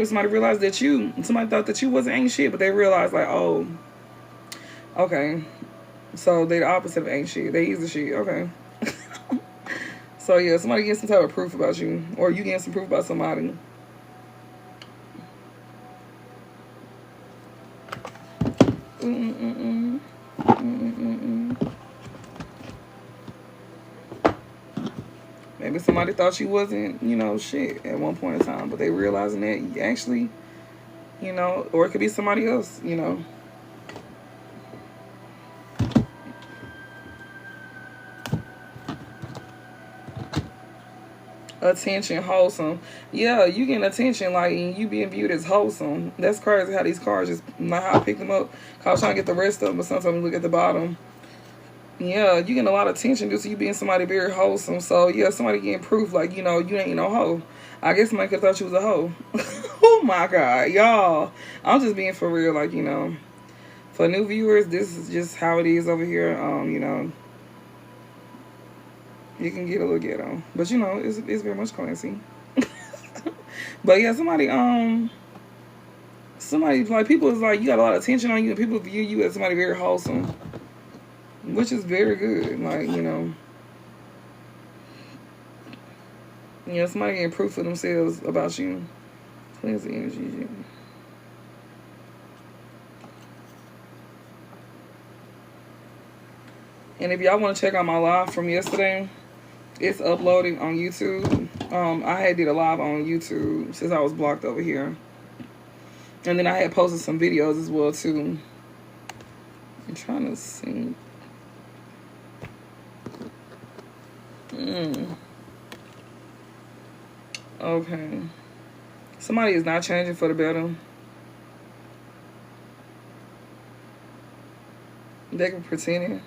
somebody realized that somebody thought that you ain't shit, but they realized like, oh, okay, so they the opposite of ain't shit. They is the shit. Okay. So yeah, somebody getting some type of proof about you, or you getting some proof about somebody. Maybe somebody thought you wasn't, shit at one point in time, but they realizing that you actually, or it could be somebody else, Attention, wholesome. Yeah, you getting attention, like, and you being viewed as wholesome. That's crazy how these cards just, not how I picked them up. Cause I was trying to get the rest of them, but sometimes you look at the bottom. Yeah, you getting a lot of attention due to you being somebody very wholesome. So, yeah, somebody getting proof, like, you ain't no hoe. I guess somebody could have thought you was a hoe. Oh, my God. Y'all, I'm just being for real, like, for new viewers, this is just how it is over here. You can get a little ghetto. But, it's very much classy. But, yeah, somebody, like, people is like, you got a lot of attention on you, and people view you as somebody very wholesome. Which is very good. Like, somebody getting proof for themselves about you. Cleanse the energy. And if y'all want to check out my live from yesterday, it's uploaded on YouTube. I had did a live on YouTube since I was blocked over here. And then I had posted some videos as well, too. I'm trying to see. Okay. Somebody is not changing for the better. They can pretend.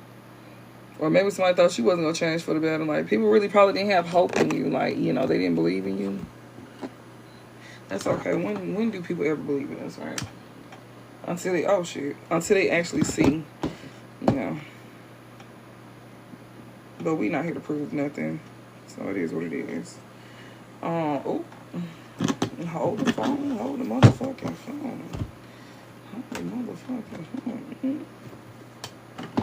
Or maybe somebody thought she wasn't going to change for the better. Like, people really probably didn't have hope in you. Like, they didn't believe in you. That's okay. When do people ever believe in us, right? Until they actually see. But we not here to prove nothing. So it is what it is. Hold the phone. Hold the motherfucking phone. Hold the motherfucking phone.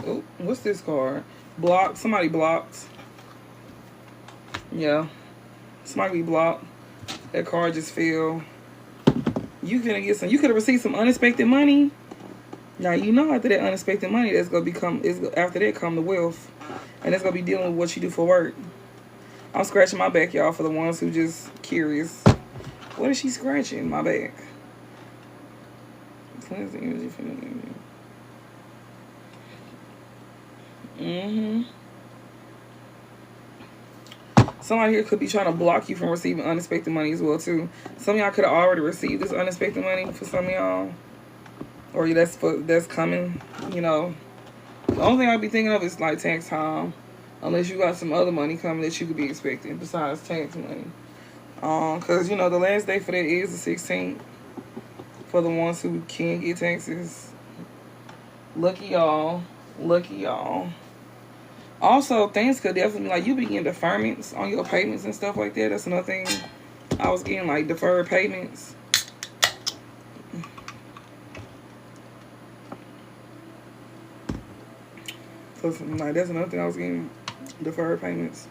Oh, what's this card? Blocked. Somebody blocked. Yeah. Somebody blocked. That card just fell. You gonna get some. You could have received some unexpected money. Now after that unexpected money, that's gonna after that come the wealth, and that's gonna be dealing with what you do for work. I'm scratching my back, y'all, for the ones who just curious. What is she scratching? My back. Cleanse the energy for the energy. Somebody here could be trying to block you from receiving unexpected money as well, too. Some of y'all could have already received this unexpected money for some of y'all. Or that's coming, The only thing I'd be thinking of is, like, tax time. Unless you got some other money coming that you could be expecting besides tax money. Because, the last day for that is the 16th. For the ones who can get taxes. Lucky y'all. Lucky y'all. Also, things could definitely, like, you be getting deferments on your payments and stuff like that. That's another thing. I was getting, like, deferred payments. So, like, that's another thing I was getting, deferred payments.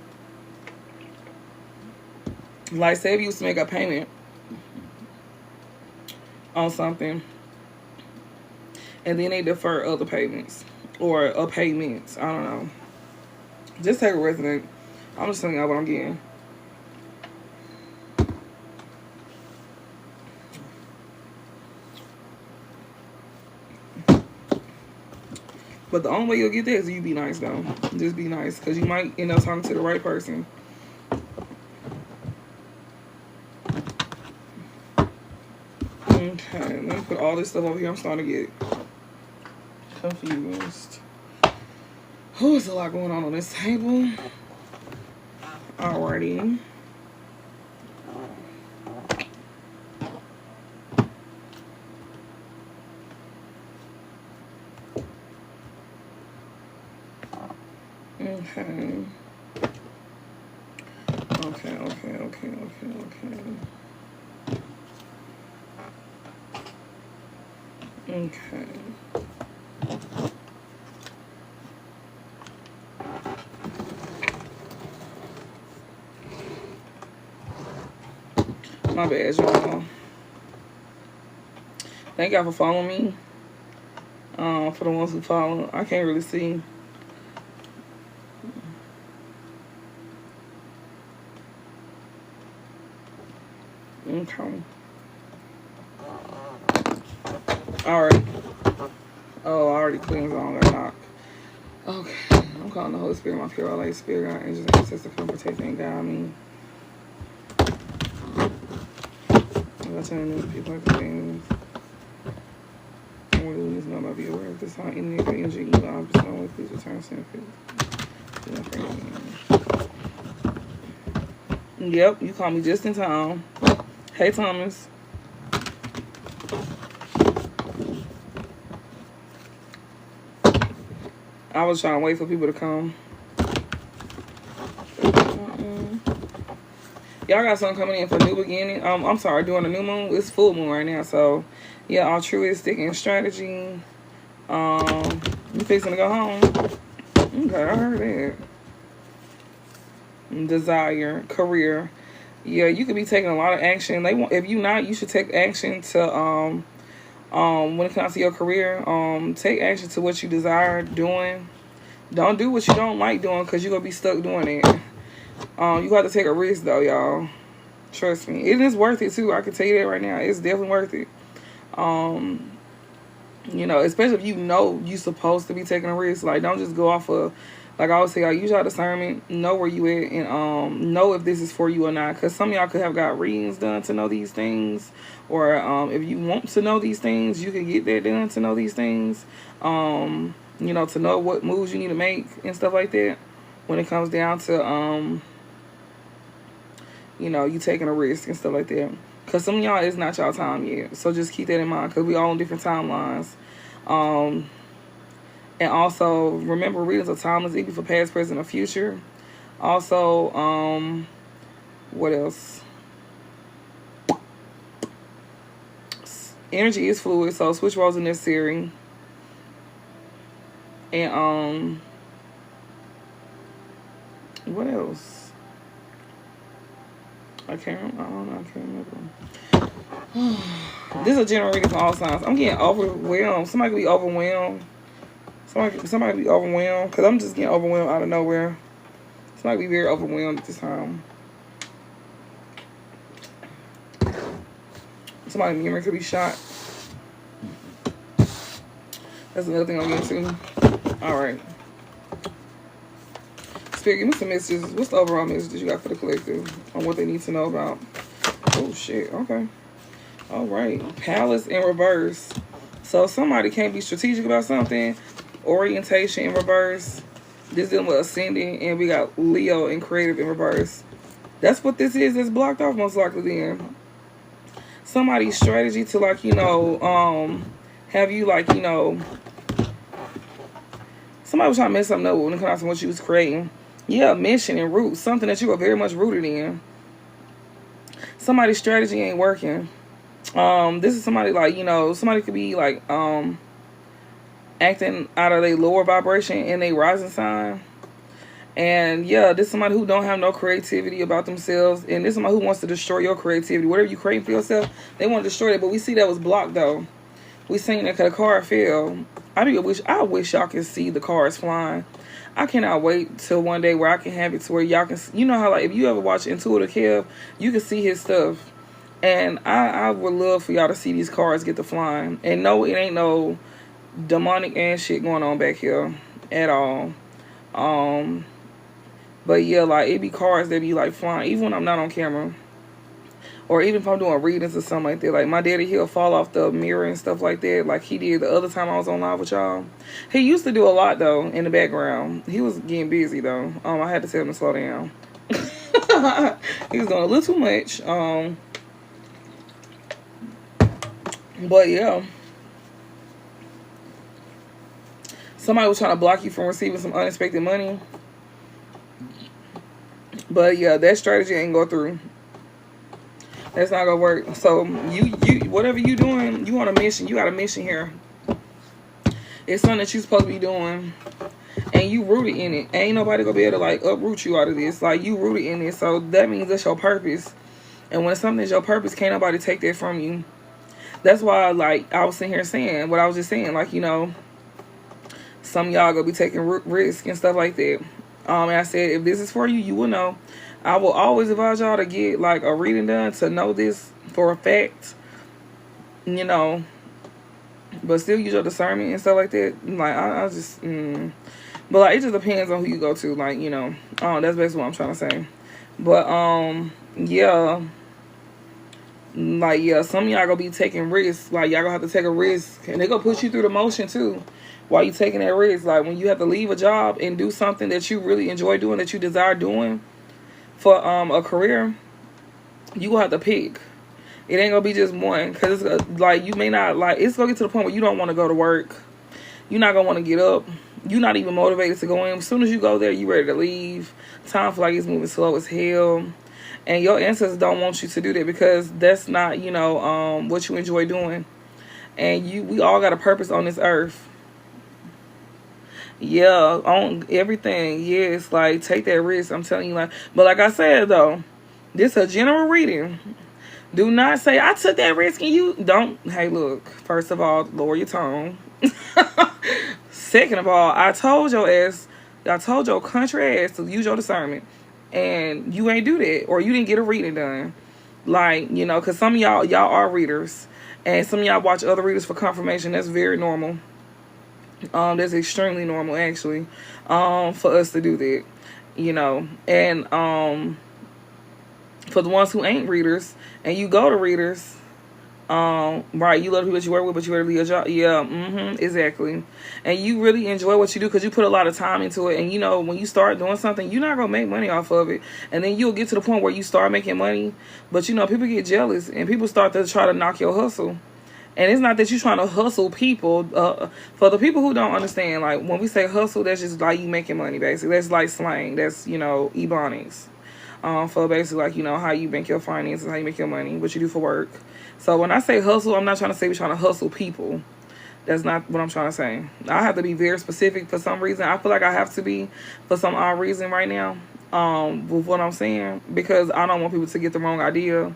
Like, say if you used to make a payment on something, and then they defer other payments, or a payment, I don't know. Just take a resident. I'm just telling y'all what I'm getting. But the only way you'll get there is you be nice, though. Just be nice, because you might end up talking to the right person. Okay, let me put all this stuff over here. I'm starting to get confused. Oh, there's a lot going on this table. Alrighty. Okay. Okay. Okay. My bad, y'all. Thank y'all for following me. For the ones who follow, I can't really see. Okay. Alright. Oh, I already cleansed on that knock. Okay. I'm calling the Holy Spirit, my pure light spirit, God, angels, and ancestors, come protect and guide me. I'm telling these people like the things. And we need to know about be aware of this how any negative energy, evil objects, no way, please return sin. Yep, you called me just in time. Hey, Thomas. I was trying to wait for people to come. Y'all got something coming in for new beginning. I'm sorry, doing a new moon. It's full moon right now, so yeah, altruistic and strategy. You fixing to go home? Okay, I heard that. Desire, career. Yeah, you could be taking a lot of action. If you not, you should take action to when it comes to your career. Take action to what you desire doing. Don't do what you don't like doing, because you're gonna be stuck doing it. You got to take a risk though, y'all. Trust me, it is worth it too. I can tell you that right now. It's definitely worth it. You know, especially if you know you're supposed to be taking a risk. Like, don't just go off of, like I always say, use your discernment, know where you at, and know if this is for you or not. Because some of y'all could have got readings done to know these things, or if you want to know these things, you can get that done to know these things. You know, to know what moves you need to make and stuff like that. When it comes down to you know, you taking a risk and stuff like that. Because some of y'all, it's not y'all time yet. So just keep that in mind, because we all on different timelines. And also, remember, readings are timeless, even for past, present, or future. Also, what else? Energy is fluid, so switch roles are necessary. And, what else? I don't know. I can't remember. This is a general reading for all signs. I'm getting overwhelmed. Somebody could be overwhelmed. Somebody be overwhelmed, because I'm just getting overwhelmed out of nowhere. Somebody be very overwhelmed at this time. Somebody memory could be shot. That's another thing I'm getting to. Alright. Spirit, give me some messages. What's the overall messages you got for the collective on what they need to know about? Oh, shit. Okay. All right. Palace in reverse. So somebody can't be strategic about something. Orientation in reverse. This dealing with ascending. And we got Leo and creative in reverse. That's what this is. It's blocked off most likely then. Somebody's strategy to, like, you know, have you, like, you know, somebody was trying to mess something up when it comes to what you was creating. Yeah, mission and root. Something that you are very much rooted in. Somebody's strategy ain't working. This is somebody, like, you know, somebody could be, like, acting out of their lower vibration in their rising sign. And, yeah, this is somebody who don't have no creativity about themselves. And this is somebody who wants to destroy your creativity. Whatever you create for yourself, they want to destroy it. But we see that was blocked, though. We seen that because the card fell. I wish y'all could see the cards flying. I cannot wait till one day where I can have it to where y'all can, you know how, like, if you ever watch Intuitive Kev, you can see his stuff. And I would love for y'all to see these cards get to flying. And no, it ain't no demonic and shit going on back here at all. But yeah, like, it be cards that be, like, flying, even when I'm not on camera. Or even if I'm doing readings or something like that. Like, my daddy, he'll fall off the mirror and stuff like that. Like he did the other time I was on live with y'all. He used to do a lot, though, in the background. He was getting busy, though. I had to tell him to slow down. He was doing a little too much. But, yeah. Somebody was trying to block you from receiving some unexpected money. But, yeah, that strategy ain't go through. That's not gonna work. So you whatever you doing, you on a mission. You got a mission here. It's something that you supposed to be doing, and you rooted in it. Ain't nobody gonna be able to like uproot you out of this. Like, you rooted in it, so that means that's your purpose. And when something is your purpose, can't nobody take that from you. That's why, like, I was sitting here saying what I was just saying. Like, you know, some of y'all gonna be taking risk and stuff like that. And I said, if this is for you, you will know. I will always advise y'all to get like a reading done to know this for a fact. You know, but still use your discernment and stuff like that. Like, I just, but like, it just depends on who you go to. Like, you know, that's basically what I'm trying to say. But yeah, like, yeah, some of y'all gonna be taking risks. Like, y'all gonna have to take a risk, and they gonna push you through the motion too while you taking that risk. Like, when you have to leave a job and do something that you really enjoy doing, that you desire doing for a career, you gonna have to pick. It ain't gonna be just one, because it's like, you may not, like, it's gonna get to the point where you don't want to go to work. You're not gonna want to get up. You're not even motivated to go in. As soon as you go there, you ready to leave. Time feel like it's moving slow as hell. And your ancestors don't want you to do that, because that's not, you know, what you enjoy doing. And we all got a purpose on this earth. Yeah, on everything. Yes, like, take that risk. I'm telling you, like, but like I said though, this is a general reading. Do not say, I took that risk and you don't. Hey, look, first of all, lower your tone. Second of all, I told your country ass to use your discernment. And you ain't do that. Or you didn't get a reading done. Like, you know, because some of y'all are readers. And some of y'all watch other readers for confirmation. That's very normal. That's extremely normal, actually, for us to do that. You know, and for the ones who ain't readers, and you go to readers, right, you love the people that you work with, but you really leave your job. Yeah, exactly. And you really enjoy what you do because you put a lot of time into it. And, you know, when you start doing something, you're not going to make money off of it. And then you'll get to the point where you start making money. But, you know, people get jealous and people start to try to knock your hustle. And it's not that you're trying to hustle people. For the people who don't understand, like, when we say hustle, that's just like you making money, basically. That's like slang. That's, you know, ebonics. For basically, like, you know, how you make your finances, how you make your money, what you do for work. So when I say hustle, I'm not trying to say we're trying to hustle people. That's not what I'm trying to say. I have to be very specific for some reason. I feel like I have to be for some odd reason right now, with what I'm saying, because I don't want people to get the wrong idea.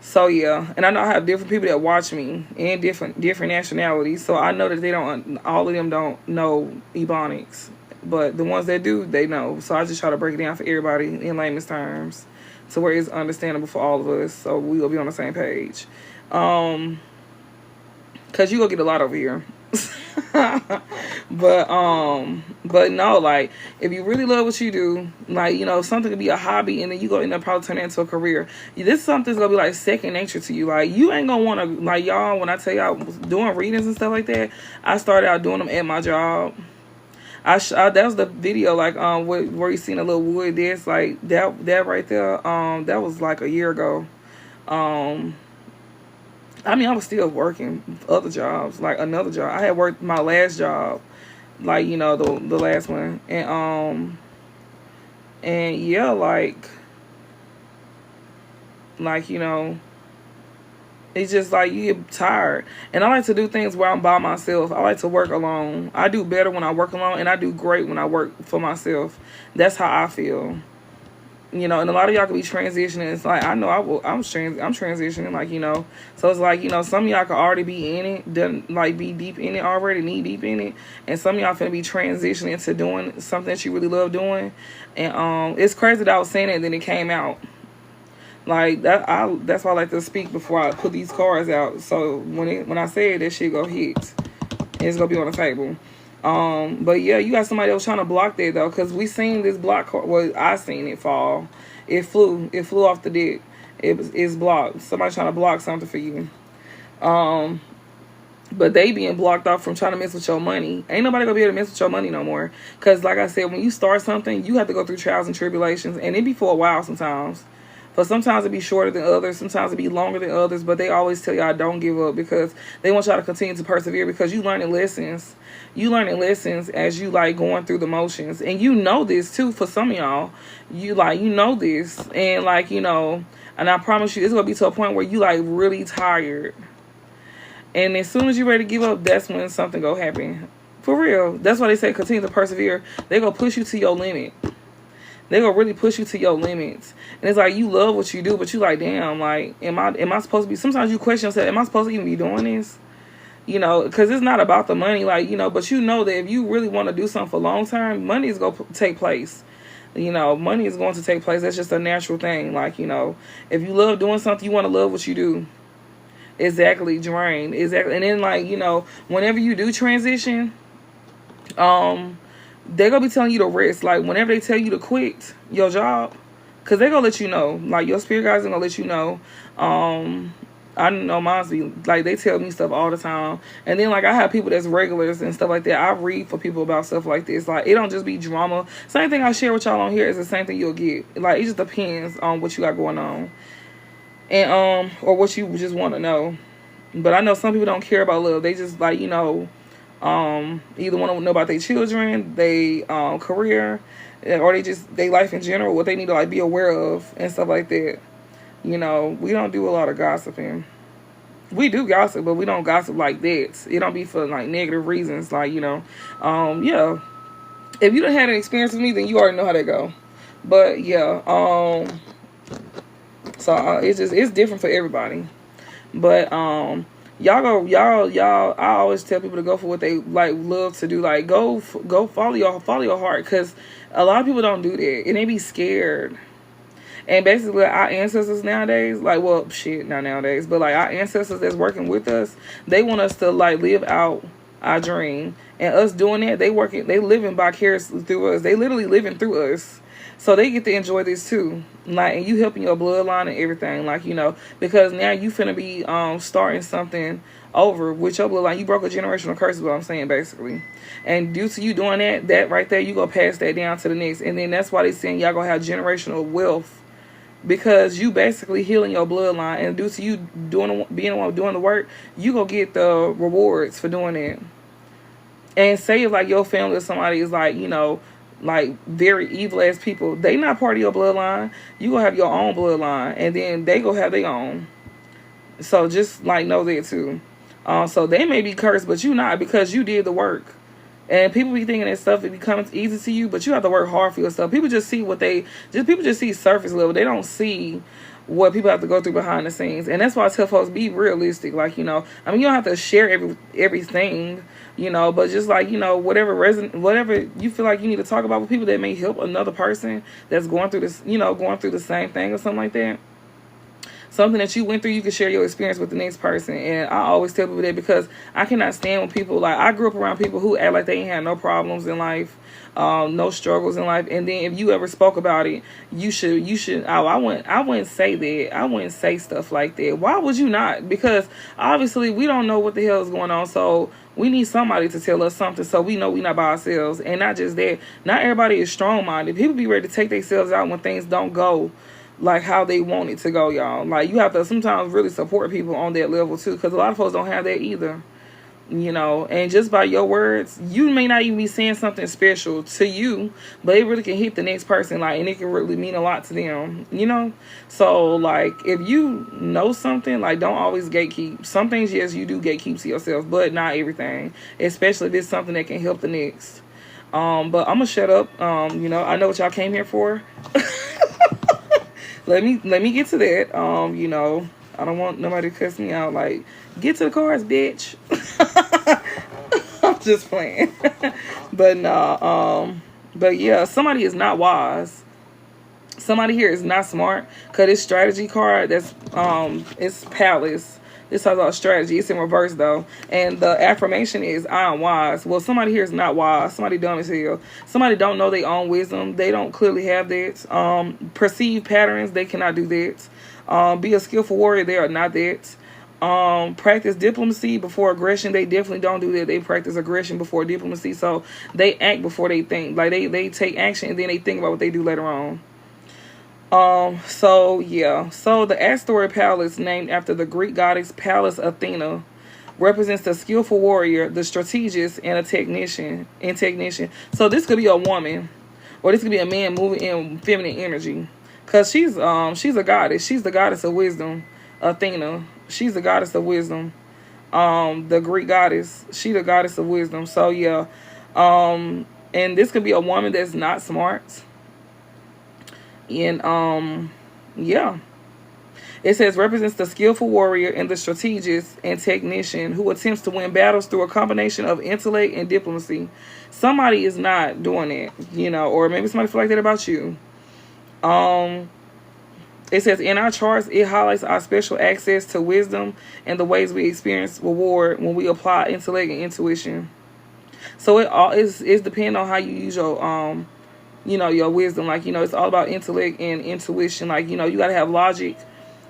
So yeah, and I know I have different people that watch me in different nationalities. So I know that all of them don't know ebonics. But the ones that do, they know. So I just try to break it down for everybody in layman's terms, to where it's understandable for all of us, so we will be on the same page. Cause you gonna get a lot over here. but no, like, if you really love what you do, like, you know, something could be a hobby and then you go end up probably turn it into a career. This something's gonna be like second nature to you. Like, you ain't gonna want to, like, y'all, when I tell y'all I was doing readings and stuff like that, I started out doing them at my job. That was the video, like, where you seen a little wood. There's like that right there. That was like a year ago. I mean, I was still working other jobs, like another job. I had worked my last job, like, you know, the last one, and yeah, like, you know, it's just like you get tired. And I like to do things where I'm by myself. I like to work alone. I do better when I work alone, and I do great when I work for myself. That's how I feel. You know, and a lot of y'all could be transitioning. It's like, I know I'm transitioning, like, you know. So it's like, you know, some of y'all could already be in it, done, like, be deep in it already, knee deep in it. And some of y'all finna be transitioning to doing something that you really love doing. And it's crazy that I was saying it and then it came out. Like, that's why I like to speak before I put these cards out. So when I say it, that shit go hit. It's gonna be on the table. But yeah, you got somebody that was trying to block that though, because we seen this block card. Well, I seen it fall. It flew off the deck. It's blocked. Somebody trying to block something for you. But they being blocked off from trying to mess with your money. Ain't nobody gonna be able to mess with your money no more. Because like I said, when you start something, you have to go through trials and tribulations. And it be for a while sometimes. But sometimes it be shorter than others. Sometimes it be longer than others. But they always tell y'all don't give up, because they want y'all to continue to persevere, because you learning lessons. You learning lessons as you like going through the motions. And you know this too for some of y'all. You know this. And like, you know, and I promise you, it's gonna be to a point where you like really tired. And as soon as you're ready to give up, that's when something go happen. For real. That's why they say continue to persevere. They gonna push you to your limit. They gonna really push you to your limits. And it's like you love what you do, but you like, damn, like, am I supposed to be? Sometimes you question yourself, am I supposed to even be doing this? You know, because it's not about the money, like, you know, but you know that if you really want to do something for long term, money is going to take place. You know, money is going to take place. That's just a natural thing. Like, you know, if you love doing something, you want to love what you do. Exactly, drain. Exactly. And then, like, you know, whenever you do transition, they're going to be telling you to rest. Like, whenever they tell you to quit your job, because they're going to let you know. Like, your spirit guys are going to let you know. I know mine's be like, they tell me stuff all the time. And then, like, I have people that's regulars and stuff like that. I read for people about stuff like this. Like, it don't just be drama. Same thing I share with y'all on here is the same thing you'll get. Like, it just depends on what you got going on. And, or what you just want to know. But I know some people don't care about love. They just, like, you know, either want to know about their children, they career, or they life in general, what they need to, like, be aware of and stuff like that. You know, we don't do a lot of gossiping. We do gossip, but we don't gossip like that. It don't be for, like, negative reasons. Like, you know, yeah. If you done had an experience with me, then you already know how that go. But, yeah, so it's different for everybody. But, y'all, I always tell people to go for what they, like, love to do. Like, go follow your heart. Because a lot of people don't do that. And they be scared. And basically, our ancestors nowadays, like, well, shit, not nowadays, but, like, our ancestors that's working with us, they want us to, like, live out our dream. And us doing that, they living vicariously through us. They literally living through us. So they get to enjoy this too. Like, and you helping your bloodline and everything, like, you know, because now you finna be starting something over with your bloodline. You broke a generational curse is what I'm saying, basically. And due to you doing that right there, you gonna pass that down to the next. And then that's why they saying y'all gonna have generational wealth. Because you basically healing your bloodline, and due to you being the one doing the work, you gonna get the rewards for doing it. And say if, like, your family or somebody is, like, you know, like, very evil ass people, they not part of your bloodline. You gonna have your own bloodline, and then they gonna have their own. So just, like, know that too. So they may be cursed, but you not, because you did the work. And people be thinking that stuff it becomes easy to you, but you have to work hard for yourself. People just see people just see surface level. They don't see what people have to go through behind the scenes. And that's why I tell folks, be realistic. Like, you know, I mean, you don't have to share everything, you know, but just, like, you know, whatever you feel like you need to talk about with people that may help another person that's going through this, you know, going through the same thing or something like that. Something that you went through, you can share your experience with the next person. And I always tell people that, because I cannot stand when people, like, I grew up around people who act like they ain't had no problems in life, no struggles in life. And then if you ever spoke about it, you should, I wouldn't say that. I wouldn't say stuff like that. Why would you not? Because obviously we don't know what the hell is going on. So we need somebody to tell us something so we know we're not by ourselves. And not just that, not everybody is strong-minded. People be ready to take themselves out when things don't go like how they want it to go, y'all. Like, you have to sometimes really support people on that level too, because a lot of folks don't have that either, you know. And just by your words, you may not even be saying something special to you, but it really can hit the next person, like, and it can really mean a lot to them, you know. So, like, if you know something, like, don't always gatekeep. Some things, yes, you do gatekeep to yourself, but not everything, especially if it's something that can help the next. But I'm gonna shut up. You know, I know what y'all came here for. Let me get to that. You know, I don't want nobody to cuss me out. Like, get to the cards, bitch. I'm just playing. But no, but yeah, somebody is not wise. Somebody here is not smart. Cause this strategy card, that's it's palace. This talks about strategy. It's in reverse though. And the affirmation is, I am wise. Well, somebody here is not wise. Somebody dumb as hell. Somebody don't know their own wisdom. They don't clearly have that. Perceive patterns. They cannot do that. Be a skillful warrior. They are not that. Practice diplomacy before aggression. They definitely don't do that. They practice aggression before diplomacy. So they act before they think. Like, they take action and then they think about what they do later on. So yeah, so the Astoria Palace, named after the Greek goddess Pallas Athena, represents the skillful warrior, the strategist, and a technician. So this could be a woman, or this could be a man moving in feminine energy, cause she's a goddess. She's the goddess of wisdom, Athena. She's the goddess of wisdom. the Greek goddess. She the goddess of wisdom. So yeah. And this could be a woman that's not smart. And yeah. It says represents the skillful warrior and the strategist and technician who attempts to win battles through a combination of intellect and diplomacy. Somebody is not doing it, you know, or maybe somebody feel like that about you. It says in our charts, it highlights our special access to wisdom and the ways we experience reward when we apply intellect and intuition. So it all is depending on how you use your you know, your wisdom. Like, you know, it's all about intellect and intuition. Like, you know, you got to have logic.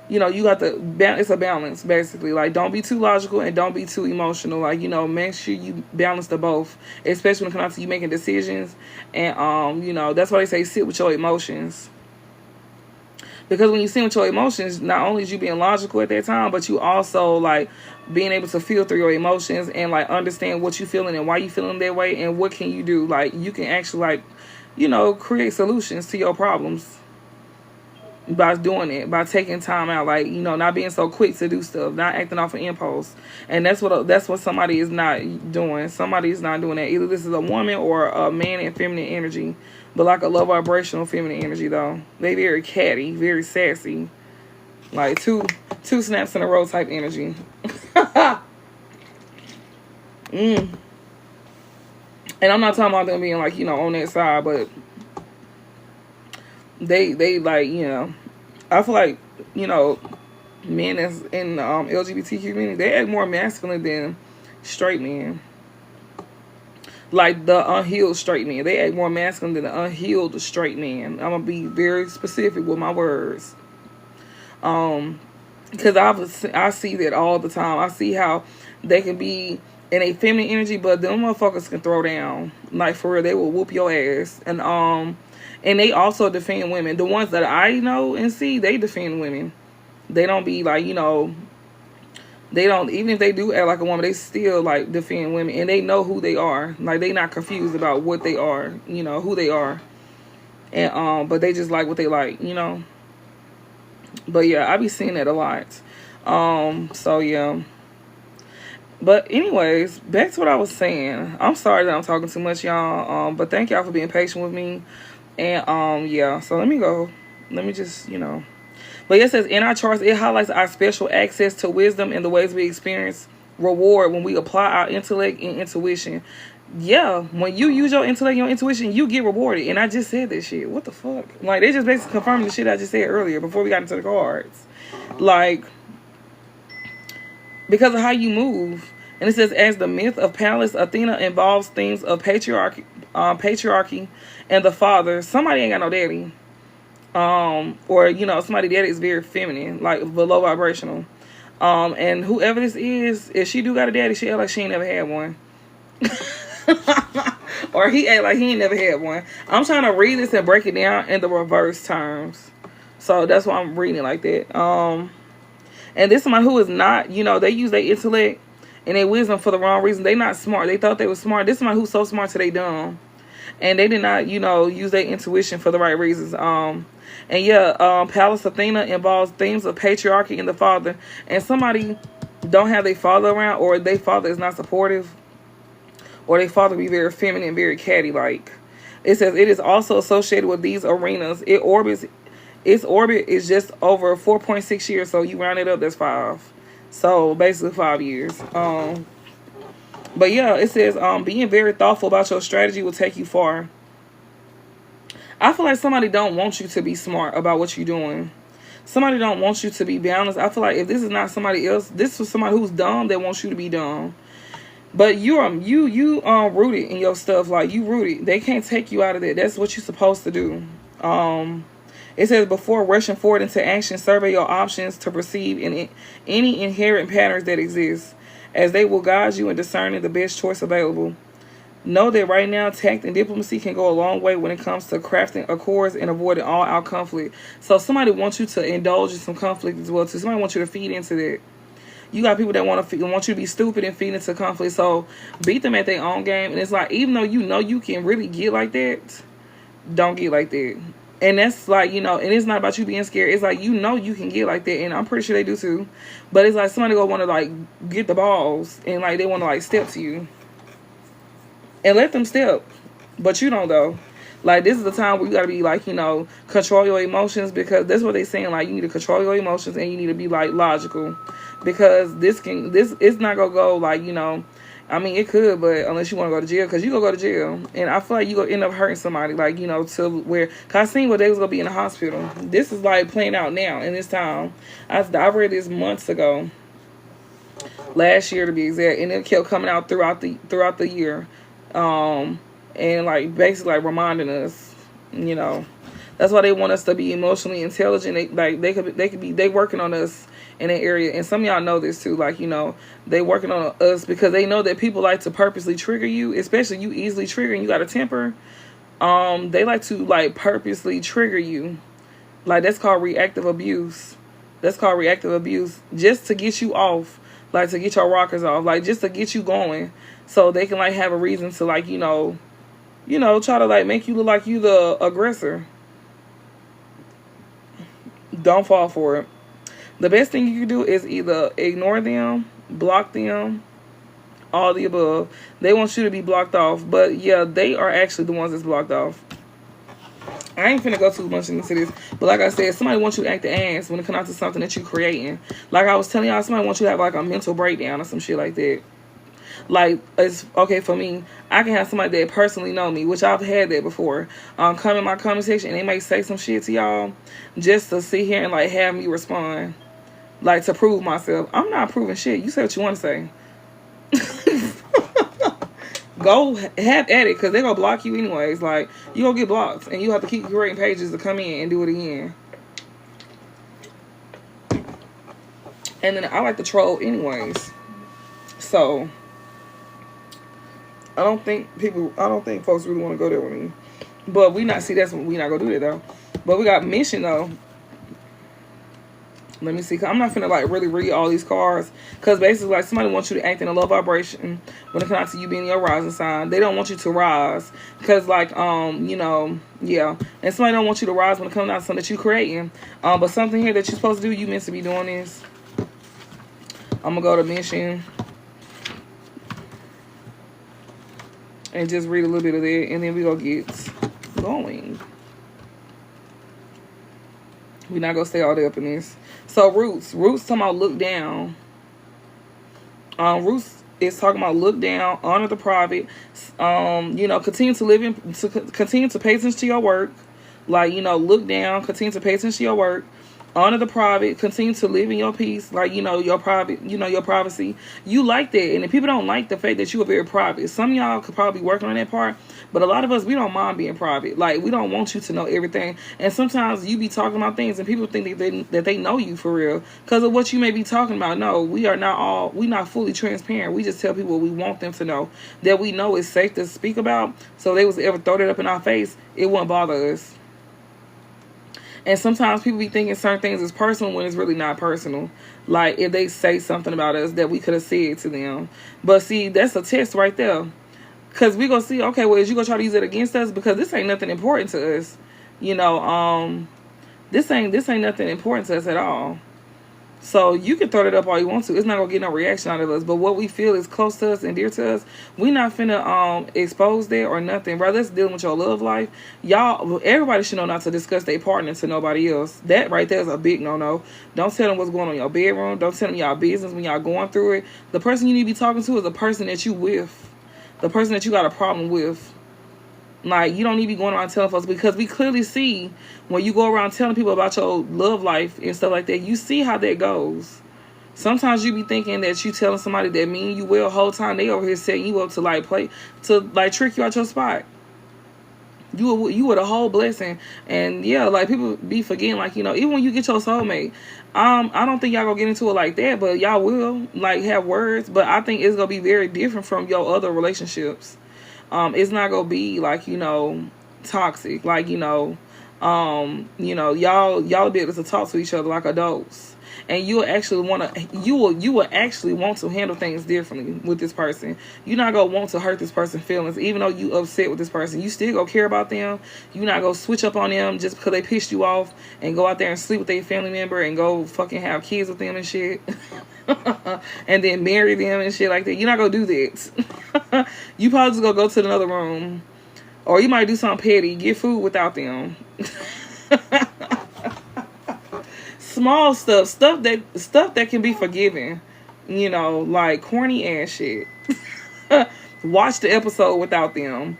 You know, you got to, it's a balance, basically. Like, don't be too logical and don't be too emotional. Like, you know, make sure you balance the both, especially when it comes to you making decisions. And, you know, that's why they say sit with your emotions. Because when you sit with your emotions, not only is you being logical at that time, but you also, like, being able to feel through your emotions and, like, understand what you're feeling and why you're feeling that way and what can you do. Like, you can actually, like, you know, create solutions to your problems. By doing it, by taking time out, like, you know, not being so quick to do stuff, not acting off an impulse. And that's what somebody is not doing. Somebody is not doing that. Either this is a woman or a man in feminine energy, but like a low vibrational feminine energy though. They very catty, very sassy, like two snaps in a row type energy. And I'm not talking about them being like, you know, on that side, but they like, you know, I feel like, you know, men that's in the LGBT community, they act more masculine than straight men. Like the unhealed straight men. They act more masculine than the unhealed straight men. I'm going to be very specific with my words. Because I see that all the time. I see how they can be in a feminine energy, but them motherfuckers can throw down. Like, for real, they will whoop your ass. And they also defend women. The ones that I know and see, they defend women. They don't be like, you know, they don't, even if they do act like a woman, they still like defend women. And they know who they are. Like, they not confused about what they are, you know, who they are. And but they just like what they like, you know. But yeah, I be seeing that a lot. So yeah. But anyways, back to what I was saying. I'm sorry that I'm talking too much, y'all. But thank y'all for being patient with me. And yeah, so let me just, you know. But it says in our charts, it highlights our special access to wisdom and the ways we experience reward when we apply our intellect and intuition. Yeah, when you use your intellect and your intuition, you get rewarded. And I just said that shit. What the fuck? Like, they just basically confirming the shit I just said earlier before we got into the cards. Like, because of how you move. And it says, as the myth of Pallas Athena involves themes of patriarchy and the father, somebody ain't got no daddy. Or, you know, somebody daddy is very feminine, like below vibrational. And whoever this is, if she do got a daddy, she act like she ain't never had one. Or he act like he ain't never had one. I'm trying to read this and break it down in the reverse terms. So that's why I'm reading it like that. And this is somebody who is not, you know, they use their intellect and their wisdom for the wrong reason. They not smart. They thought they were smart. This is somebody who's so smart till they dumb. And they did not, you know, use their intuition for the right reasons. And yeah, Pallas Athena involves themes of patriarchy and the father. And somebody don't have their father around, or their father is not supportive, or their father be very feminine, very catty-like. It says it is also associated with these arenas. Its orbit is just over 4.6 years, so you round it up, that's 5. So basically 5 years. But yeah, it says being very thoughtful about your strategy will take you far. I feel like somebody don't want you to be smart about what you're doing. Somebody don't want you to be balanced. I feel like if this is not somebody else, this was somebody who's dumb that wants you to be dumb. But you rooted in your stuff, like you rooted. They can't take you out of that. That's what you're supposed to do. It says before rushing forward into action, survey your options to perceive any inherent patterns that exist, as they will guide you in discerning the best choice available. Know that right now, tact and diplomacy can go a long way when it comes to crafting accords and avoiding all-out conflict. So somebody wants you to indulge in some conflict as well, too. Somebody wants you to feed into that. You got people that want you to be stupid and feed into conflict. So beat them at their own game. And it's like, even though you know you can really get like that, don't get like that. And that's like, you know, and it's not about you being scared. It's like, you know, you can get like that. And I'm pretty sure they do too. But it's like somebody go want to like get the balls and like they want to like step to you. And let them step. But you don't though. Like, this is the time where you got to be like, you know, control your emotions, because that's what they saying. Like, you need to control your emotions and you need to be like logical, because this it's not going to go like, you know, I mean, it could, but unless you want to go to jail, because you going to go to jail. And I feel like you going to end up hurting somebody, like, you know, to where, because I seen where they was going to be in the hospital. This is like playing out now in this time. I read this months ago, last year to be exact, and it kept coming out throughout the year. And like basically like reminding us, you know, that's why they want us to be emotionally intelligent. They working on us in that area. And some of y'all know this too, like, you know, they working on us because they know that people like to purposely trigger you, especially you easily trigger and you got a temper. They like to like purposely trigger you. Like, that's called reactive abuse. That's called reactive abuse, just to get you off, like to get your rockers off, like just to get you going, so they can like have a reason to like, you know, try to like make you look like you the aggressor. Don't fall for it. The best thing you can do is either ignore them, block them, all the above. They want you to be blocked off, but yeah, they are actually the ones that's blocked off. I ain't finna go too much into this, but like I said, somebody wants you to act the ass when it comes out to something that you're creating. Like I was telling y'all, somebody wants you to have like a mental breakdown or some shit like that. Like, it's okay for me, I can have somebody that personally know me, which I've had that before, come in my comment section and they might say some shit to y'all just to sit here and like have me respond, like to prove myself. I'm not proving shit. You say what you want to say. Go have at it, because they're gonna block you anyways. Like, you gonna get blocked and you have to keep creating pages to come in and do it again. And then I like to troll anyways, so I don't think folks really want to go there with me. But we not not gonna do that though. But we got mission though. Let me see, cause I'm not finna like really read all these cards, because basically like somebody wants you to act in a low vibration when it comes to you being your rising sign. They don't want you to rise, because like you know, yeah, and somebody don't want you to rise when it comes down to something that you creating. But something here that you're supposed to do, you meant to be doing this. I'm gonna go to mission and just read a little bit of that, and then we gonna get going. We're not gonna stay all day up in this. So roots talking about look down. Roots is talking about look down, honor the private. You know, continue to pay attention to your work. Like, you know, look down, continue to pay attention to your work. Honor the private, continue to live in your peace, like, you know, your private, you know, your privacy. You like that, and if people don't like the fact that you are very private, some of y'all could probably be working on that part, but a lot of us, we don't mind being private. Like, we don't want you to know everything, and sometimes you be talking about things, and people think that they know you for real, because of what you may be talking about. No, we not fully transparent. We just tell people what we want them to know, that we know is safe to speak about, so they was ever throw that up in our face, it wouldn't bother us. And sometimes people be thinking certain things is personal when it's really not personal. Like, if they say something about us that we could have said to them. But see, that's a test right there. Because we going to see, okay, well, is you going to try to use it against us? Because this ain't nothing important to us. You know, this ain't nothing important to us at all. So you can throw it up all you want to. It's not going to get no reaction out of us. But what we feel is close to us and dear to us, we not finna expose that or nothing. Bro, that's dealing with your love life. Y'all, everybody should know not to discuss their partner to nobody else. That right there is a big no-no. Don't tell them what's going on in your bedroom. Don't tell them y'all business when y'all going through it. The person you need to be talking to is the person that you with. The person that you got a problem with. Like, you don't need to be going around telling folks, because we clearly see when you go around telling people about your love life and stuff like that, you see how that goes. Sometimes you be thinking that you telling somebody that mean you well, whole time they over here setting you up to like trick you out your spot. You were the whole blessing. And yeah, like, people be forgetting, like, you know, even when you get your soulmate, I don't think y'all gonna get into it like that, but y'all will like have words. But I think it's gonna be very different from your other relationships. It's not gonna be like, you know, toxic. Like, you know, y'all be able to talk to each other like adults. and you'll actually want to you will actually want to handle things differently with this person. You're not gonna want to hurt this person's feelings, even though you upset with this person. You still gonna care about them. You're not gonna switch up on them just because they pissed you off and go out there and sleep with their family member and go fucking have kids with them and shit. And then marry them and shit like that. You're not gonna do that. You probably just gonna go to another room, or you might do something petty, get food without them. Small stuff that can be forgiven, like corny ass shit. Watch the episode without them.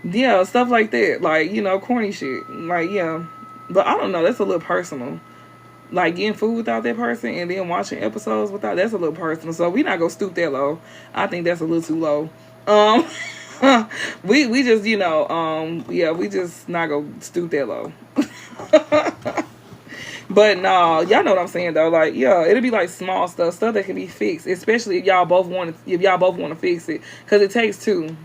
Yeah, stuff like that, like, corny shit, like, yeah. But I don't know, that's a little personal. Like getting food without that person and then watching episodes without, that's a little personal. So we not gonna stoop that low. I think that's a little too low. We just, yeah, we just not gonna stoop that low. But no, y'all know what I'm saying though. Like, yeah, it'll be like small stuff that can be fixed, especially if y'all both want to fix it, because it takes two.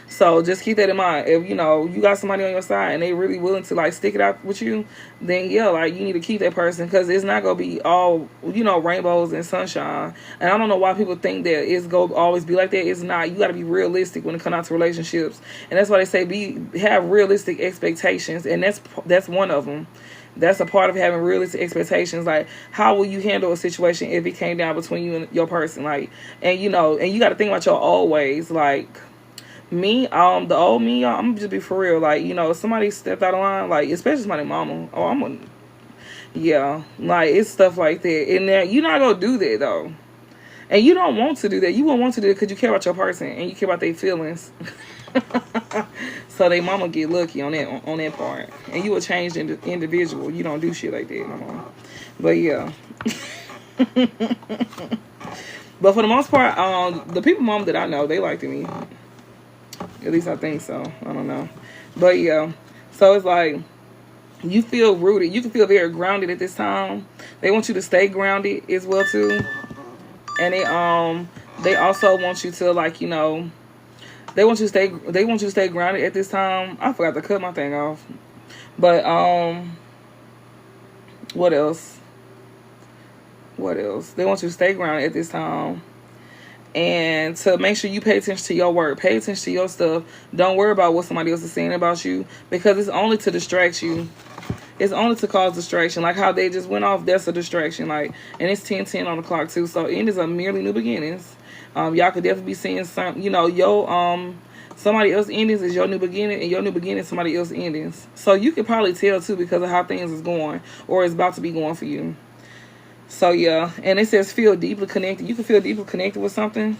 So just keep that in mind. If you got somebody on your side and they really willing to like stick it out with you, then yeah, like you need to keep that person, because it's not gonna be all rainbows and sunshine. And I don't know why people think that it's gonna always be like that. It's not. You got to be realistic when it comes out to relationships, and that's why they say have realistic expectations, and that's one of them. That's a part of having realistic expectations. Like, how will you handle a situation if it came down between you and your person? Like, and you got to think about your old ways. Like me, the old me, y'all, I'm gonna just be for real. Like, if somebody stepped out of line, like especially somebody's mama, yeah, like it's stuff like that. And then you're not gonna do that though, and you don't want to do that. You won't want to do it because you care about your person and you care about their feelings. So they mama get lucky on that part, and you a changed individual. You don't do shit like that no more. But yeah. But for the most part, the people mom that I know, they liked me. At least I think so. I don't know. But yeah, so it's like you feel rooted. You can feel very grounded at this time. They want you to stay grounded as well too, and they also want you to like they want you to stay grounded at this time. I forgot to cut my thing off. But what else? They want you to stay grounded at this time. And to make sure you pay attention to your work. Pay attention to your stuff. Don't worry about what somebody else is saying about you, because it's only to distract you. It's only to cause distraction. Like how they just went off, that's a distraction. Like, and it's 10:10 on the clock too. So it is a merely new beginnings. Y'all could definitely be seeing some, somebody else endings is your new beginning, and your new beginning somebody else endings. So you can probably tell too because of how things is going, or is about to be going for you. So yeah, and it says feel deeply connected. You can feel deeply connected with something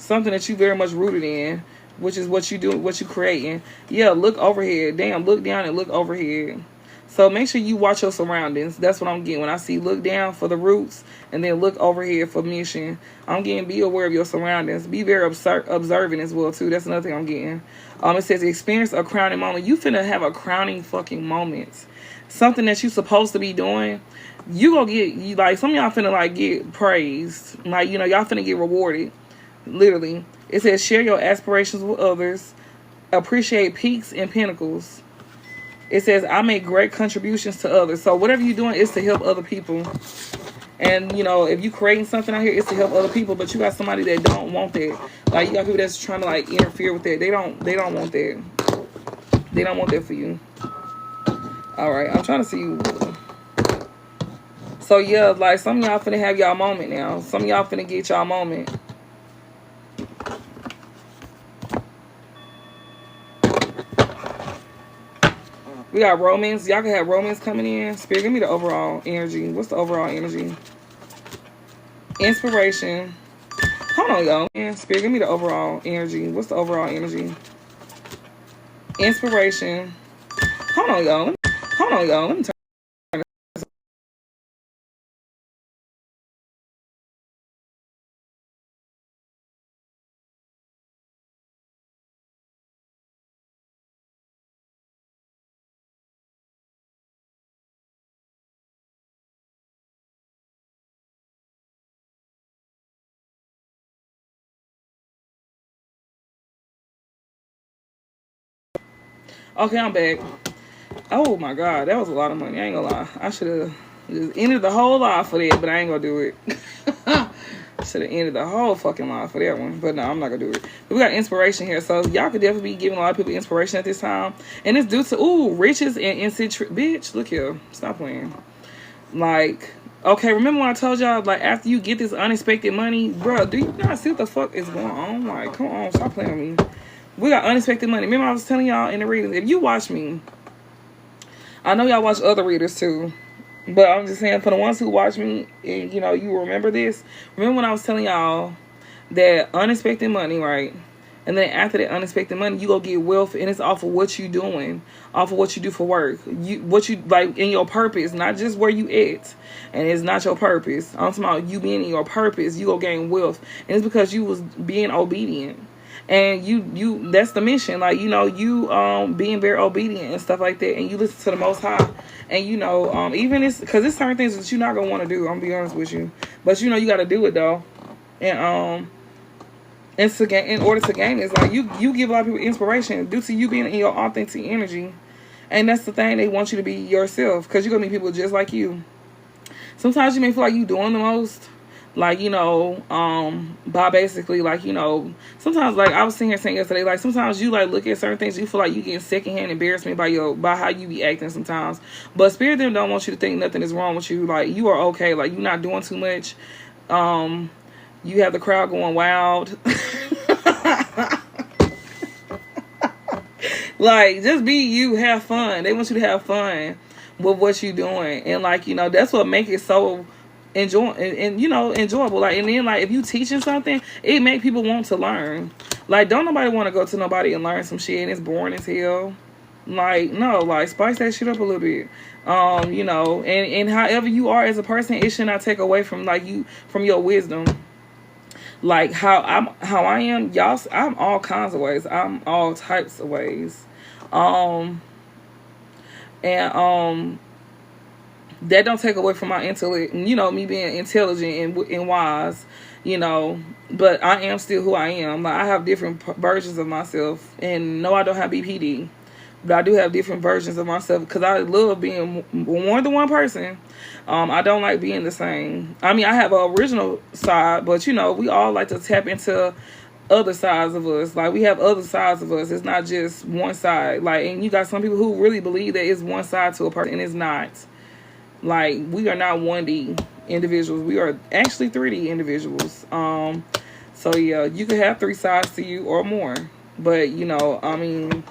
that you very much rooted in, which is what you do, what you creating. Yeah, look overhead. Damn, look down and look overhead. So make sure you watch your surroundings. That's what I'm getting when I see look down for the roots and then look overhead for mission. I'm getting be aware of your surroundings. Be very observant as well too. That's another thing I'm getting. It says experience a crowning moment. You finna have a crowning fucking moment. Something that you supposed to be doing. You gonna get like some of y'all finna like get praised. Like y'all finna get rewarded. Literally. It says share your aspirations with others. Appreciate peaks and pinnacles. It says, I make great contributions to others. So whatever you're doing is to help other people. And, if you're creating something out here, it's to help other people. But you got somebody that don't want that. Like, you got people that's trying to, like, interfere with that. They don't want that. They don't want that for you. All right. I'm trying to see. So, yeah, like, some of y'all finna have y'all moment now. Some of y'all finna get y'all moment. We got romance. Y'all can have romance coming in. Spirit, give me the overall energy. What's the overall energy? Inspiration. Hold on, y'all. Spirit, give me the overall energy. What's the overall energy? Inspiration. Hold on, y'all. Let me turn. Okay, I'm back. Oh my God, that was a lot of money. I ain't gonna lie. I should have just ended the whole lot for that, but I ain't gonna do it. Should have ended the whole fucking line for that one. But no, I'm not gonna do it. But we got inspiration here. So y'all could definitely be giving a lot of people inspiration at this time. And it's due to riches and bitch, look here. Stop playing. Like, okay, remember when I told y'all, like, after you get this unexpected money, bro, do you not see what the fuck is going on? Like, come on, stop playing with me. We got unexpected money. Remember I was telling y'all in the readings, if you watch me, I know y'all watch other readers too. But I'm just saying, for the ones who watch me, and you know, you remember this. Remember when I was telling y'all that unexpected money, right? And then after that unexpected money, you go get wealth, and it's off of what you doing, off of what you do for work, what you like in your purpose, not just where you at. And it's not your purpose. I'm talking about you being in your purpose. You go gain wealth, and it's because you was being obedient. And you that's the mission. Like, you know, you being very obedient and stuff like that, and you listen to the Most High. And you know, even it's because it's certain things that you're not gonna want to do. I'm gonna be honest with you, but you know you got to do it though. And to gain, in order to gain, it's like you give a lot of people inspiration due to you being in your authentic energy. And that's the thing, they want you to be yourself, because you're gonna meet people just like you. Sometimes you may feel like you doing the most. Like, you know, by basically, like, you know, sometimes, like, I was sitting here saying yesterday, like, sometimes you, like, look at certain things, you feel like you getting secondhand embarrassment by how you be acting sometimes. But Spirit them don't want you to think nothing is wrong with you. Like, you are okay. Like, you're not doing too much. You have the crowd going wild. Like, just be you, have fun. They want you to have fun with what you're doing. And, like, you know, that's what makes it so enjoyable. Like, and then, like, if you teaching something, it make people want to learn. Like, don't nobody want to go to nobody and learn some shit and it's boring as hell. Like, no, like, spice that shit up a little bit. You know, and however you are as a person, it should not take away from, like, you, from your wisdom. Like, how I am, y'all, I'm all kinds of ways. I'm all types of ways. That don't take away from my intellect, you know, me being intelligent and wise, you know, but I am still who I am. Like, I have different versions of myself, and no, I don't have BPD, but I do have different versions of myself, because I love being more than one person. I don't like being the same. I mean, I have an original side, but, you know, we all like to tap into other sides of us. Like, we have other sides of us. It's not just one side. Like, and you got some people who really believe that it's one side to a person, and it's not. Like, we are not 1D individuals. We are actually 3D individuals. So yeah, you can have 3 sides to you or more. But, you know, I mean,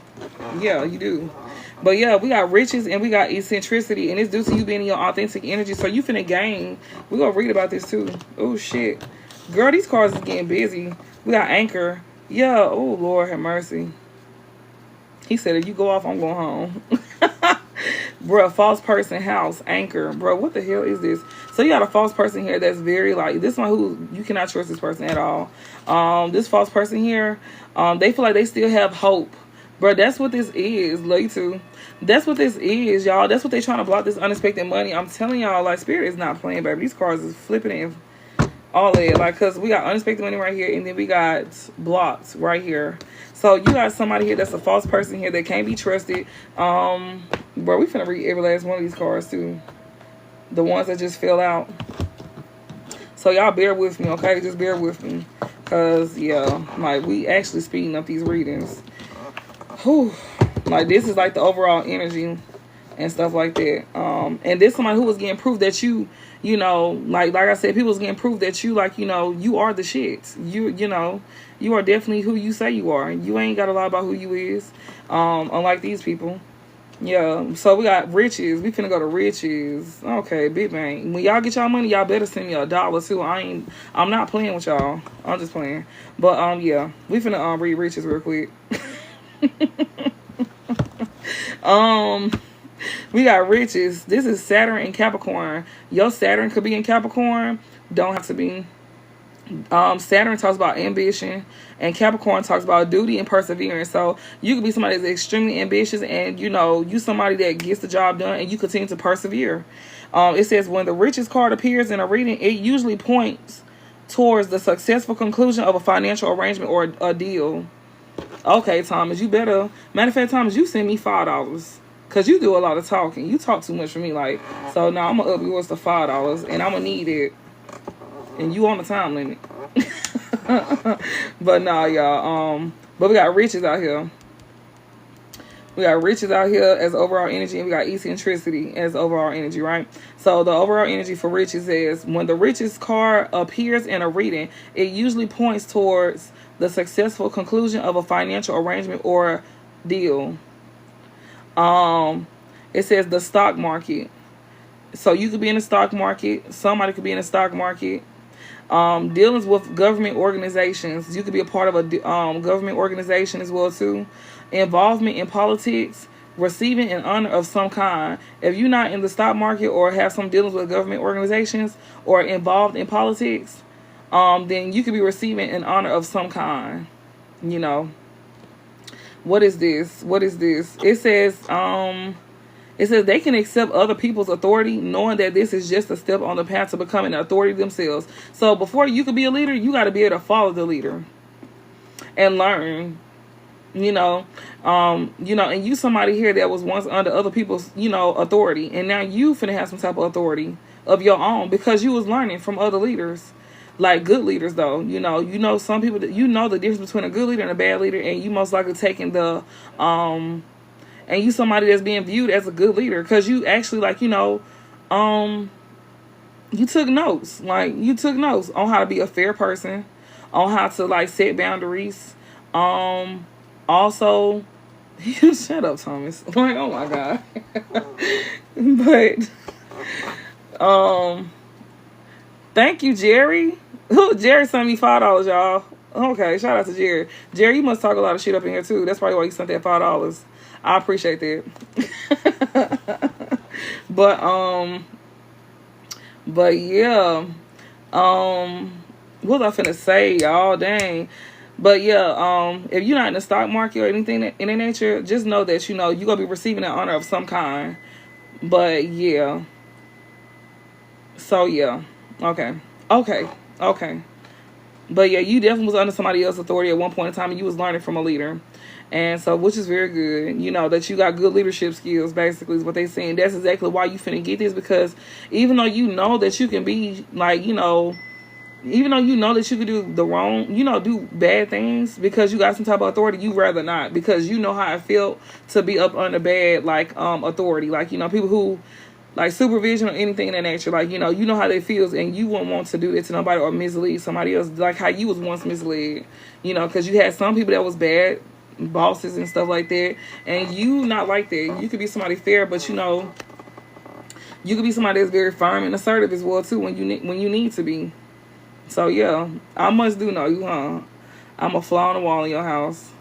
yeah, you do. But yeah, we got riches and we got eccentricity, and it's due to you being in your authentic energy. So you finna gain. We're gonna read about this too. Oh shit. Girl, these cards is getting busy. We got anchor. Yeah, oh Lord have mercy. He said if you go off, I'm going home. Bro, false person house, anchor. Bro, what the hell is this? So you got a false person here that's very, like, this one who, you cannot trust this person at all. This false person here, they feel like they still have hope. Bro, that's what this is. Love you too. That's what this is, y'all. That's what they trying to block, this unexpected money. I'm telling y'all, like, Spirit is not playing, baby. These cards is flipping and all that. Like, because we got unexpected money right here, and then we got blocked right here. So you got somebody here that's a false person here that can't be trusted. Bro, we finna read every last one of these cards too. The ones that just fell out. So y'all bear with me, okay? Just bear with me. Because, yeah, like, we actually speeding up these readings. Whew. Like, this is like the overall energy and stuff like that. And this somebody who was getting proof that you know, like I said, people was getting proof that you, like, you know, you are the shit. You know, you are definitely who you say you are. You ain't got to lie about who you is. Unlike these people. Yeah, so we got riches. We finna go to riches. Okay, big bang. When y'all get y'all money, y'all better send me $1 too. I'm not playing with y'all. I'm just playing. But yeah, we finna read riches real quick. We got riches. This is Saturn in Capricorn. Your Saturn could be in Capricorn. Don't have to be. Saturn talks about ambition, and Capricorn talks about duty and perseverance. So you could be somebody that's extremely ambitious, and you know, you somebody that gets the job done, and you continue to persevere. It says when the riches card appears in a reading, it usually points towards the successful conclusion of a financial arrangement or a deal. Okay, Thomas, you better. Matter of fact, Thomas, you send me $5. Because you do a lot of talking. You talk too much for me. Like, so now I'm going to up yours to $5. And I'm going to need it. And you on the time limit. But nah, y'all. But we got riches out here. We got riches out here as overall energy, and we got eccentricity as overall energy, right? So the overall energy for riches is when the riches card appears in a reading, it usually points towards the successful conclusion of a financial arrangement or deal. It says the stock market. So you could be in the stock market. Somebody could be in the stock market. Dealings with government organizations. You could be a part of a government organization as well too. Involvement in politics, receiving an honor of some kind. If you're not in the stock market or have some dealings with government organizations or involved in politics, then you could be receiving an honor of some kind. You know, what is this? What is this? It says they can accept other people's authority, knowing that this is just a step on the path to becoming an authority themselves. So before you could be a leader, you got to be able to follow the leader and learn. And you somebody here that was once under other people's, authority. And now you finna have some type of authority of your own because you was learning from other leaders. Like good leaders, though. Some people that the difference between a good leader and a bad leader, and you most likely taking the and you somebody that's being viewed as a good leader because you actually you took notes. Like you took notes on how to be a fair person, on how to set boundaries. Also, shut up, Thomas. Like, oh my God. But thank you, Jerry. Jerry sent me $5, y'all. Okay, shout out to Jerry. Jerry, you must talk a lot of shit up in here too. That's probably why you sent that $5. I appreciate that. But yeah. What was I finna say, y'all? Dang. But yeah, if you're not in the stock market or anything in that nature, just know that you're gonna be receiving an honor of some kind. But yeah. So yeah. Okay. But yeah, you definitely was under somebody else's authority at one point in time, and you was learning from a leader. And so, which is very good, that you got good leadership skills, basically, is what they're saying. That's exactly why you finna get this, because even though you know that you can be, even though you know that you could do the wrong, do bad things because you got some type of authority, you rather not, because you know how it felt to be up under bad, authority. People who, supervision or anything in that nature, you know how that feels, and you wouldn't want to do that to nobody or mislead somebody else, like how you was once misled, because you had some people that was bad bosses and stuff like that, and you not like that. You could be somebody fair, but you could be somebody that's very firm and assertive as well too when you need to be. So yeah, I must do know you, huh? I'm a fly on the wall in your house.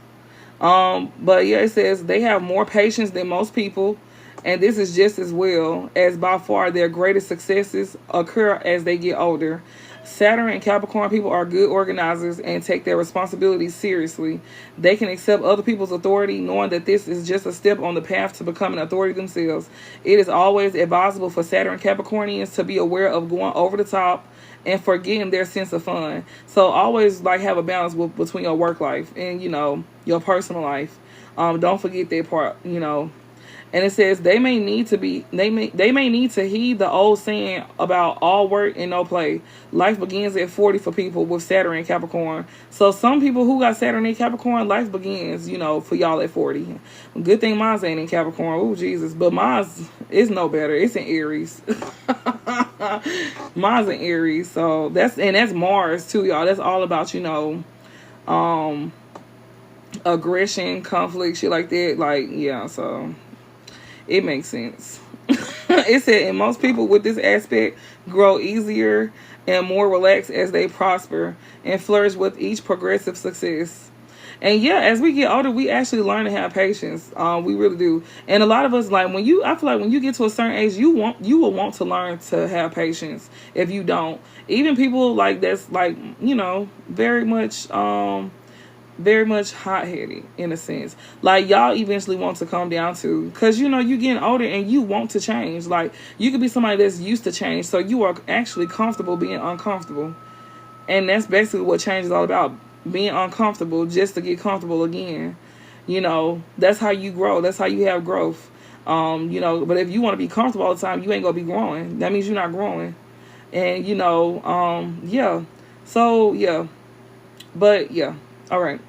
But yeah, it says they have more patience than most people, and this is just as well as by far their greatest successes occur as they get older. Saturn and Capricorn people are good organizers and take their responsibilities seriously. They can accept other people's authority, knowing that this is just a step on the path to becoming an authority themselves. It is always advisable for Saturn and Capricornians to be aware of going over the top and forgetting their sense of fun. So always have a balance between your work life and your personal life. Don't forget that part. And it says they may need to heed the old saying about all work and no play. Life begins at 40 for people with Saturn and Capricorn. So some people who got Saturn and Capricorn, life begins, for y'all at 40. Good thing mine's ain't in Capricorn. Oh, Jesus. But mine's is no better. It's in Aries. Mine's in Aries. So that's Mars too, y'all. That's all about, aggression, conflict, shit like that. Yeah, so it makes sense. It said, and most people with this aspect grow easier and more relaxed as they prosper and flourish with each progressive success. And yeah, as we get older, we actually learn to have patience. We really do. And a lot of us, I feel like when you get to a certain age, you will want to learn to have patience. If you don't, even people that's very much hot-headed in a sense, y'all eventually want to come down to, because you getting older and you want to change. You could be somebody that's used to change, so you are actually comfortable being uncomfortable, and that's basically what change is all about, being uncomfortable just to get comfortable again. That's how you grow. That's how you have growth. You know, but if you want to be comfortable all the time, you ain't gonna be growing. That means you're not growing. And you know, yeah. So yeah. But yeah. All right.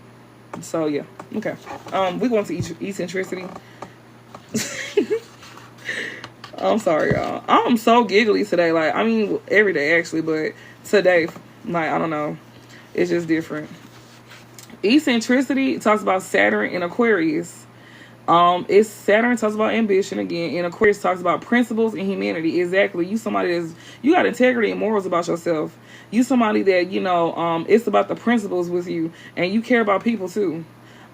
So yeah. Okay. We're going to eccentricity. I'm sorry, y'all. I'm so giggly today. Like, I mean, every day actually, but today, like, I don't know. It's just different. Eccentricity talks about Saturn in Aquarius. It's Saturn talks about ambition again, and Aquarius talks about principles and humanity. Exactly. You somebody that's, you got integrity and morals about yourself. You somebody that, you know, it's about the principles with you, and you care about people too.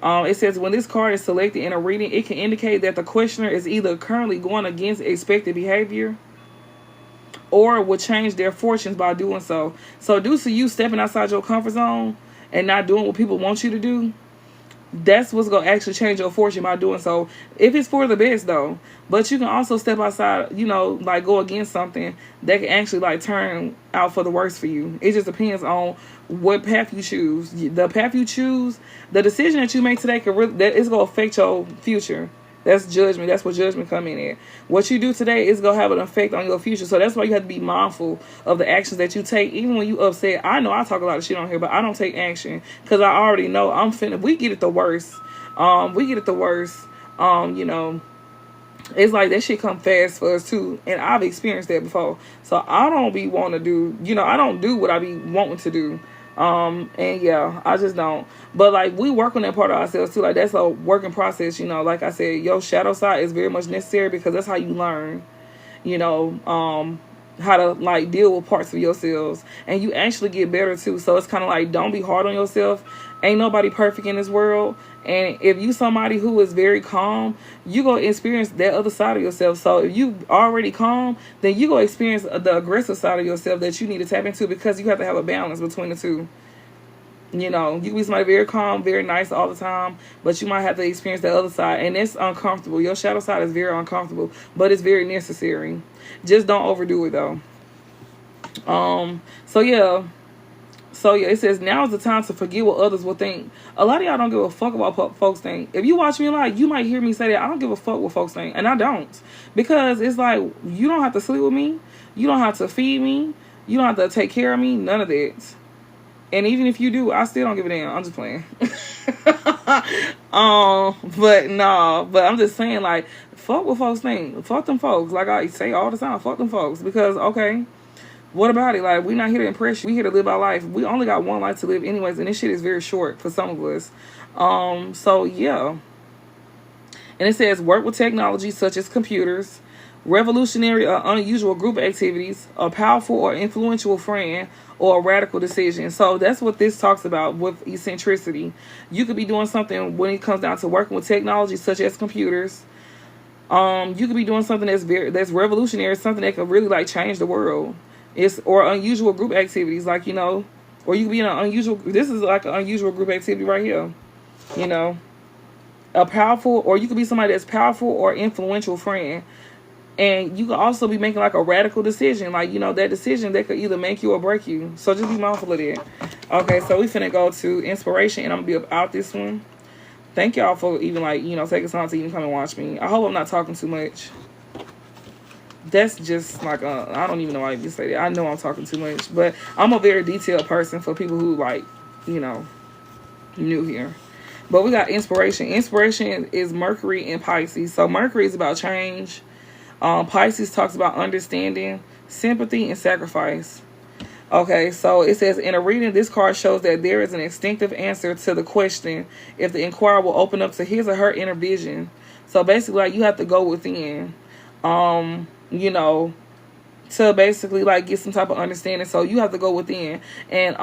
It says when this card is selected in a reading, it can indicate that the questioner is either currently going against expected behavior or will change their fortunes by doing so. So due to you stepping outside your comfort zone and not doing what people want you to do, that's what's going to actually change your fortune by doing so. If it's for the best, though. But you can also step outside, you know, like go against something that can actually like turn out for the worst for you. It just depends on what path you choose. The path you choose, the decision that you make today can really, that is going to affect your future. That's judgment. That's what judgment come in at. What you do today is going to have an effect on your future. So that's why you have to be mindful of the actions that you take. Even when you upset, I know I talk a lot of shit on here, but I don't take action because I already know I'm finna, we get it the worst. We get it the worst. You know, it's like that shit come fast for us too. And I've experienced that before. So I don't be wanting to do, you know, I don't do what I be wanting to do. And yeah, I just don't. But like we work on that part of ourselves too. Like that's a working process, you know. Like I said, your shadow side is very much necessary because that's how you learn, you know, how to like deal with parts of yourselves, and you actually get better too. So it's kind of like don't be hard on yourself. Ain't nobody perfect in this world. And if you somebody who is very calm, you go experience that other side of yourself. So if you already calm, then you go experience the aggressive side of yourself that you need to tap into because you have to have a balance between the two. You know, you can be somebody very calm, very nice all the time, but you might have to experience the other side, and it's uncomfortable. Your shadow side is very uncomfortable, but it's very necessary. Just don't overdo it though. So yeah. So yeah, it says now is the time to forget what others will think. A lot of y'all don't give a fuck about what folks think. If you watch me a lot, you might hear me say that I don't give a fuck what folks think, and I don't, because it's like you don't have to sleep with me, you don't have to feed me, you don't have to take care of me, none of that. And even if you do, I still don't give a damn. I'm just playing. But no, but I'm just saying like fuck what folks think. Fuck them folks. Like I say all the time, fuck them folks, because okay. What about it? Like, we're not here to impress you. We're here to live our life. We only got one life to live anyways, and this shit is very short for some of us. So, yeah. And it says, work with technology such as computers, revolutionary or unusual group activities, a powerful or influential friend, or a radical decision. So, that's what this talks about with eccentricity. You could be doing something when it comes down to working with technology such as computers. You could be doing something that's revolutionary, something that could really, like, change the world. Or unusual group activities, like, you know, or you could be in an unusual, this is like an unusual group activity right here, you know, a powerful, or you could be somebody that's powerful or influential friend, and you could also be making like a radical decision, like, you know, that decision that could either make you or break you, so just be mindful of that. Okay, so we finna go to inspiration, and I'm gonna be about this one. Thank y'all for even, like, you know, taking time to even come and watch me. I hope I'm not talking too much. That's just like I don't even know why you say that. I know I'm talking too much, but I'm a very detailed person for people who, like, you know, new here. But we got inspiration. Inspiration is Mercury in Pisces. So Mercury is about change. Pisces talks about understanding, sympathy, and sacrifice. Okay, so it says in a reading, this card shows that there is an instinctive answer to the question if the inquirer will open up to his or her inner vision. So basically, like, you have to go within. You know, to basically like get some type of understanding. So you have to go within and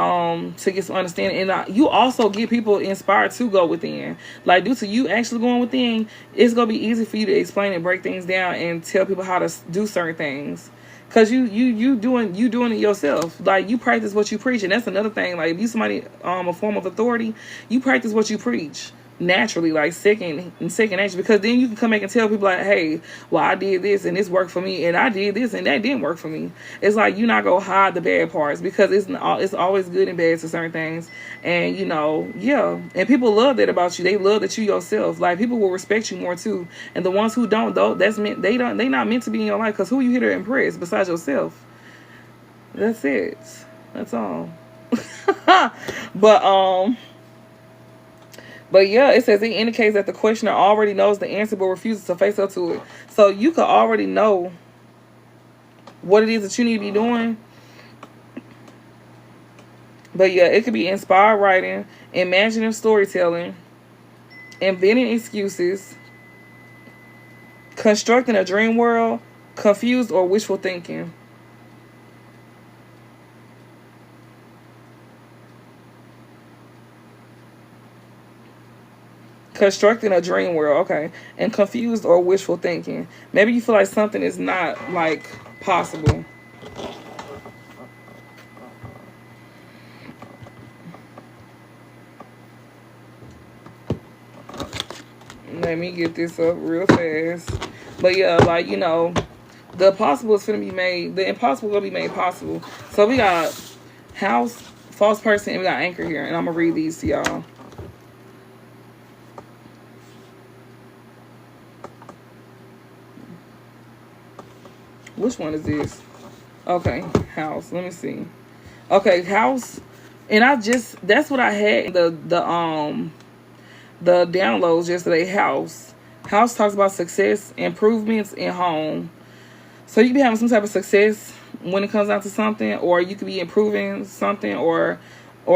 to get some understanding. And you also get people inspired to go within. Like, due to you actually going within, it's gonna be easy for you to explain and break things down and tell people how to do certain things. Cause you doing it yourself. Like, you practice what you preach, and that's another thing. Like, if you somebody a form of authority, you practice what you preach. naturally, like second nature, because then you can come back and tell people like, hey, well, I did this and this worked for me, and I did this and that didn't work for me. It's like you're not gonna hide the bad parts, because it's always good and bad to certain things. And you know, yeah, and people love that about you. They love that you yourself. Like, people will respect you more too, and the ones who don't, though, they not meant to be in your life, because who you here to impress besides yourself? That's it. That's all. But yeah, it says it indicates that the questioner already knows the answer but refuses to face up to it. So you could already know what it is that you need to be doing. But yeah, it could be inspired writing, imaginative storytelling, inventing excuses, constructing a dream world, confused or wishful thinking. Constructing a dream world, okay. And confused or wishful thinking. Maybe you feel like something is not, like, possible. Let me get this up real fast. But yeah, like, you know, the possible is going to be made, the impossible going to be made possible. So we got house, false person, and we got anchor here. And I'm going to read these to y'all. Which one is this? Okay, house. Let me see. Okay, house. And that's what I had in the downloads yesterday. House talks about success, improvements in home. So you can be having some type of success when it comes down to something, or you could be improving something, or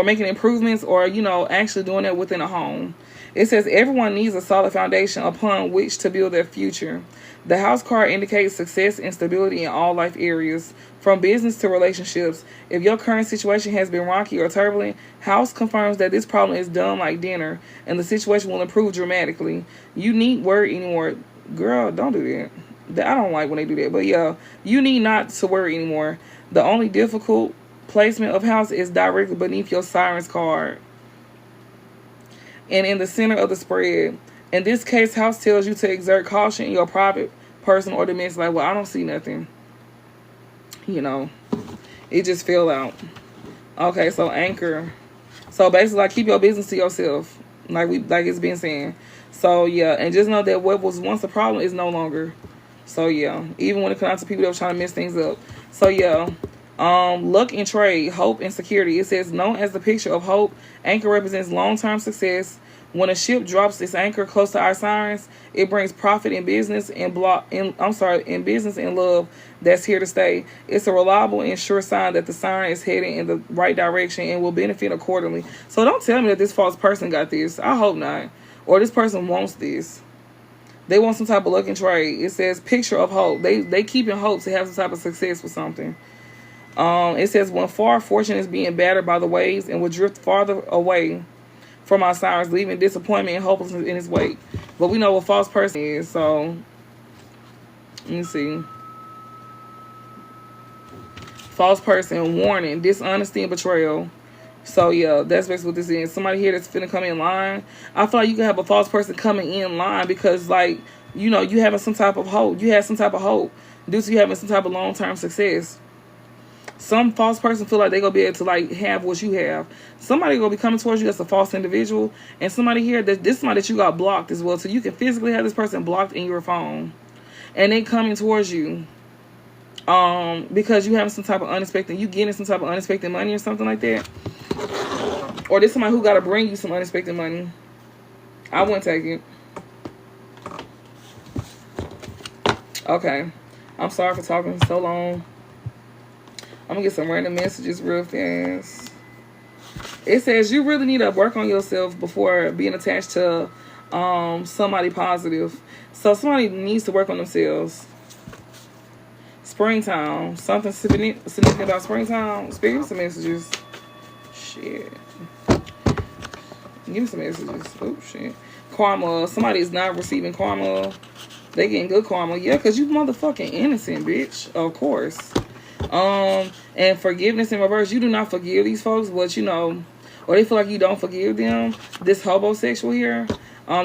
making improvements, or, you know, actually doing it within a home. It says everyone needs a solid foundation upon which to build their future. The house card indicates success and stability in all life areas, from business to relationships. If your current situation has been rocky or turbulent, house confirms that this problem is done like dinner, and the situation will improve dramatically. You need worry anymore. Girl, don't do that. I don't like when they do that. But yeah, you need not to worry anymore. The only difficult placement of house is directly beneath your Sirens card and in the center of the spread. In this case, house tells you to exert caution in your private, personal, or domestic life. Well, I don't see nothing. You know, it just fell out. Okay, so anchor. So basically, like, keep your business to yourself, like it's been saying. So yeah, and just know that what was once a problem is no longer. So yeah, even when it comes to people that are trying to mess things up. So yeah, luck and trade, hope and security. It says, known as the picture of hope, anchor represents long-term success. When a ship drops its anchor close to our sirens, it brings profit in business and in business and love that's here to stay. It's a reliable and sure sign that the siren is heading in the right direction and will benefit accordingly. So don't tell me that this false person got this. I hope not. Or this person wants this. They want some type of luck and trade. It says picture of hope. They keep in hope to have some type of success with something. It says when far fortune is being battered by the waves and will drift farther away from our sirens, leaving disappointment and hopelessness in its wake. But we know what false person is, so let me see. False person, warning, dishonesty and betrayal. So yeah, that's basically what this is. Somebody here that's finna come in line. I feel like you can have a false person coming in line because, like, you know, you having some type of hope. You have some type of hope due to you having some type of long-term success. Some false person feel like they're going to be able to, like, have what you have. Somebody going to be coming towards you that's a false individual. And somebody here, this somebody that you got blocked as well. So you can physically have this person blocked in your phone. And they coming towards you. Because you having some type of unexpected, you getting some type of unexpected money or something like that. Or there's somebody who got to bring you some unexpected money. I wouldn't take it. Okay. I'm sorry for talking so long. I'm going to get some random messages real fast. It says you really need to work on yourself before being attached to somebody positive. So somebody needs to work on themselves. Springtime. Something significant about springtime. Speak me some messages. Shit. Give me some messages. Oh, shit. Karma. Somebody is not receiving karma. They getting good karma. Yeah, because you motherfucking innocent, bitch. Of course. And forgiveness in reverse. You do not forgive these folks, but you know, or they feel like you don't forgive them. This homosexual here,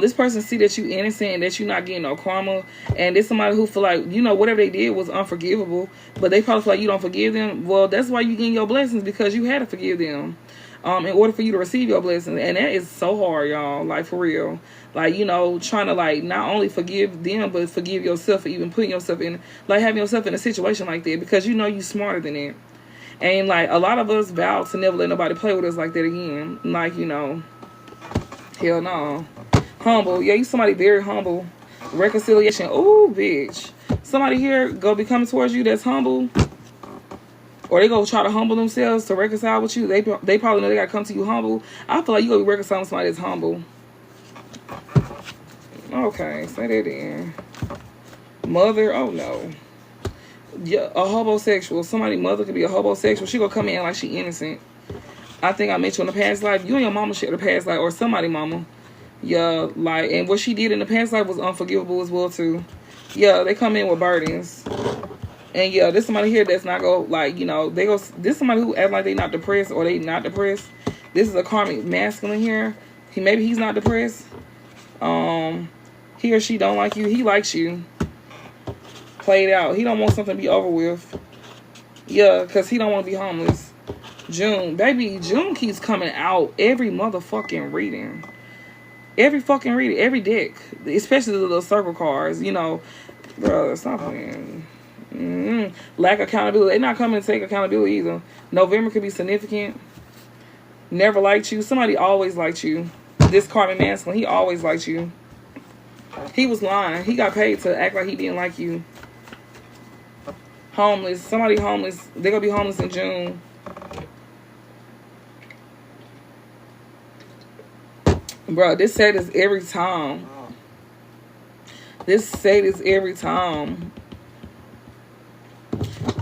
This person see that you innocent and that you not getting no karma, and there's somebody who feel like, you know, whatever they did was unforgivable, but they probably feel like you don't forgive them. Well, that's why you getting your blessings, because you had to forgive them in order for you to receive your blessings. And that is so hard, y'all, like for real. Like, you know, trying to like not only forgive them but forgive yourself for even putting yourself in, like having yourself in a situation like that, because you know you smarter than that. And like a lot of us vow to never let nobody play with us like that again. Like, you know, hell no. Humble. Yeah, you somebody very humble. Reconciliation. Ooh, bitch. Somebody here go be coming towards you that's humble, or they go try to humble themselves to reconcile with you. They probably know they gotta come to you humble. I feel like you gonna be reconciling with somebody that's humble. Okay, say that in. Mother. Oh no. Yeah, a homosexual. Somebody mother could be a homosexual. She gonna come in like she innocent. I think I met you in the past life. You and your mama shared a past life, or somebody mama. Yeah, like, and what she did in the past life was unforgivable as well too. Yeah, they come in with burdens. And yeah, there's somebody here that's not go, like, you know, they go, this somebody who act like they not depressed or they not depressed. This is a karmic masculine here. Maybe he's not depressed. He or she don't like you. He likes you. Played out. He don't want something to be over with. Yeah, because he don't want to be homeless. June. Baby, June keeps coming out every motherfucking reading. Every fucking reading. Every deck. Especially the little circle cards. You know, bro, stop playing. Lack of accountability. They're not coming to take accountability either. November could be significant. Never liked you. Somebody always liked you. This karmic masculine, he always liked you. He was lying. He got paid to act like he didn't like you. Homeless. Somebody homeless. They're going to be homeless in June. Bro, this say this every time. This say this every time.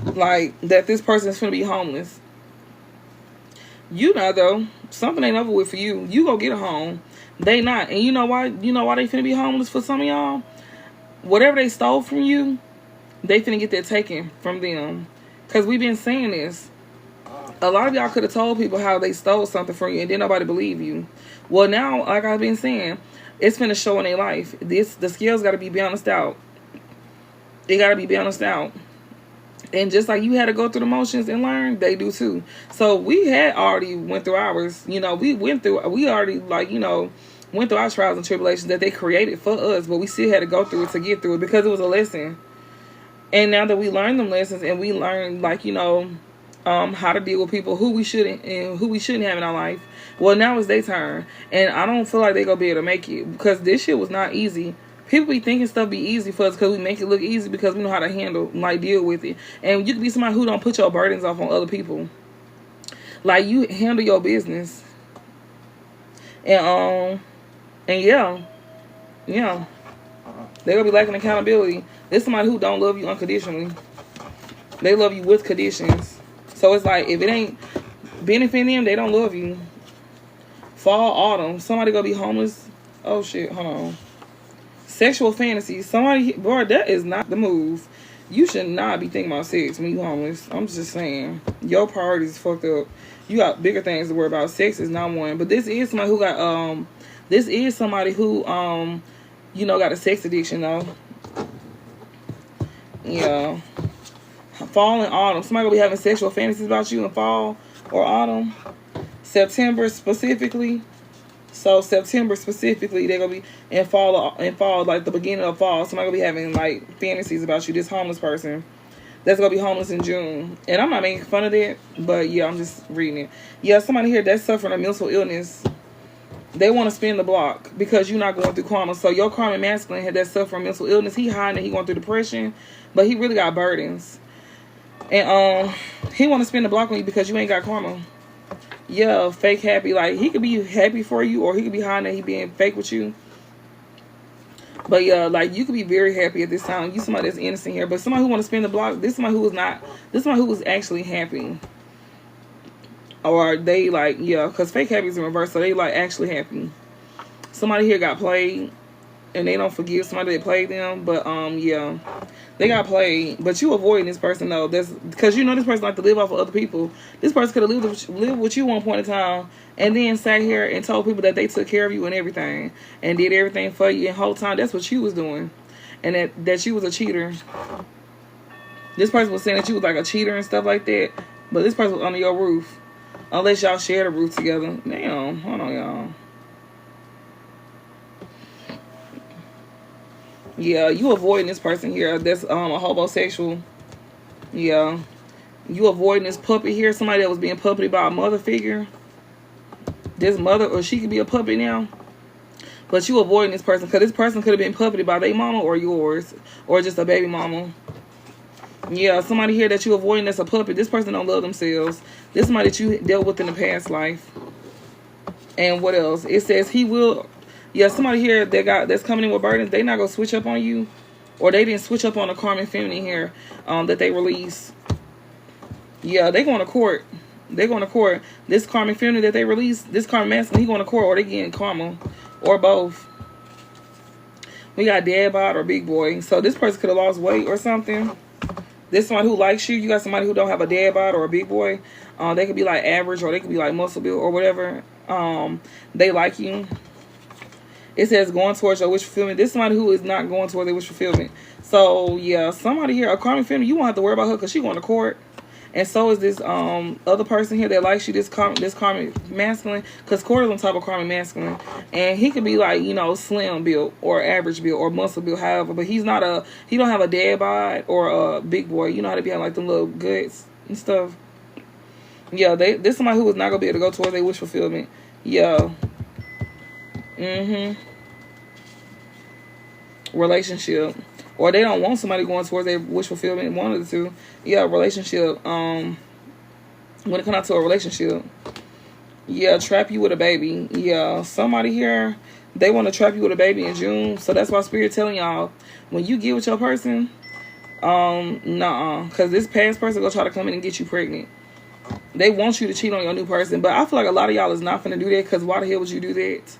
Like, that this person is going to be homeless. You know, though, something ain't over with for you. You go get a home. They not. And you know why? You know why they finna be homeless for some of y'all? Whatever they stole from you, they finna get that taken from them. Because we've been saying this. A lot of y'all could have told people how they stole something from you and then nobody believe you. Well, now, like I've been saying, it's finna show in their life. The scales got to be balanced out. They got to be balanced out. And just like you had to go through the motions and learn, they do too. So we had already went through ours. You know, we already, like, you know, went through our trials and tribulations that they created for us. But we still had to go through it to get through it because it was a lesson. And now that we learned them lessons and we learned, like, you know, how to deal with people who we shouldn't and who we shouldn't have in our life. Well, now it's their turn. And I don't feel like they're going to be able to make it because this shit was not easy. People be thinking stuff be easy for us because we make it look easy because we know how to handle, like, deal with it. And you can be somebody who don't put your burdens off on other people. Like, you handle your business. And yeah. They're going to be lacking accountability. There's somebody who don't love you unconditionally. They love you with conditions. So it's like, if it ain't benefiting them, they don't love you. Fall, autumn. Somebody going to be homeless. Oh, shit. Hold on. Sexual fantasies. Somebody, bro, that is not the move. You should not be thinking about sex when you homeless. I'm just saying. Your priorities fucked up. You got bigger things to worry about. Sex is not one. But this is somebody who got, this is somebody who, you know, got a sex addiction, though. Yeah. Fall and autumn. Somebody gonna be having sexual fantasies about you in fall or autumn. September specifically. So September specifically, they're gonna be in fall, like the beginning of fall. Somebody gonna be having like fantasies about you. This homeless person that's gonna be homeless in June. And I'm not making fun of that, but yeah, I'm just reading it. Yeah, somebody here that's suffering a mental illness. They want to spin the block because you're not going through karma. So your karmic masculine had that suffering mental illness. He hiding, he going through depression, but he really got burdens. And he want to spin the block on you because you ain't got karma. Yeah, fake happy. Like, he could be happy for you, or he could be hiding that he being fake with you. But yeah, like, you could be very happy at this time. You somebody that's innocent here, but somebody who want to spin the block. This somebody who was not. This somebody who was actually happy. Or they like, yeah, because fake happy is in reverse, so they like actually happy. Somebody here got played. and they don't forgive somebody that played them. But yeah, they got played. But you avoiding this person though. That's because you know this person like to live off of other people. This person could have lived with you one point in time, and then sat here and told people that they took care of you and everything, and did everything for you. And whole time that's what you was doing, and that you was a cheater. This person was saying that you was like a cheater and stuff like that. But this person was under your roof, unless y'all shared a roof together. Damn, hold on, y'all. Yeah, you avoiding this person here that's a homosexual. Yeah. You avoiding this puppet here. Somebody that was being puppeted by a mother figure. This mother, or she could be a puppet now. But you avoiding this person because this person could have been puppeted by their mama or yours. Or just a baby mama. Yeah, somebody here that you avoiding that's a puppet. This person don't love themselves. This somebody that you dealt with in the past life. And what else? It says he will... Yeah, somebody here that's coming in with burdens, they not gonna switch up on you, or they didn't switch up on the karmic feminine here that they release. Yeah, they going to court. They going to court. This karmic feminine that they release, this karmic masculine, he going to court, or they getting karma, or both. We got dad bod or big boy. So this person could have lost weight or something. This one who likes you. You got somebody who don't have a dad bod or a big boy. They could be like average, or they could be like muscle build or whatever. They like you. It says going towards your wish fulfillment. This is somebody who is not going towards their wish fulfillment. So, yeah, somebody here, a karmic feminine, you won't have to worry about her because she's going to court. And so is this other person here that likes you, this karmic masculine. Because court is on top of karmic masculine. And he could be like, you know, slim built or average built or muscle built, however. But he don't have a dad bod or a big boy. You know how to be like them little guts and stuff. Yeah, this is somebody who is not going to be able to go towards their wish fulfillment. Yeah. Relationship, or they don't want somebody going towards their wish fulfillment. One of the two. Yeah, relationship. When it comes out to a relationship, yeah, trap you with a baby. Yeah, somebody here, they want to trap you with a baby in June. So that's why Spirit telling y'all, when you get with your person, because this past person gonna try to come in and get you pregnant. They want you to cheat on your new person, but I feel like a lot of y'all is not finna do that. Because why the hell would you do that?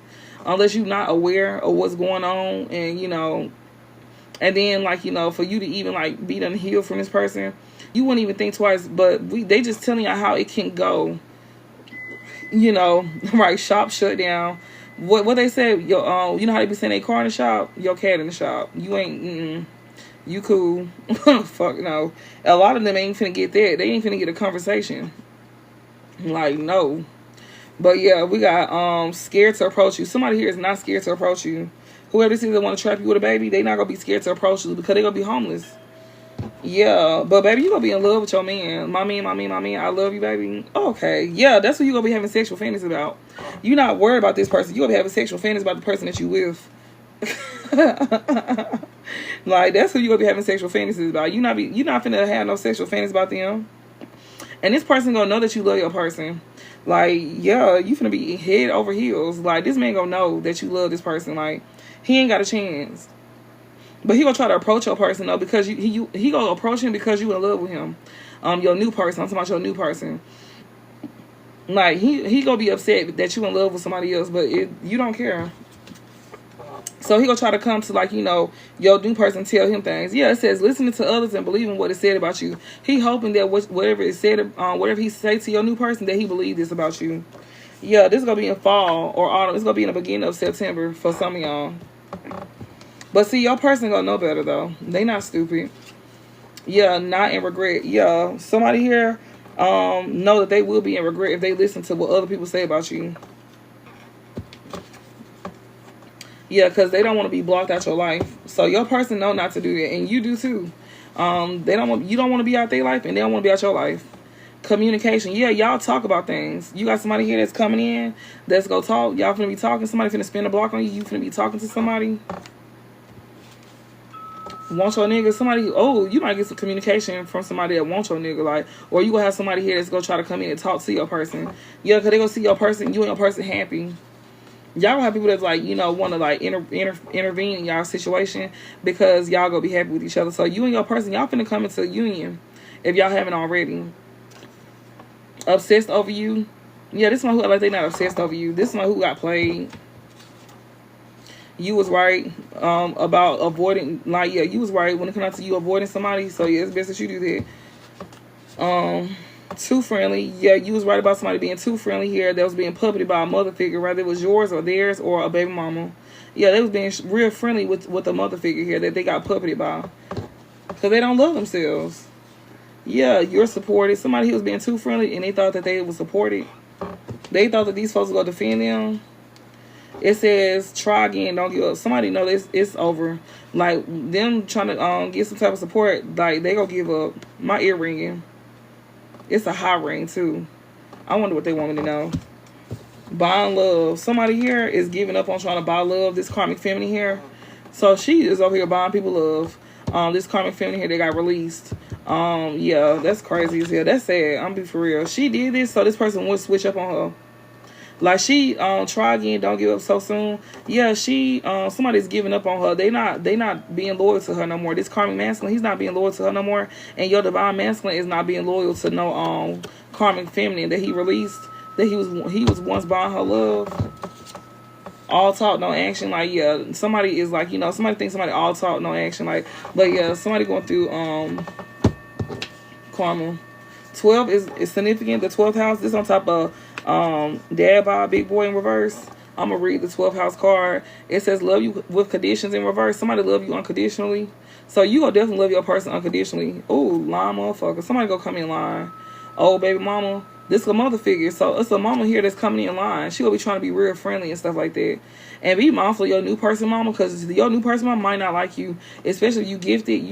Unless you're not aware of what's going on, and you know, and then like, you know, for you to even like be done healed from this person, you wouldn't even think twice. But they just telling you how it can go, you know. Right, shop shut down. What they said, you know how they be saying they car in the shop, your cat in the shop. You ain't you cool. Fuck no. A lot of them ain't finna get that. They ain't finna get a conversation. Like, no. But yeah, we got scared to approach you. Somebody here is not scared to approach you. Whoever this is that want to trap you with a baby, they not gonna be scared to approach you because they gonna be homeless. Yeah, but baby, you gonna be in love with your man. My man, I love you, baby. Okay, yeah, that's what you gonna be having sexual fantasies about. You not worried about this person. You gonna be having sexual fantasies about the person that you with. Like, that's who you gonna be having sexual fantasies about. You not finna have no sexual fantasies about them. And this person gonna know that you love your person. Like, yeah, you finna be head over heels. Like, this man gonna know that you love this person. Like, he ain't got a chance. But he gonna try to approach your person though, because he gonna approach him because you in love with him. Your new person. I'm talking about your new person. Like, he gonna be upset that you in love with somebody else, but you don't care. So he gonna try to come to, like, you know, your new person tell him things. Yeah, it says listening to others and believing what it said about you. He hoping that whatever it said, whatever he say to your new person, that he believe this about you. Yeah, this is gonna be in fall or autumn. It's gonna be in the beginning of September for some of y'all. But see, your person gonna know better though. They not stupid. Yeah, not in regret. Yeah, somebody here know that they will be in regret if they listen to what other people say about you. Yeah, because they don't want to be blocked out your life. So your person know not to do that, and you do too. You don't want to be out their life, and they don't want to be out your life. Communication. Yeah, y'all talk about things. You got somebody here that's coming in, that's go talk. Y'all finna be talking. Somebody finna spin a block on you. You finna be talking to somebody. Want your nigga. Somebody, you might get some communication from somebody that wants your nigga. Like, or you gonna have somebody here that's gonna try to come in and talk to your person. Yeah, because they gonna see your person, you and your person happy. Y'all gonna have people that's like, you know, want to like intervene in y'all situation because y'all gonna be happy with each other. So you and your person, y'all finna come into a union if y'all haven't already. Obsessed over you. Yeah, this one who like they not obsessed over you. This one who got played. You was right about avoiding, like, yeah, you was right when it comes out to you avoiding somebody. So yeah, it's best that you do that. Too friendly. Yeah, you was right about somebody being too friendly here. That was being puppeted by a mother figure, whether it was yours or theirs or a baby mama. Yeah, they was being real friendly with a mother figure here that they got puppeted by, because they don't love themselves. Yeah, you're supported. Somebody who was being too friendly and they thought that they were supported. They thought that these folks were going to defend them. It says, try again, don't give up. Somebody know this, it's over. Like, them trying to get some type of support, like, they gonna give up. My ear ringing. It's a high ring, too. I wonder what they want me to know. Buying love. Somebody here is giving up on trying to buy love. This karmic feminine here. So she is over here buying people love. This karmic feminine here, they got released. Yeah, that's crazy as hell. That's sad. I'm be for real. She did this so this person would switch up on her. Like, she try again, don't give up so soon. Yeah, she somebody's giving up on her. They not being loyal to her no more. This karmic masculine, he's not being loyal to her no more. And your divine masculine is not being loyal to no karmic feminine that he released, that he was once buying her love. All talk, no action. Like, yeah, somebody is like, somebody thinks somebody all talk, no action. Like, but yeah, somebody going through karma. 12 is significant. The 12th house, this on top of dad by a big boy in reverse. I'm gonna read the 12th house card. It says love you with conditions in reverse. Somebody love you unconditionally. So you gonna definitely love your person unconditionally. Ooh, line motherfucker. Somebody go come in line. Oh, baby mama. This is a mother figure. So it's a mama here that's coming in line. She will be trying to be real friendly and stuff like that. And be mindful of your new person mama, because your new person mama might not like you. Especially if you gifted.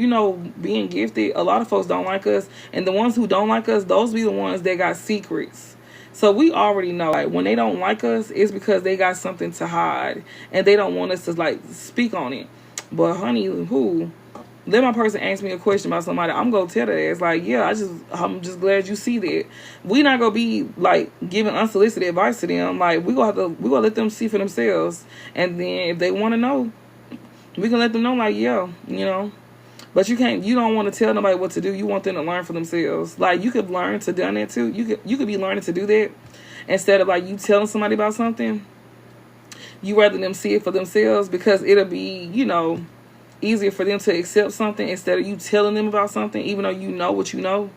Being gifted, a lot of folks don't like us. And the ones who don't like us, those be the ones that got secrets. So we already know, like, when they don't like us, it's because they got something to hide. And they don't want us to, like, speak on it. But, honey, let my person ask me a question about somebody, I'm going to tell that. It's like, yeah, I'm just glad you see that. We not going to be, like, giving unsolicited advice to them. Like, we going to let them see for themselves. And then if they want to know, we can let them know, like, yeah, But you don't want to tell nobody what to do. You want them to learn for themselves. Like, you could learn to do that too. You could be learning to do that instead of, like, you telling somebody about something. You rather them see it for themselves, because it'll be, easier for them to accept something instead of you telling them about something, even though you know what you know.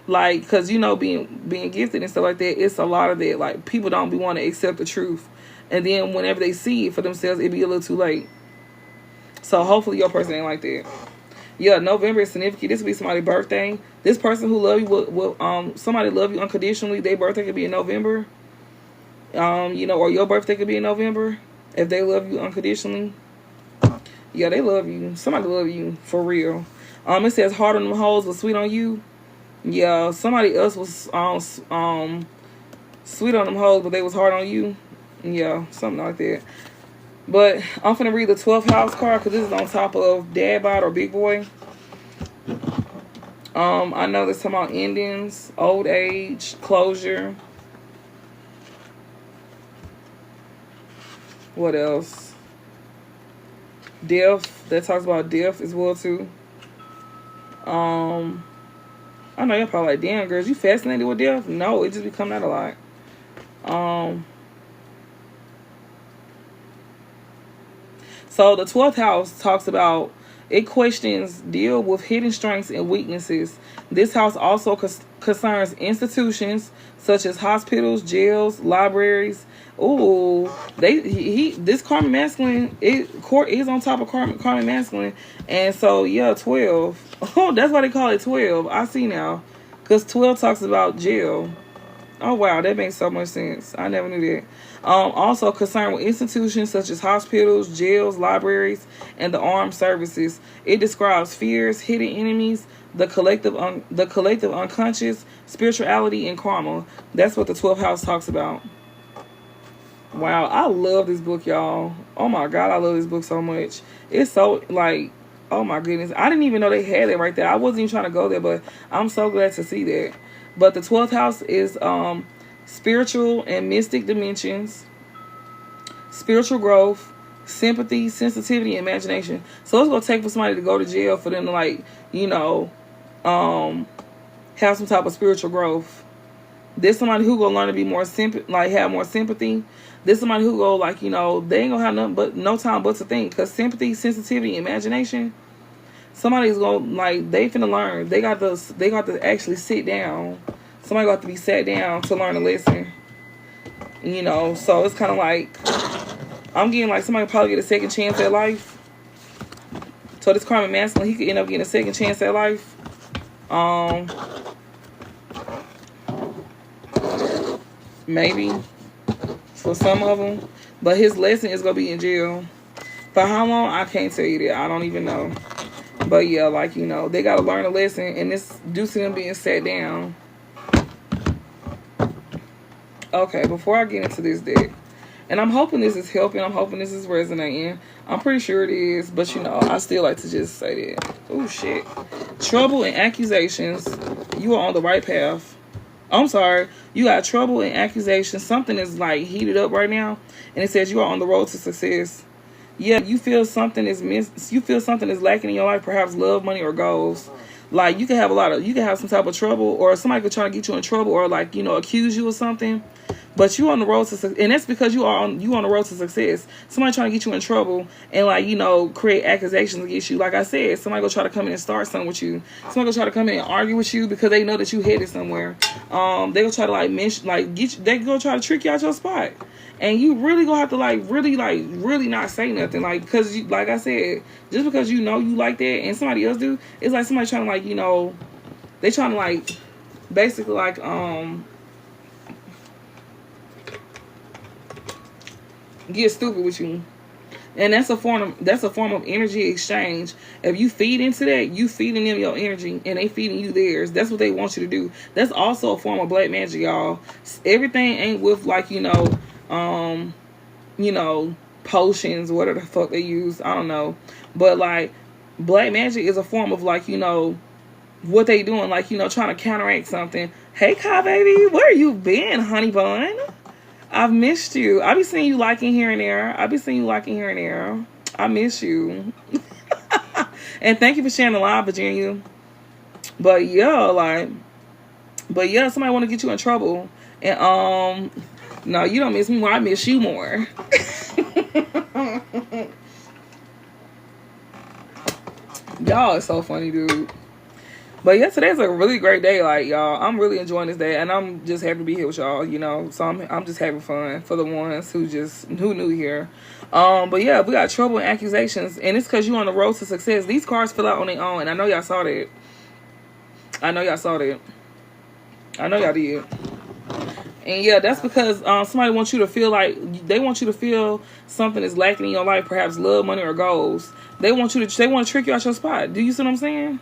Like, because, being gifted and stuff like that, it's a lot of that. Like, people don't be want to accept the truth. And then whenever they see it for themselves, it'd be a little too late. So hopefully your person ain't like that. Yeah, November is significant. This will be somebody's birthday. This person who love you will somebody love you unconditionally. Their birthday could be in November. Or your birthday could be in November. If they love you unconditionally. Yeah, they love you. Somebody love you for real. It says hard on them hoes but sweet on you. Yeah, somebody else was sweet on them hoes, but they was hard on you. Yeah, something like that. But I'm finna read the 12th house card, because this is on top of dad bod or big boy. I know this talking about endings, old age, closure. What else? Death. That talks about death as well too. I know you're probably like, damn, girls, you fascinated with death? No, it just be coming out a lot. So the 12th house talks about, it questions, deal with hidden strengths and weaknesses. This house also concerns institutions such as hospitals, jails, libraries. Ooh, this karmic masculine, court is on top of karmic masculine. And so, yeah, 12. Oh, that's why they call it 12. I see now. Because 12 talks about jail. Oh, wow, that makes so much sense. I never knew that. Also concerned with institutions such as hospitals, jails, libraries, and the armed services. It describes fears, hidden enemies, the collective unconscious, spirituality, and karma. That's what the 12th house talks about. Wow, I love this book, y'all. Oh, my God, I love this book so much. It's so, like, oh, my goodness. I didn't even know they had it right there. I wasn't even trying to go there, but I'm so glad to see that. But the 12th house is spiritual and mystic dimensions, spiritual growth, sympathy, sensitivity, and imagination. So it's going to take for somebody to go to jail for them to, like, have some type of spiritual growth. There's somebody who gonna learn to be more like have more sympathy. There's somebody who go like, you know, they ain't gonna have nothing but no time but to think. Cause sympathy, sensitivity, imagination. Somebody's gonna like they finna learn. They got to actually sit down. Somebody got to be sat down to learn a lesson. You know, so it's kind of like I'm getting like somebody probably get a second chance at life. So this karmic masculine, he could end up getting a second chance at life. Maybe for some of them, but his lesson is gonna be in jail. For how long, I can't tell you that. I don't even know. But yeah, like, you know, they gotta learn a lesson, and it's due to them being sat down. Okay, before I get into this deck, and I'm hoping this is helping, I'm hoping this is resonating. I'm pretty sure it is, but you know, I still like to just say that. Oh shit. Trouble and accusations. You are on the right path. I'm sorry. You got trouble and accusations. Something is like heated up right now, and it says you are on the road to success. Yeah, you feel something is you feel something is lacking in your life, perhaps love, money, or goals. Like you can have some type of trouble, or somebody could try to get you in trouble, or like, you know, accuse you of something. But you on the road to, and that's because you on the road to success. Somebody trying to get you in trouble and, like, you know, create accusations against you. Like I said, somebody gonna try to come in and start something with you. Somebody gonna try to come in and argue with you because they know that you headed somewhere. They gonna try to like mention, like get you, they gonna try to trick you out your spot. And you really gonna have to really not say nothing, like, because you, like I said, just because you know you like that and somebody else do, it's like somebody trying to, like, you know, they trying to like basically like get stupid with you. And that's a form of energy exchange. If you feed into that, you feeding them your energy and they feeding you theirs. That's what they want you to do. That's also a form of black magic, y'all. Everything ain't with, like, you know, potions, whatever the fuck they use, I don't know. But like black magic is a form of, like, you know, what they doing, like, you know, trying to counteract something. Hey, Kai baby, where you been, honey bun? I've missed you. I be seeing you liking here and there. I miss you. And thank you for sharing the live, Virginia. But yeah, somebody want to get you in trouble. And no, you don't miss me more. I miss you more. Y'all is so funny, dude. But yeah, today's a really great day, like, y'all. I'm really enjoying this day, and I'm just happy to be here with y'all, you know. So I'm just having fun for the ones who new here. But yeah, we got trouble and accusations, and it's because you on the road to success. These cards fill out on their own, and I know y'all saw that. I know y'all did. And yeah, that's because somebody wants you to feel like, they want you to feel something is lacking in your life, perhaps love, money, or goals. They want to trick you out your spot. Do you see what I'm saying?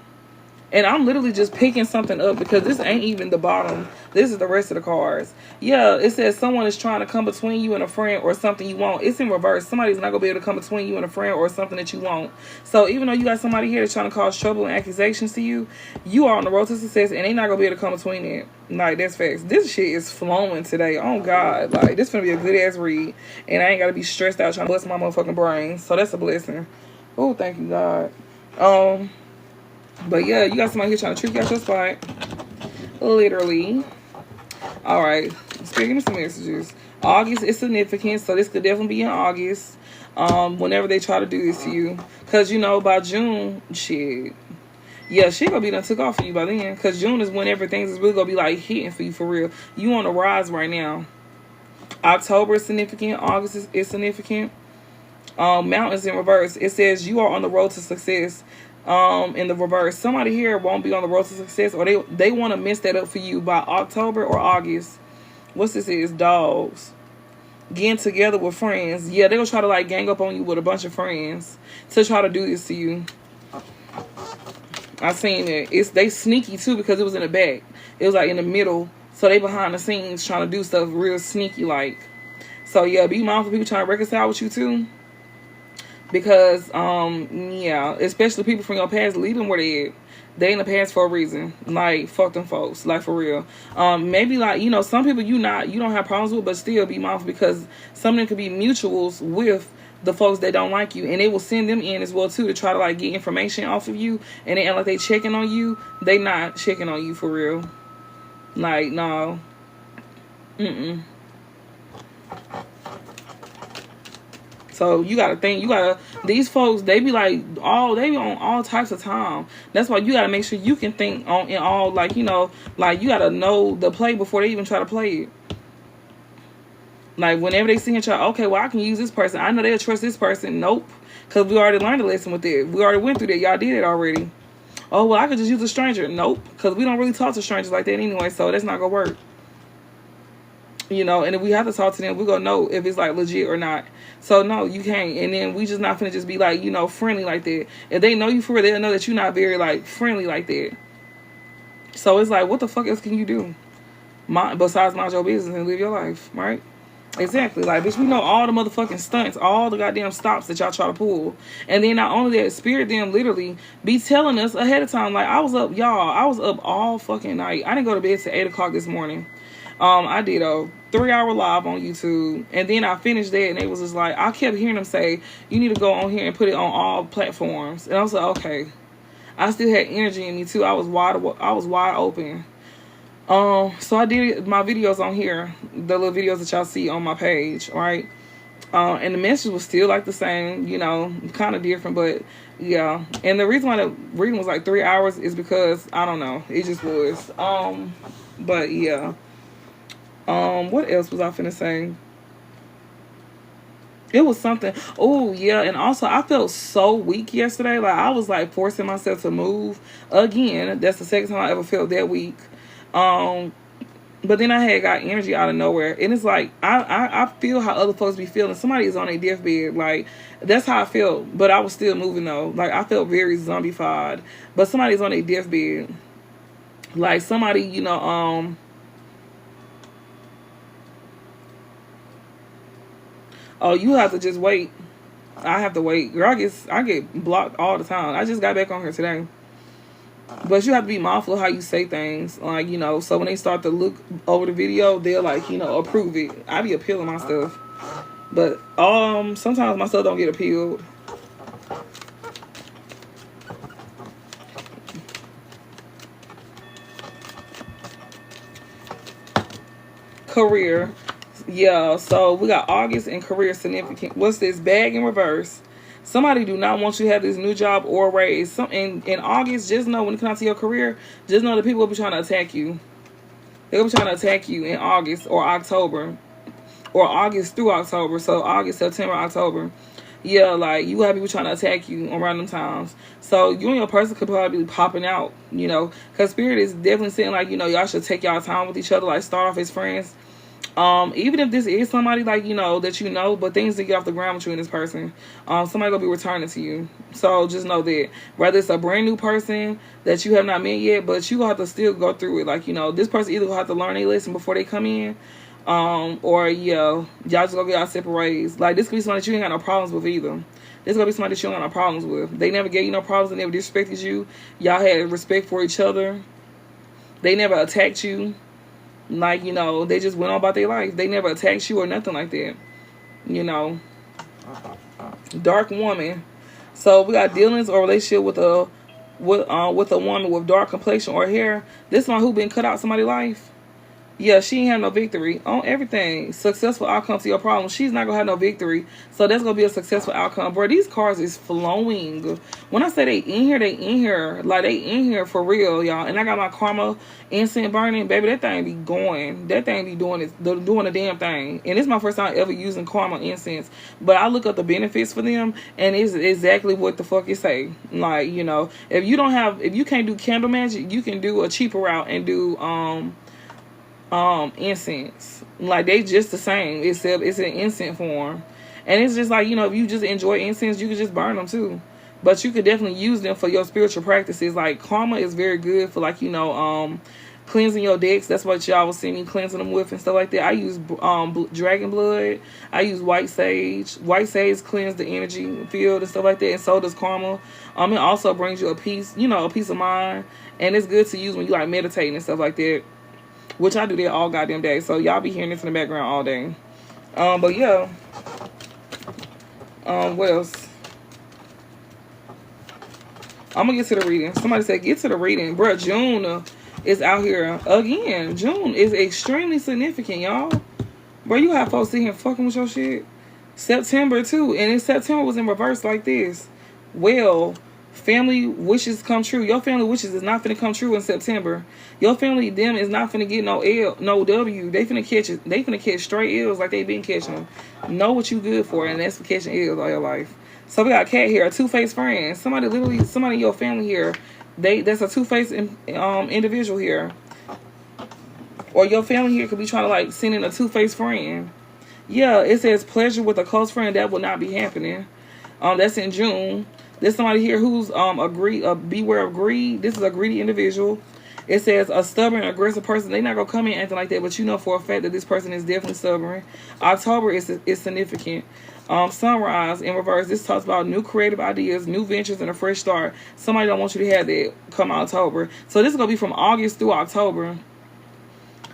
And I'm literally just picking something up because this ain't even the bottom. This is the rest of the cards. Yeah, it says someone is trying to come between you and a friend or something you want. It's in reverse. Somebody's not going to be able to come between you and a friend or something that you want. So even though you got somebody here that's trying to cause trouble and accusations to you, you are on the road to success and they not going to be able to come between it. Like, that's facts. This shit is flowing today. Oh, God. Like, this going to be a good-ass read. And I ain't got to be stressed out trying to bust my motherfucking brain. So that's a blessing. Oh, thank you, God. But yeah, you got somebody here trying to trick you out your spot. Literally. Alright. Give me some messages. August is significant, so this could definitely be in August. Whenever they try to do this to you. Because, you know, by June, shit. Yeah, shit gonna be done took off for you by then. Because June is when everything is really gonna be, like, hitting for you for real. You on the rise right now. October is significant. August is significant. Mountains in reverse. It says you are on the road to success. In the reverse, somebody here won't be on the road to success, or they want to mess that up for you by October or August. What's this is? Dogs. Getting together with friends. Yeah, they're gonna try to, like, gang up on you with a bunch of friends to try to do this to you. I seen it. They sneaky too because it was in the back. It was like in the middle, so they behind the scenes trying to do stuff real sneaky like. So yeah, be mindful of people trying to reconcile with you too. Because, yeah, especially people from your past, leave them where they at. They in the past for a reason. Like, fuck them folks. Like, for real. Maybe, like, you know, some people you don't have problems with, but still be mindful because some of them could be mutuals with the folks that don't like you. And they will send them in as well, too, to try to, like, get information off of you. And they act like they checking on you. They not checking on you for real. Like, no. So you gotta think, these folks, they be like, they be on all types of time. That's why you gotta make sure you can think on in all, like, you know, like you gotta know the play before they even try to play it. Like whenever they see each other, okay, well I can use this person. I know they'll trust this person. Nope, because we already learned a lesson with it. We already went through that. Y'all did it already. Oh well, I could just use a stranger. Nope, because we don't really talk to strangers like that anyway. So that's not gonna work. You know, and if we have to talk to them, we're gonna know if it's like legit or not. So no, you can't. And then we just not finna just be like, you know, friendly like that. If they know you for real, they'll know that you're not very like friendly like that. So it's like, what the fuck else can you do? Besides mind your business and live your life, right? Exactly. Like, bitch, we know all the motherfucking stunts, all the goddamn stops that y'all try to pull. And then not only that, Spirit them literally be telling us ahead of time. Like, I was up all fucking night. I didn't go to bed till 8 o'clock this morning. I did a 3-hour live on YouTube, and then I finished that, and it was just like, I kept hearing them say, you need to go on here and put it on all platforms. And I was like, okay. I still had energy in me too. I was wide open. So I did my videos on here, the little videos that y'all see on my page, right? And the message was still like the same, you know, kind of different, but yeah. And the reason why the reading was like 3 hours is because, I don't know, it just was. But yeah. What else was I finna say? It was something. Oh yeah, and also I felt so weak yesterday. Like I was like forcing myself to move again. That's the second time I ever felt that weak. But then I had got energy out of nowhere, and it's like I feel how other folks be feeling. Somebody is on a deathbed, like that's how I felt. But I was still moving though. Like I felt very zombified. But somebody's on a deathbed, like somebody, you know, oh, you have to just wait. I have to wait. Girl, I get blocked all the time. I just got back on here today. But you have to be mindful of how you say things. Like, you know, so when they start to look over the video, they'll like, you know, approve it. I be appealing my stuff. But sometimes my stuff don't get appealed. Career. Yeah, so we got August and career significant. What's this? Bag in reverse. Somebody do not want you to have this new job or raise. In August, just know when it comes to your career, just know that people will be trying to attack you. They'll be trying to attack you in August or October. Or August through October. So August, September, October. Yeah, like you have people trying to attack you on random times. So you and your person could probably be popping out, you know. Because Spirit is definitely saying like, you know, y'all should take y'all time with each other. Like start off as friends. Even if this is somebody like, you know, that you know, but things to get off the ground with you and this person, somebody gonna be returning to you. So just know that whether it's a brand new person that you have not met yet, but you gonna have to still go through it. Like, you know, this person either gonna have to learn a lesson before they come in, or yeah, y'all just gonna get out separate ways. Like this could be somebody that you ain't got no problems with either. This gonna be somebody that you don't got no problems with. They never gave you no problems. They never disrespected you. Y'all had respect for each other. They never attacked you. Like, you know, they just went on about their life. They never attacked you or nothing like that. You know. Dark woman. So we got dealings or relationship with a woman with dark complexion or hair. This one who been cut out somebody's life. Yeah, she ain't have no victory on everything. Successful outcome to your problem. She's not gonna have no victory. So that's gonna be a successful outcome. Bro, these cards is flowing. When I say they in here, they in here. Like they in here for real, y'all. And I got my karma incense burning. Baby, that thing be going. That thing be doing the damn thing. And this is my first time ever using karma incense. But I look up the benefits for them and it's exactly what the fuck it say. Like, you know, if you can't do candle magic, you can do a cheaper route and do incense. Like they just the same, except it's an incense form. And it's just like, you know, if you just enjoy incense, you can just burn them too. But you could definitely use them for your spiritual practices. Like karma is very good for, like, you know, cleansing your decks. That's what y'all will see me cleansing them with and stuff like that. I use dragon blood. I use white sage. White sage cleans the energy field and stuff like that. And so does karma. It also brings you a peace, you know, a peace of mind. And it's good to use when you like meditating and stuff like that. Which I do that all goddamn day. So y'all be hearing this in the background all day. But yeah. What else? I'm gonna get to the reading. Somebody said get to the reading. Bruh, June. is out here. Again, June is extremely significant, y'all. Bro, you have folks sitting here fucking with your shit. September, too. And if September was in reverse like this, well, family wishes come true. Your family wishes is not finna come true in September. Your family, them, is not finna get no L, no W. They finna catch it. They finna catch straight L's like they been catching them. Know what you good for, and that's for catching L's all your life. So we got Cat here, a two-faced friend. Somebody in your family here, that's a two-faced individual here. Or your family here could be trying to like send in a two-faced friend. Yeah, it says pleasure with a close friend. That will not be happening. That's in June. There's somebody here who's beware of greed. This is a greedy individual. It says a stubborn, aggressive person. They're not gonna come in acting like that, but you know for a fact that this person is definitely stubborn. October is significant. Sunrise in reverse. This talks about new creative ideas, new ventures, and a fresh start. Somebody don't want you to have that come October. So this is gonna be from August through October.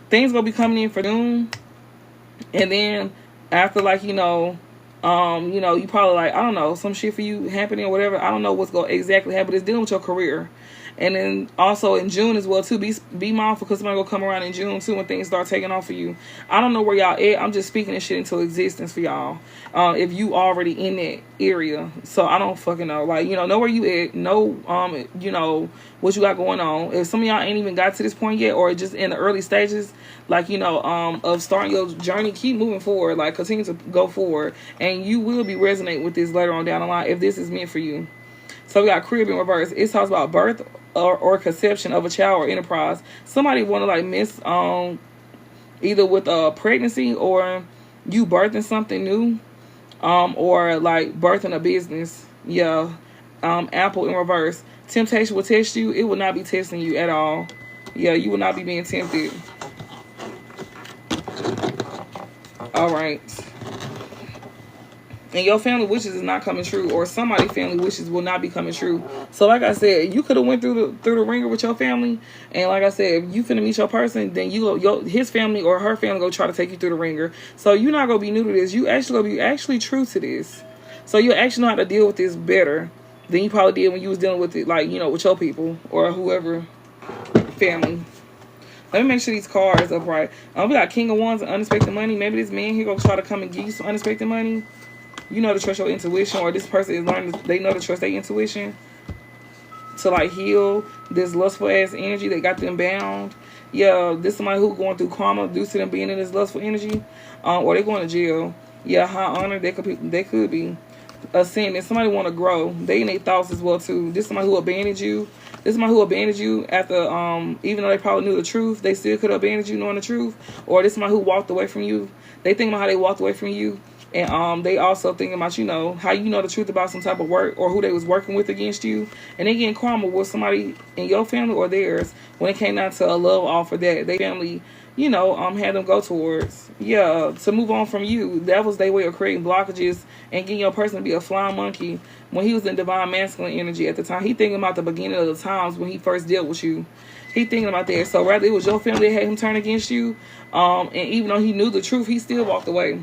Things gonna be coming in for June, and then after like you probably like I don't know some shit for you happening or whatever. I don't know what's gonna exactly happen. It's dealing with your career. And then also in June as well too, be mindful because somebody will come around in June too when things start taking off for you. I don't know where y'all at. I'm just speaking this shit into existence for y'all. If you already in that area, so I don't fucking know. Like know where you at. Know what you got going on. If some of y'all ain't even got to this point yet, or just in the early stages, like of starting your journey, keep moving forward. Like continue to go forward, and you will be resonating with this later on down the line if this is meant for you. So we got crib in reverse. It talks about birth or conception of a child or enterprise. Somebody want to like miss either with a pregnancy or you birthing something new, or like birthing a business. Yeah. Apple in reverse. Temptation will test you. It will not be testing you at all. Yeah, you will not be being tempted. All right. And your family wishes is not coming true, or somebody's family wishes will not be coming true. So like I said, you could have went through the ringer with your family, and like I said, if you finna meet your person, then his family or her family go try to take you through the ringer. So you're not gonna be new to this. You actually gonna be actually true to this. So you actually know how to deal with this better than you probably did when you was dealing with it, like with your people or whoever family. Let me make sure these cards up right. We got King of Wands and unexpected money. Maybe this man here gonna try to come and give you some unexpected money. You know to trust your intuition, or this person is learning. They know to trust their intuition to like heal this lustful ass energy that got them bound. Yeah, this somebody who going through karma due to them being in this lustful energy, or they going to jail. Yeah, high honor. They could be ascending. Somebody want to grow. They in their thoughts as well too. This somebody who abandoned you. This somebody who abandoned you after even though they probably knew the truth, they still could have abandoned you knowing the truth. Or this somebody who walked away from you. They think about how they walked away from you. And they also thinking about, how you know the truth about some type of work or who they was working with against you. And they getting karma with somebody in your family or theirs when it came down to a love offer that they family, had them go towards. Yeah, to move on from you. That was their way of creating blockages and getting your person to be a flying monkey when he was in divine masculine energy at the time. He thinking about the beginning of the times when he first dealt with you. He thinking about that. So rather it was your family that had him turn against you. And even though he knew the truth, he still walked away.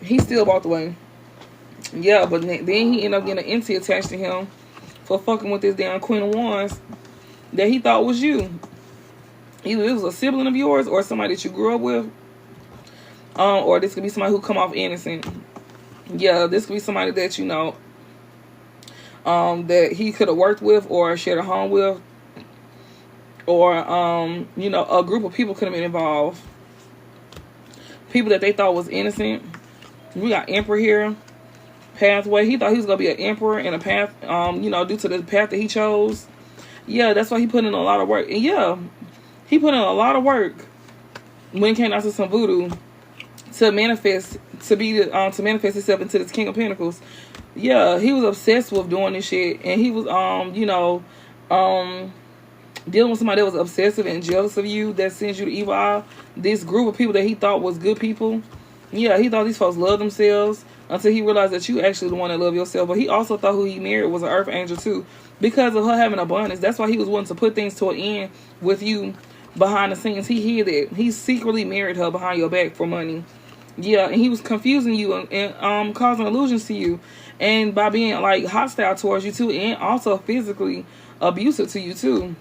He still walked away. Yeah, but then he ended up getting an entity attached to him for fucking with this damn Queen of Wands that he thought was you. Either it was a sibling of yours or somebody that you grew up with. Or this could be somebody who come off innocent. Yeah, this could be somebody that that he could have worked with or shared a home with. Or, a group of people could have been involved. People that they thought was innocent. We got Emperor here. Pathway. He thought he was going to be an emperor in a path, due to the path that he chose. Yeah, that's why he put in a lot of work. And yeah, he put in a lot of work when it came down to some voodoo to manifest, to manifest himself into this King of Pentacles. Yeah, he was obsessed with doing this shit. And he was, dealing with somebody that was obsessive and jealous of you, that sends you to evil eye. This group of people that he thought was good people. Yeah, he thought these folks loved themselves until he realized that you actually the one that love yourself. But he also thought who he married was an earth angel too, because of her having abundance. That's why he was willing to put things to an end with you behind the scenes. He hid it. He secretly married her behind your back for money. Yeah, and he was confusing you and causing illusions to you, and by being like hostile towards you too, and also physically abusive to you too.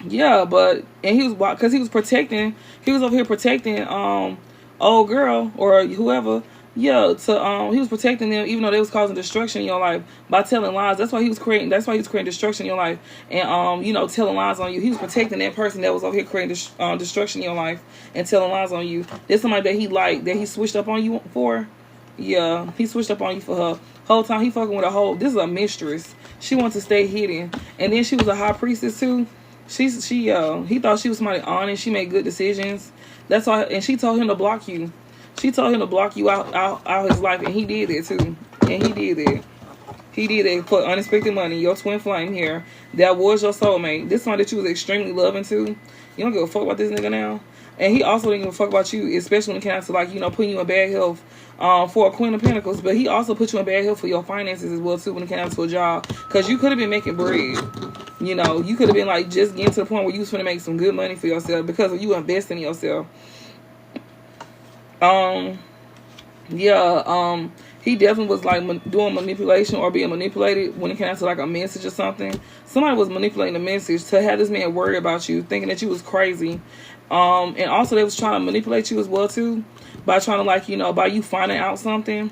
Yeah, but and he was because he was protecting. He was over here protecting old girl or whoever. Yeah, to he was protecting them even though they was causing destruction in your life by telling lies. That's why he was creating. That's why he was creating destruction in your life and you know, telling lies on you. He was protecting that person that was over here creating destruction in your life and telling lies on you. There's somebody that he liked that he switched up on you for. Yeah, he switched up on you for her whole time. He fucking with a whole. This is a mistress. She wants to stay hidden, and then she was a high priestess too. He thought she was somebody honest. She made good decisions. That's why, and she told him to block you. She told him to block you out his life, and he did it too. And he did it. He did it for unexpected money. Your twin flame here, that was your soulmate. This one that you was extremely loving too. You don't give a fuck about this nigga now. And he also didn't give a fuck about you, especially when it comes to like, you know, putting you in bad health for a Queen of Pentacles. But he also put you in bad health for your finances as well too when it came to a job. Because you could have been making bread. You know, you could have been like just getting to the point where you was going to make some good money for yourself because of you investing in yourself. He definitely was like doing manipulation or being manipulated when it came to like a message or something. Somebody was manipulating the message to have this man worried about you, thinking that you was crazy. And also they was trying to manipulate you as well too by trying to like, you know, by you finding out something.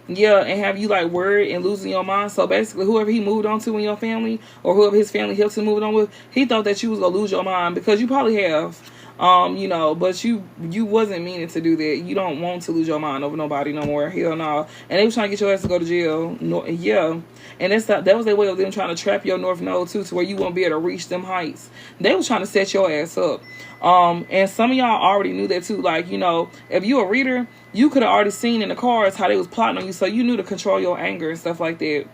Yeah, and have you like worried and losing your mind. So basically whoever he moved on to in your family or whoever his family helped him move on with, he thought that you was gonna lose your mind because you probably have. You know, but you wasn't meaning to do that. You don't want to lose your mind over nobody no more. Hell no. And they was trying to get your ass to go to jail. No, yeah. And that was their way of them trying to trap your North Node too, to where you won't be able to reach them heights. They was trying to set your ass up. And some of y'all already knew that too. Like, you know, if you a reader, you could have already seen in the cards how they was plotting on you, so you knew to control your anger and stuff like that.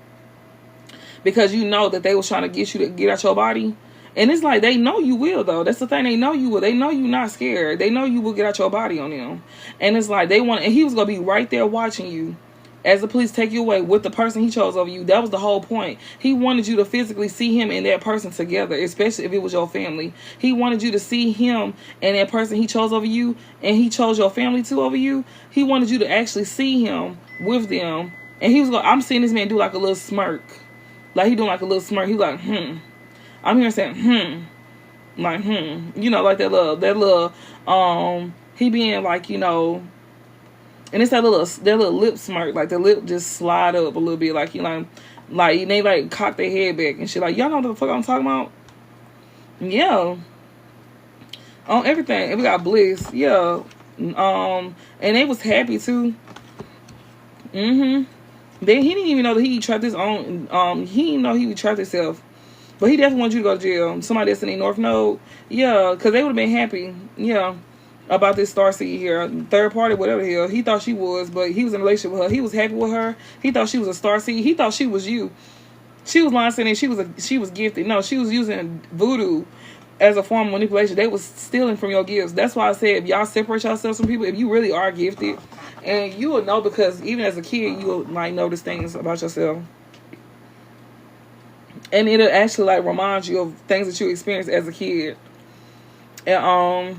Because you know that they was trying to get you to get out your body. And it's like, they know you will, though. That's the thing. They know you will. They know you not scared. They know you will get out your body on them. And it's like, and he was going to be right there watching you as the police take you away with the person he chose over you. That was the whole point. He wanted you to physically see him and that person together, especially if it was your family. He wanted you to see him and that person he chose over you, and he chose your family too over you. He wanted you to actually see him with them. And he was going, I'm seeing this man do like a little smirk. Like, he doing like a little smirk. He like, I'm here saying, like, you know, like that little, he being like, you know, and it's that little lip smirk, like the lip just slide up a little bit, like, you know, like they like cock their head back and shit, like, y'all know what the fuck I'm talking about? Yeah. On everything. And we got bliss, yeah. And they was happy too. Then he didn't even know that he trapped his own, he didn't know he would trap himself. But he definitely wants you to go to jail. Somebody that's in the North Node. Yeah, because they would have been happy. Yeah. About this starseed here. Third party, whatever the hell. He thought she was, but he was in a relationship with her. He was happy with her. He thought she was a starseed. He thought she was you. She was lying saying she was gifted. No, she was using voodoo as a form of manipulation. They was stealing from your gifts. That's why I said, if y'all separate yourselves from people, if you really are gifted, and you will know, because even as a kid, you will like notice things about yourself. And it'll actually like remind you of things that you experienced as a kid. And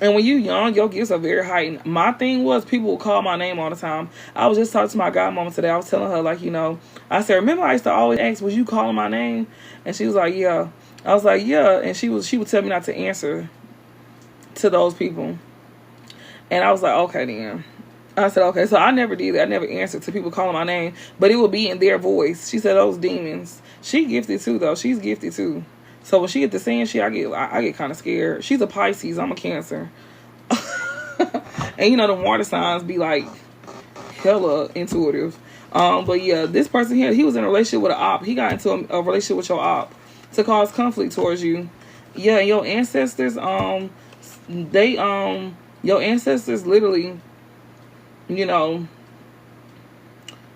when you young, your gifts are very heightened. My thing was, people would call my name all the time. I was just talking to my godmama today. I was telling her, like, you know, I said, remember I used to always ask, was you calling my name? And she was like, yeah. I was like, yeah. And she would tell me not to answer to those people. And I was like, okay then. I said, okay. So I never did that. I never answered to people calling my name, but it would be in their voice. She said, those demons. She gifted too, though. She's gifted too. So when she get to saying shit, I get kind of scared. She's a Pisces. I'm a Cancer. And you know, the water signs be like hella intuitive. But yeah, this person here, he was in a relationship with an op. He got into a relationship with your op to cause conflict towards you. Yeah, your ancestors, your ancestors literally, you know,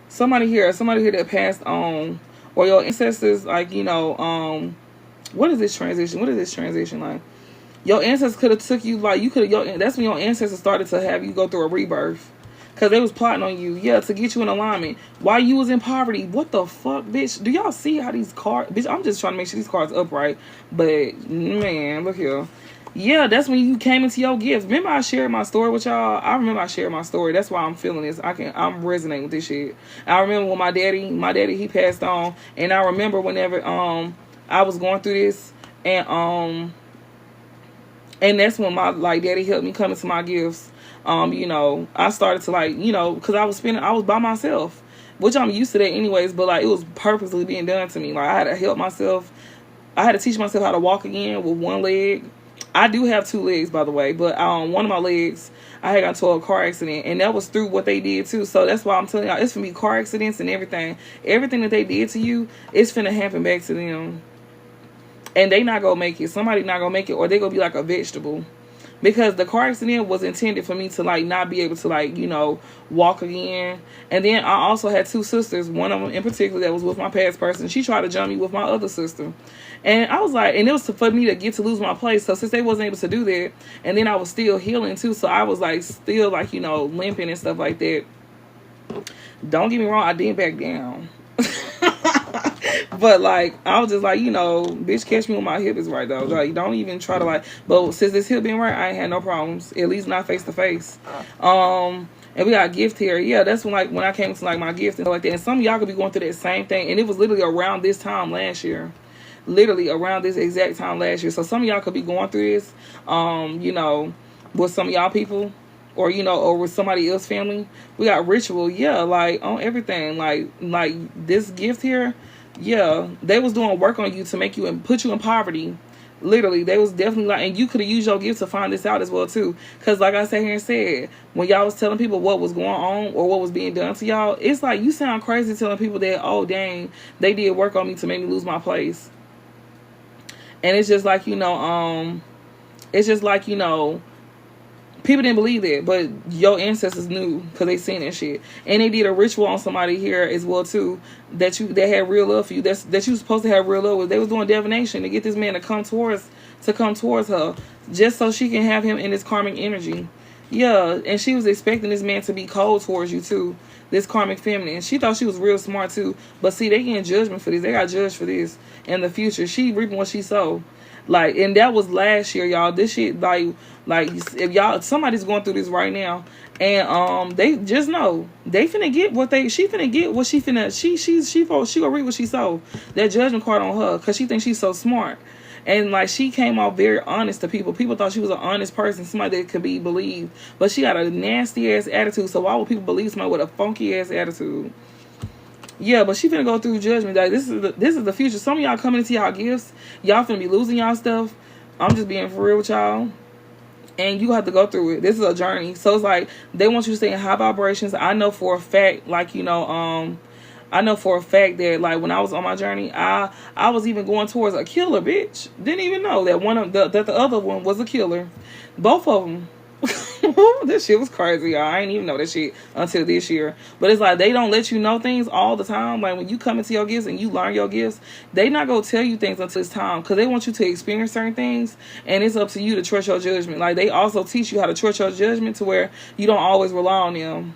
somebody here that passed on, or your ancestors, like, you know, what is this transition? What is this transition like? Your ancestors could have took you, like, you could have, that's when your ancestors started to have you go through a rebirth. Because they was plotting on you, yeah, to get you in alignment. While you was in poverty. What the fuck, bitch? Do y'all see how these cards, bitch, I'm just trying to make sure these cards upright. But, man, look here. Yeah, that's when you came into your gift. Remember I shared my story with y'all? I remember I shared my story. That's why I'm feeling this. I'm resonating with this shit. I remember when my daddy he passed on, and I remember whenever I was going through this, and that's when my like daddy helped me come into my gifts. You know, I started to like, you know, because I was by myself, which I'm used to that anyways, but like it was purposely being done to me. Like I had to help myself. I had to teach myself how to walk again with one leg. I do have two legs, by the way, but one of my legs, I had got into a car accident, and that was through what they did too. So that's why I'm telling y'all, it's for me, car accidents and everything. Everything that they did to you, it's finna happen back to them. And they not gonna make it. Somebody not gonna make it, or they gonna be like a vegetable. Because the car accident was intended for me to like not be able to like, you know, walk again. And then I also had two sisters, one of them in particular that was with my past person. She tried to jump me with my other sister. And I was like, and it was for me to get to lose my place. So since they wasn't able to do that, and then I was still healing too. So I was like still like, you know, limping and stuff like that. Don't get me wrong, I didn't back down. But like I was just like, you know, bitch, catch me when my hip is right though. Like don't even try to like, but since this hip been right, I ain't had no problems. At least not face to face. And we got a gift here. Yeah, that's when I came to like my gift and stuff like that. And some of y'all could be going through that same thing. And it was literally around this time last year. Literally around this exact time last year. So some of y'all could be going through this, you know, with some of y'all people. Or, you know, or with somebody else's family. We got ritual, yeah, like on everything. Like this gift here. Yeah, they was doing work on you to make you and put you in poverty. Literally, they was definitely like, and you could have used your gift to find this out as well too. Because like I sat here and said, when y'all was telling people what was going on or what was being done to y'all, it's like you sound crazy telling people that, oh dang, they did work on me to make me lose my place. And it's just like, you know, people didn't believe that, but your ancestors knew because they seen that shit, and they did a ritual on somebody here as well too that had real love for you. That you supposed to have real love with. They was doing divination to get this man to come towards her, just so she can have him in his karmic energy. Yeah, and she was expecting this man to be cold towards you too. This karmic feminine. She thought she was real smart too, but see, they getting judgment for this. They got judged for this in the future. She reaping what she sowed. Like, and that was last year, y'all. This shit, like if y'all, somebody's going through this right now, and they just know they finna get what she finna get what she finna, she gonna reap what she sold. That judgment card on her, cause she thinks she's so smart, and like she came off very honest to people. People thought she was an honest person, somebody that could be believed, but she got a nasty ass attitude. So why would people believe somebody with a funky ass attitude? Yeah, but she finna go through judgment. Like this is the future. Some of y'all coming into y'all gifts, y'all finna be losing y'all stuff. I'm just being for real with y'all. And you have to go through it. This is a journey. So it's like they want you to stay in high vibrations. I know for a fact, like, you know, I know for a fact that like when I was on my journey, I was even going towards a killer, bitch. Didn't even know that the other one was a killer. Both of them. This shit was crazy, y'all. I didn't even know that shit until this year. But it's like they don't let you know things all the time. Like when you come into your gifts and you learn your gifts, they not gonna tell you things until it's time, because they want you to experience certain things, and it's up to you to trust your judgment. Like they also teach you how to trust your judgment to where you don't always rely on them.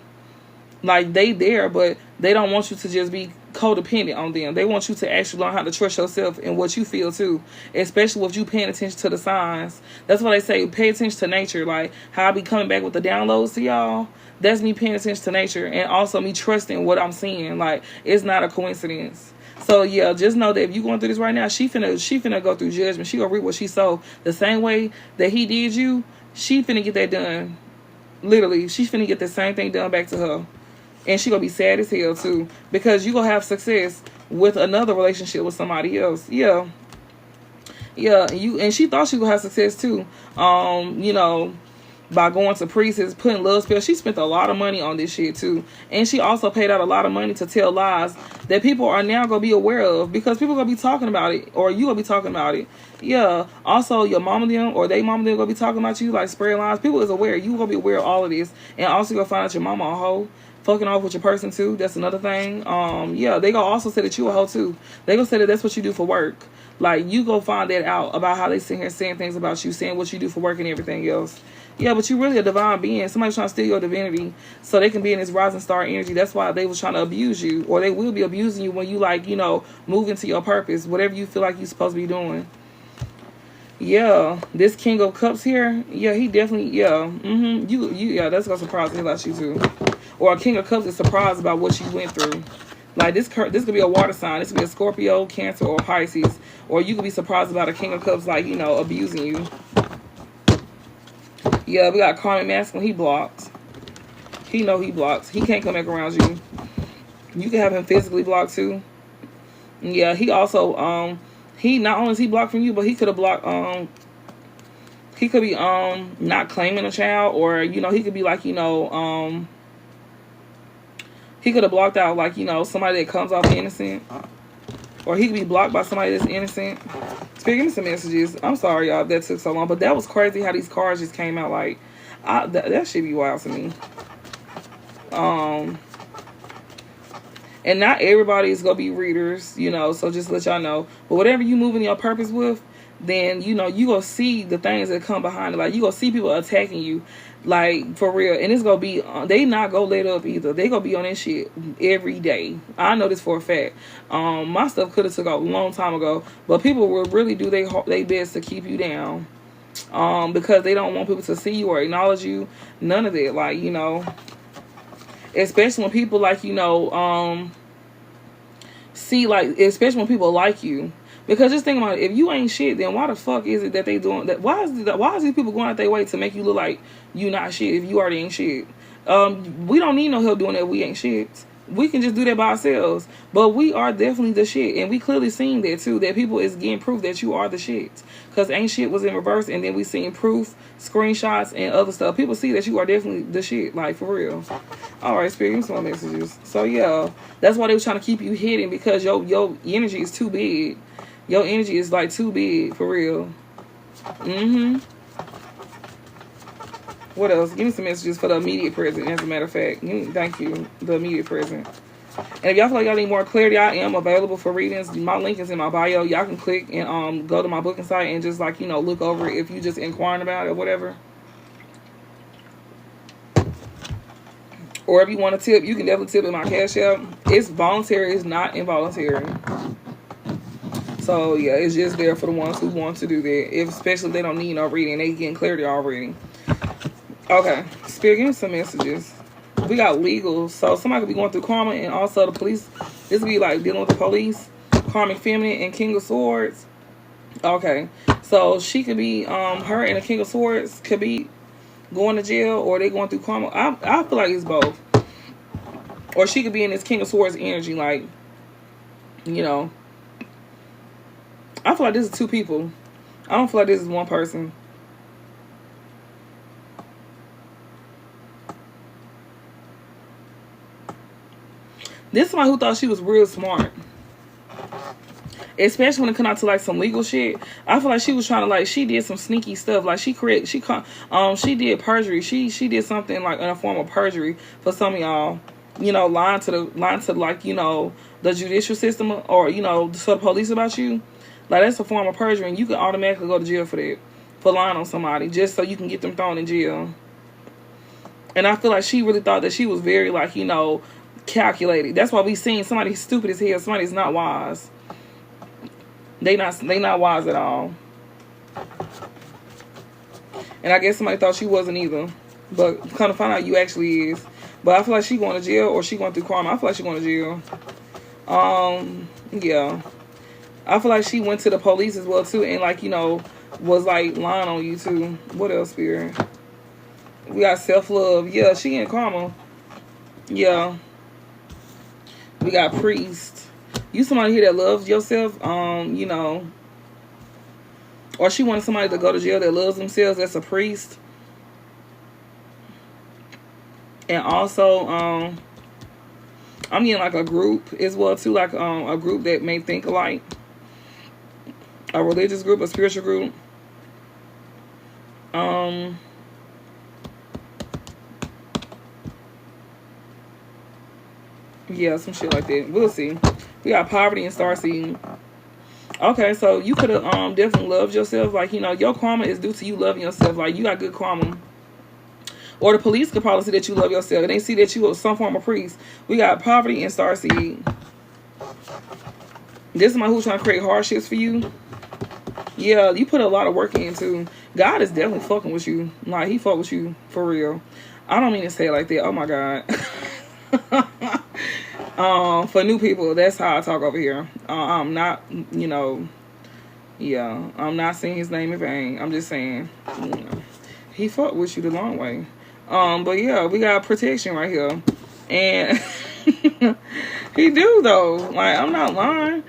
Like they there, but they don't want you to just be codependent on them. They want you to actually learn how to trust yourself and what you feel too, especially with you paying attention to the signs. That's why they say pay attention to nature. Like how I be coming back with the downloads to y'all, that's me paying attention to nature, and also me trusting what I'm seeing. Like it's not a coincidence. So yeah, just know that if you going through this right now, she finna go through judgment. She gonna reap what she sowed. The same way that he did you, she finna get that done. Literally, she's finna get the same thing done back to her. And she gonna be sad as hell too, because you gonna have success with another relationship with somebody else. Yeah, and she thought she would have success too. You know, by going to priests, putting love spells. She spent a lot of money on this shit too, and she also paid out a lot of money to tell lies that people are now gonna be aware of, because people gonna be talking about it, or you gonna be talking about it. Yeah. Also, your mama them or they mama them gonna be talking about you, like spreading lies. People is aware. You gonna be aware of all of this, and also gonna find out your mama a hoe. Fucking off with your person too. That's another thing. Yeah, they gonna also say that you a hoe too. They gonna say that that's what you do for work. Like you go find that out about how they sit here saying things about you, saying what you do for work and everything else. Yeah, but you really a divine being. Somebody's trying to steal your divinity so they can be in this rising star energy. That's why they was trying to abuse you, or they will be abusing you when you, like, you know, move into your purpose, whatever you feel like you're supposed to be doing. Yeah, this King of Cups here. Yeah, he definitely. Yeah, yeah, that's gonna surprise me about you too. Or a King of Cups is surprised about what you went through. Like this could be a water sign. This could be a Scorpio, Cancer, or Pisces. Or you could be surprised about a King of Cups, like, you know, abusing you. Yeah, we got karmic masculine. He blocked. He know he blocks. He can't come back around you. You can have him physically blocked too. Yeah, he also he not only is he blocked from you, but he could have blocked he could be not claiming a child, or you know, he could be like, you know, he could have blocked out, like, you know, somebody that comes off innocent, or he could be blocked by somebody that's innocent. Spirit, give me some messages. I'm sorry, y'all, that took so long, but that was crazy how these cards just came out. Like, that should be wild to me. And not everybody is gonna be readers, you know, so just let y'all know. But whatever you moving your purpose with, then, you know, you gonna see the things that come behind it. Like, you gonna see people attacking you, like, for real. And it's gonna be, they not gonna let up either. They gonna be on this shit every day. I know this for a fact. My stuff could have took off a long time ago, but people will really do they best to keep you down, because they don't want people to see you or acknowledge you. None of that. Like, you know, especially when people, like, you know, see, like, especially when people like you. Because just think about it, if you ain't shit, then why the fuck is it that they doing that? Why is these people going out their way to make you look like you not shit if you already ain't shit? We don't need no help doing that. We ain't shit. We can just do that by ourselves. But we are definitely the shit, and we clearly seen that too. That people is getting proof that you are the shit. Because ain't shit was in reverse, and then we seen proof, screenshots, and other stuff. People see that you are definitely the shit, like, for real. All right, Spirit, give me some more messages. So yeah, that's why they was trying to keep you hidden, because your energy is too big. Your energy is, like, too big, for real. What else? Give me some messages for the immediate present, as a matter of fact. Thank you. The immediate present. And if y'all feel like y'all need more clarity, I am available for readings. My link is in my bio. Y'all can click and go to my booking site and just, like, you know, look over it if you just inquiring about it or whatever. Or if you want to tip, you can definitely tip in my Cash App. It's voluntary. It's not involuntary. So, yeah, it's just there for the ones who want to do that. Especially if they don't need no reading. They getting clarity already. Okay. Spirit, give me some messages. We got legal. So, somebody could be going through karma, and also the police. This would be, like, dealing with the police. Karmic feminine and King of Swords. Okay. So, she could be, her and the King of Swords could be going to jail, or they going through karma. I feel like it's both. Or she could be in this King of Swords energy, like, you know. I feel like this is two people. I don't feel like this is one person. This is somebody who thought she was real smart. Especially when it comes out to, like, some legal shit. I feel like she was trying to, like, she did some sneaky stuff. Like, she did perjury. She did something, like, in a form of perjury for some of y'all. You know, lying to like, you know, the judicial system, or, you know, to the police about you. Like, that's a form of perjury, and you can automatically go to jail for that. For lying on somebody, just so you can get them thrown in jail. And I feel like she really thought that she was very, like, you know, calculated. That's why we seen somebody stupid as hell. Somebody's not wise. They not wise at all. And I guess somebody thought she wasn't either. But kind of find out you actually is. But I feel like she going to jail, or she going through karma. I feel like she going to jail. Yeah. I feel like she went to the police as well too, and, like, you know, was, like, lying on you too. What else, Spirit? We got self-love. Yeah, she in karma. Yeah. We got priest. You somebody here that loves yourself, you know. Or she wanted somebody to go to jail that loves themselves. That's a priest. And also, I'm getting, like, a group as well too, like, a group that may think alike. A religious group, a spiritual group. Yeah, some shit like that. We'll see. We got poverty and starseed. Okay, so you could have definitely loved yourself. Like, you know, your karma is due to you loving yourself. Like, you got good karma. Or the police could probably see that you love yourself, and they see that you are some form of priest. We got poverty and starseed. This is somebody who's trying to create hardships for you. Yeah, you put a lot of work into. God is definitely fucking with you. Like, he fuck with you for real. I don't mean to say it like that. Oh my God. For new people, that's how I talk over here. I'm not, yeah, I'm not saying his name in vain. I'm just saying, he fuck with you the long way. But yeah, we got protection right here. And he do though. Like, I'm not lying.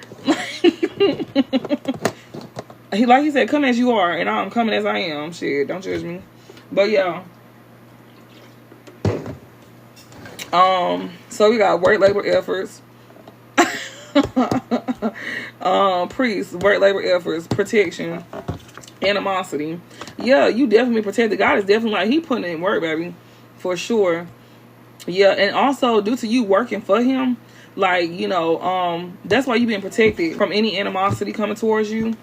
He said, come as you are, and I'm coming as I am. Shit, don't judge me. But yeah. So we got work, labor, efforts. Priests, work, labor, efforts, protection, animosity. Yeah, you definitely protected. God is definitely like, he putting in work, baby, for sure. Yeah, and also due to you working for him, like, that's why you being protected from any animosity coming towards you.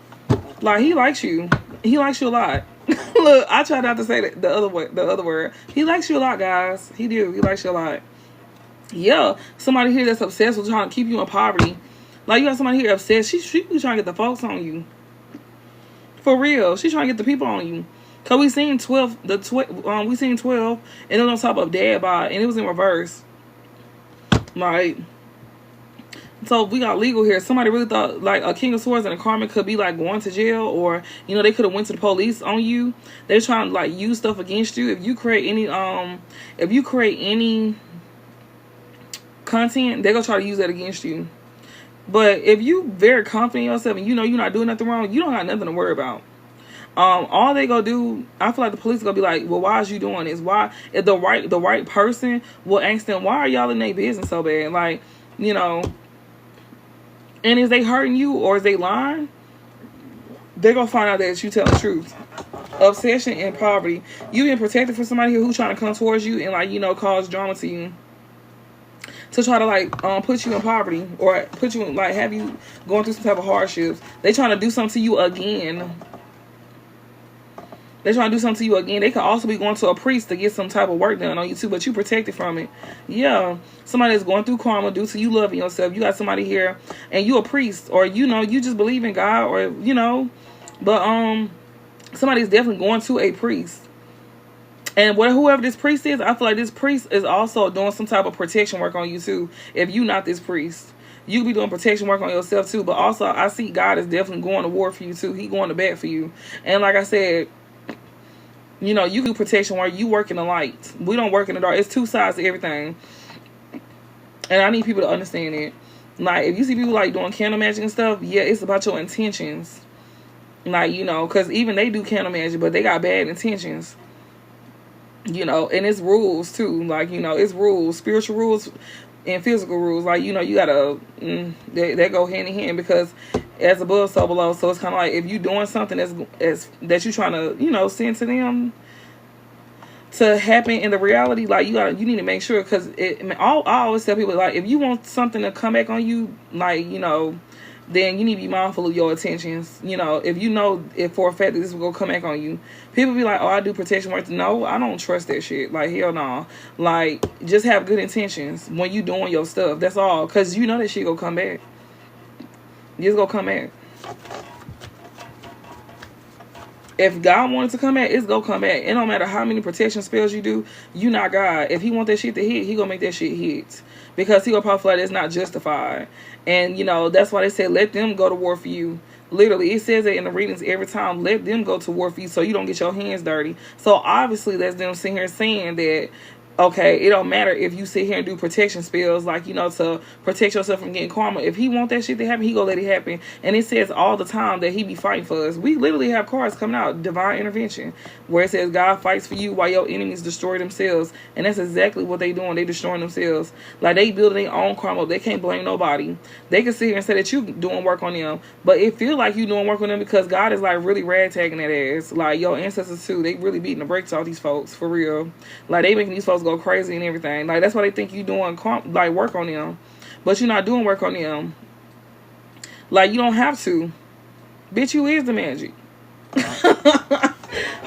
Like, he likes you. He likes you a lot. Look, I tried not to say the other word. He likes you a lot, guys. He do. He likes you a lot. Yeah, somebody here that's obsessed with trying to keep you in poverty. Like, you got somebody here obsessed. She trying to get the folks on you. For real. She's trying to get the people on you. Cause we seen 12, we seen 12, and it was on top of dad bod, and it was in reverse. Like, so we got legal here. Somebody really thought like a King of Swords and a Karma could be like going to jail, or they could have went to the police on you. They're trying to like use stuff against you. If you create any content, they're gonna try to use that against you. But if you very confident in yourself and you're not doing nothing wrong, you don't got nothing to worry about. All they gonna do, I feel like the police gonna be like, well, why is you doing this? Why? If the right person will ask them, why are y'all in their business so bad? Like, and is they hurting you or is they lying? They're gonna find out that you tell the truth. Obsession and poverty. You being protected from somebody who's trying to come towards you and like, cause drama to you. To try to like put you in poverty or put you in, like, have you going through some type of hardships. They trying to do something to you again. They're trying to do something to you again. They could also be going to a priest to get some type of work done on you too, but you protected from it. Yeah. Somebody that's going through karma due to you loving yourself. You got somebody here and you a priest, or you just believe in God, or but somebody's definitely going to a priest. And whoever this priest is, I feel like this priest is also doing some type of protection work on you too. If you not this priest, you could be doing protection work on yourself too. But also, I see God is definitely going to war for you too. He going to bat for you. And like I said, you do protection work. You work in the light. We don't work in the dark. It's two sides to everything. And I need people to understand it. Like, if you see people like doing candle magic and stuff, yeah, it's about your intentions. Like, because even they do candle magic, but they got bad intentions. And it's rules too. Like, it's rules, spiritual rules and physical rules. Like, you gotta, they go hand in hand, because as above, so below. So it's kind of like, if you doing something that you trying to, send to them to happen in the reality, like, you need to make sure, because I always tell people, like, if you want something to come back on you, like, then you need to be mindful of your intentions. If for a fact that this will go come back on you. People be like, oh, I do protection work. No, I don't trust that shit. Like, hell no. Like, just have good intentions when you doing your stuff. That's all. Because that shit gonna come back. It's gonna come back. If God wanted to come back, it's gonna come back. It don't matter how many protection spells you do. You not God. If he want that shit to hit, he gonna make that shit hit. Because he gonna probably feel like it's not justified. And, that's why they say, let them go to war for you. Literally, it says it in the readings every time. Let them go to war for you so you don't get your hands dirty. So, obviously, that's them sitting here saying that, okay, it don't matter if you sit here and do protection spells, like, to protect yourself from getting karma. If he want that shit to happen, he gonna let it happen. And it says all the time that he be fighting for us. We literally have cards coming out, divine intervention, where it says God fights for you while your enemies destroy themselves. And that's exactly what they doing. They destroying themselves. Like, they building their own karma. They can't blame nobody. They can sit here and say that you doing work on them, but it feel like you doing work on them because God is like really ragtagging that ass. Like, your ancestors too, they really beating the brakes off these folks, for real. Like, they making these folks go crazy and everything. Like, that's why they think you doing like work on them, but you're not doing work on them. Like, you don't have to. Bitch, you is the magic.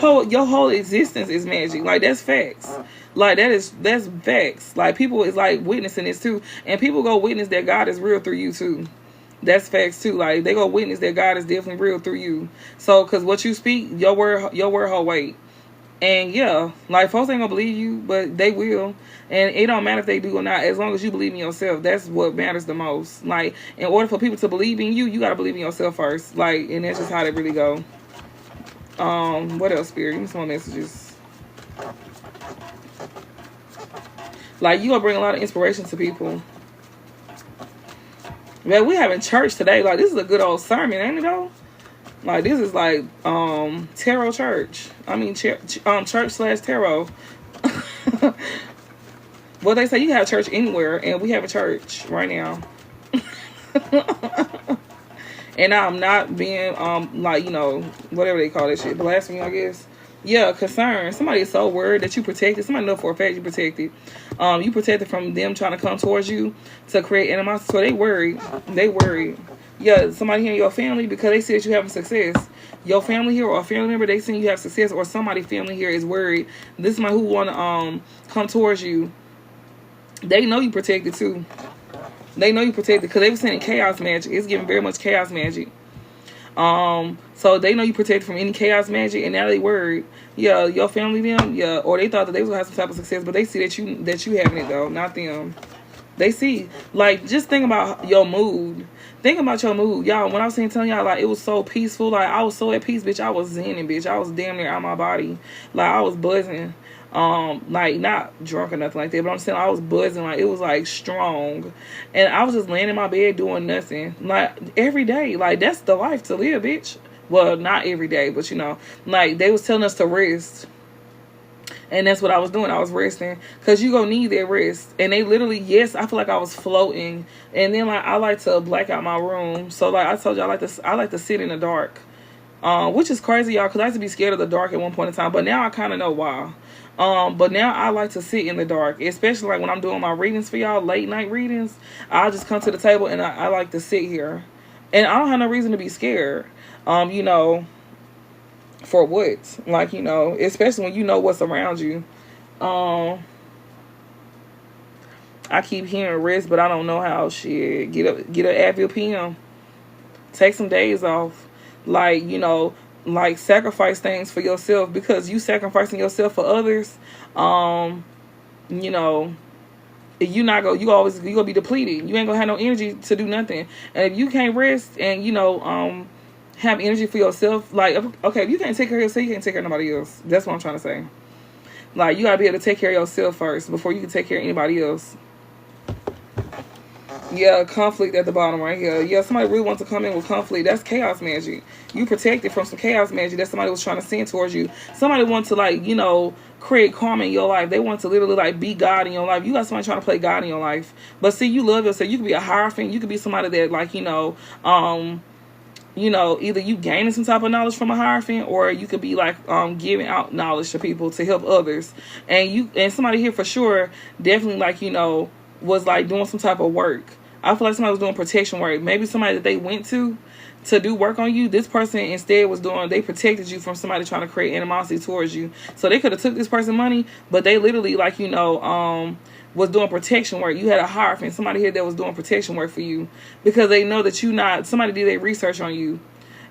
Your whole existence is magic. Like, that's facts. Like, that's facts. Like, people is like witnessing this too, and people go witness that God is real through you too. That's facts too. Like, they gonna witness that God is definitely real through you. So, cause what you speak, your word hold weight. And yeah, like, folks ain't gonna believe you, but they will. And it don't matter if they do or not, as long as you believe in yourself. That's what matters the most. Like, in order for people to believe in you, you gotta believe in yourself first. Like, and that's just how they really go. What else, Spirit? Give me some more messages. Like, you gonna bring a lot of inspiration to people. Man, we having church today. Like, this is a good old sermon, ain't it though? Like, this is like tarot church. I mean, church/tarot. Well, they say you can have church anywhere, and we have a church right now. And I'm not being like, you know, whatever they call that shit, blasphemy, I guess. Yeah, concern. Somebody is so worried that you protected. Somebody know for a fact you protected. You protected from them trying to come towards you to create animosity. So they worried. They worried. Yeah, somebody here in your family, because they see that you having success. Your family here or a family member, they see you have success, or somebody family here is worried. This is somebody who want to come towards you. They know you protected too. They know you protected because they were sending chaos magic. It's giving very much chaos magic. So they know you protected from any chaos magic, and now they worried. Yeah, your family, them, yeah, or they thought that they was gonna have some type of success, but they see that you having it though, not them. They see, like, just think about your mood. Think about your mood, y'all. When I was telling y'all, like, it was so peaceful. Like, I was so at peace, bitch. I was zenning, bitch. I was damn near out of my body. Like, I was buzzing. Like, not drunk or nothing like that, but I'm saying I was buzzing. Like, it was like strong, and I was just laying in my bed doing nothing. Like, every day. Like, that's the life to live, bitch. Well, not every day, but you know, like, they was telling us to rest. And that's what I was doing. I was resting, because you gonna need that rest. And they literally, yes, I feel like I was floating. And then, like, I like to black out my room. So, like I told you, I like to sit in the dark, which is crazy, y'all, because I used to be scared of the dark at one point in time, but now I kind of know why. But now I like to sit in the dark, especially like when I'm doing my readings for y'all, late night readings. I'll just come to the table and I like to sit here, and I don't have no reason to be scared. You know. For what? Like, you know, especially when you know what's around you. I keep hearing rest, but I don't know how. Shit, get an Advil PM. Take some days off. Like, you know, like, sacrifice things for yourself, because you sacrificing yourself for others. You know, you gonna be depleted. You ain't gonna have no energy to do nothing. And if you can't rest and, you know, have energy for yourself, like, okay, if you can't take care of yourself, you can't take care of nobody else. That's what I'm trying to say. Like, you gotta be able to take care of yourself first before you can take care of anybody else. Yeah, conflict at the bottom right here. Yeah, somebody really wants to come in with conflict. That's chaos magic. You protected from some chaos magic that somebody was trying to send towards you. Somebody wants to, like, you know, create karma in your life. They want to literally, like, be God in your life. You got somebody trying to play God in your life. But see, you love yourself. You could be a hierophant. You could be somebody that, like, you know, either you gaining some type of knowledge from a hierophant, or you could be like giving out knowledge to people to help others. And somebody here for sure definitely, like, you know, was like doing some type of work. I feel like somebody was doing protection work. Maybe somebody that they went to do work on you, this person instead they protected you from somebody trying to create animosity towards you. So they could have took this person money, but they literally, like, you know, was doing protection work. You had a hierophant, somebody here that was doing protection work for you, because they know that somebody did their research on you.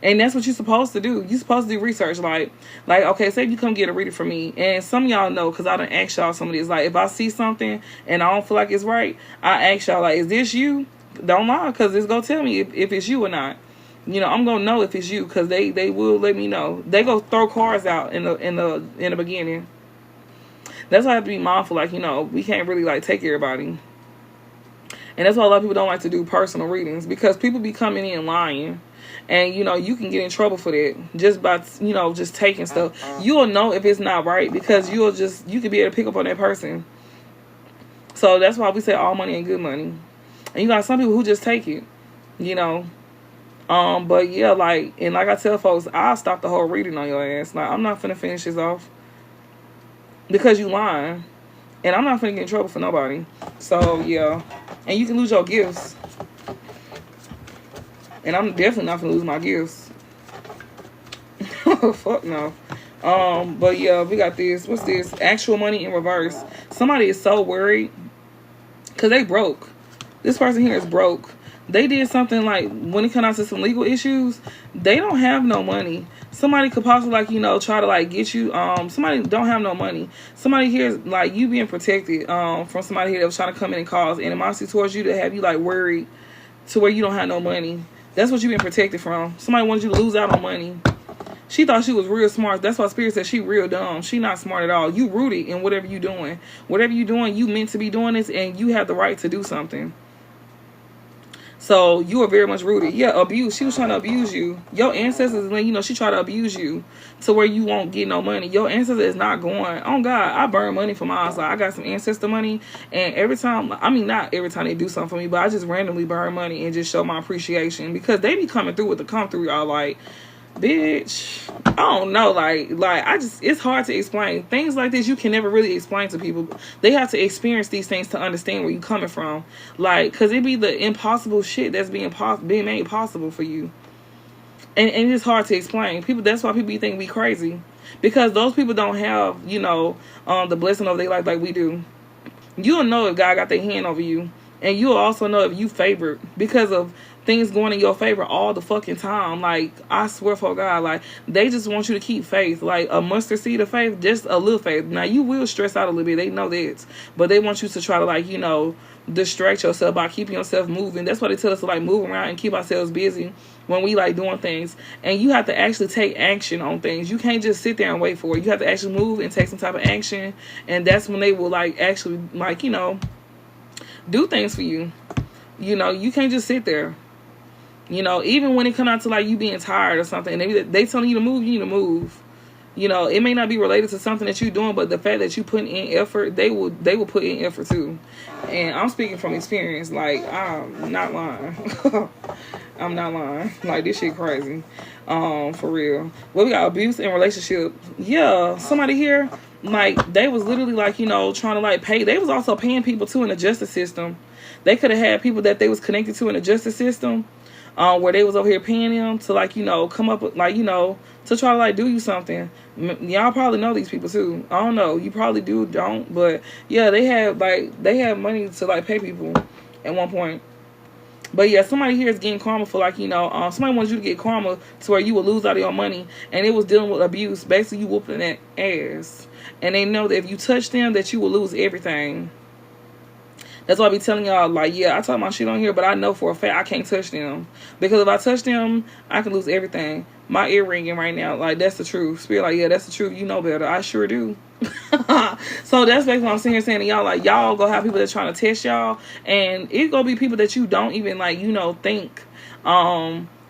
And that's what you're supposed to do. You're supposed to do research. Like, okay, say if you come get a reading from me, and some of y'all know, because I done asked y'all some of this, like, if I see something and I don't feel like it's right, I ask y'all, like, is this you? Don't lie, because it's going to tell me if it's you or not. You know, I'm going to know if it's you, because they will let me know. They go throw cards out in the beginning. That's why I have to be mindful. Like, you know, we can't really, like, take everybody. And that's why a lot of people don't like to do personal readings, because people be coming in lying. And, you know, you can get in trouble for that just by, you know, just taking stuff. You'll know if it's not right, because you could be able to pick up on that person. So that's why we say all money ain't good money. And you got some people who just take it, you know. But yeah, like, and like I tell folks, I'll stop the whole reading on your ass. Like, I'm not finna finish this off, because you lying. And I'm not finna get in trouble for nobody. So, yeah. And you can lose your gifts. And I'm definitely not finna lose my gifts. Fuck no. But yeah, we got this. What's this? Actual money in reverse. Somebody is so worried because they broke. This person here is broke. They did something like, when it comes out to some legal issues, they don't have no money. Somebody could possibly, like, you know, try to, like, get you, somebody don't have no money. Somebody here is, like, you being protected, from somebody here that was trying to come in and cause animosity towards you, to have you, like, worried to where you don't have no money. That's what you've been protected from. Somebody wanted you to lose out on money. She thought she was real smart. That's why Spirit said she real dumb. She not smart at all. You rooted in whatever you doing. Whatever you doing, you meant to be doing this, and you have the right to do something. So you are very much rooted. Yeah, abuse. She was trying to abuse you. Your ancestors, when, you know, she tried to abuse you to where you won't get no money. Your ancestor is not going. Oh God, I burn money for my like, I got some ancestor money, and every time, I mean, not every time they do something for me, but I just randomly burn money and just show my appreciation, because they be coming through with the come through, y'all. Like, bitch, I don't know, like I just, it's hard to explain things like this. You can never really explain to people. They have to experience these things to understand where you're coming from, like, because it be the impossible shit that's being made possible for you, and it's hard to explain. People, that's why people be thinking we crazy, because those people don't have, you know, the blessing of their life like we do. You'll know if God got their hand over you, and you'll also know if you favored because of things going in your favor all the fucking time. Like, I swear for God, like, they just want you to keep faith, like a mustard seed of faith, just a little faith. Now, you will stress out a little bit, they know that, but they want you to try to, like, you know, distract yourself by keeping yourself moving. That's why they tell us to, like, move around and keep ourselves busy when we, like, doing things. And you have to actually take action on things. You can't just sit there and wait for it. You have to actually move and take some type of action, and that's when they will, like, actually, like, you know, do things for you. You know, you can't just sit there. You know, even when it comes out to, like, you being tired or something, and they telling you to move, you need to move. You know, it may not be related to something that you're doing, but the fact that you putting in effort, they will put in effort too. And I'm speaking from experience. Like, I'm not lying. I'm not lying. Like, this shit crazy. For real. Well, we got abuse in relationship. Yeah, somebody here, like, they was literally, like, you know, trying to, like, pay. They was also paying people too in the justice system. They could have had people that they was connected to in the justice system, where they was over here paying them to, like, you know, come up with, like, you know, to try to, like, do you something. Y'all probably know these people too. I don't know. You probably don't. But yeah, they have money to, like, pay people at one point. But yeah, somebody here is getting karma for, like, you know, somebody wants you to get karma to where you will lose out of your money, and it was dealing with abuse. Basically, you whooping that ass, and they know that if you touch them, that you will lose everything. That's why I be telling y'all, like, yeah, I talk my shit on here, but I know for a fact I can't touch them. Because if I touch them, I can lose everything. My ear ringing right now. Like, that's the truth. Spirit, like, yeah, that's the truth. You know better. I sure do. So that's basically what I'm sitting here saying to y'all. Like, y'all gonna have people that's trying to test y'all. And it gonna be people that you don't even, like, you know, think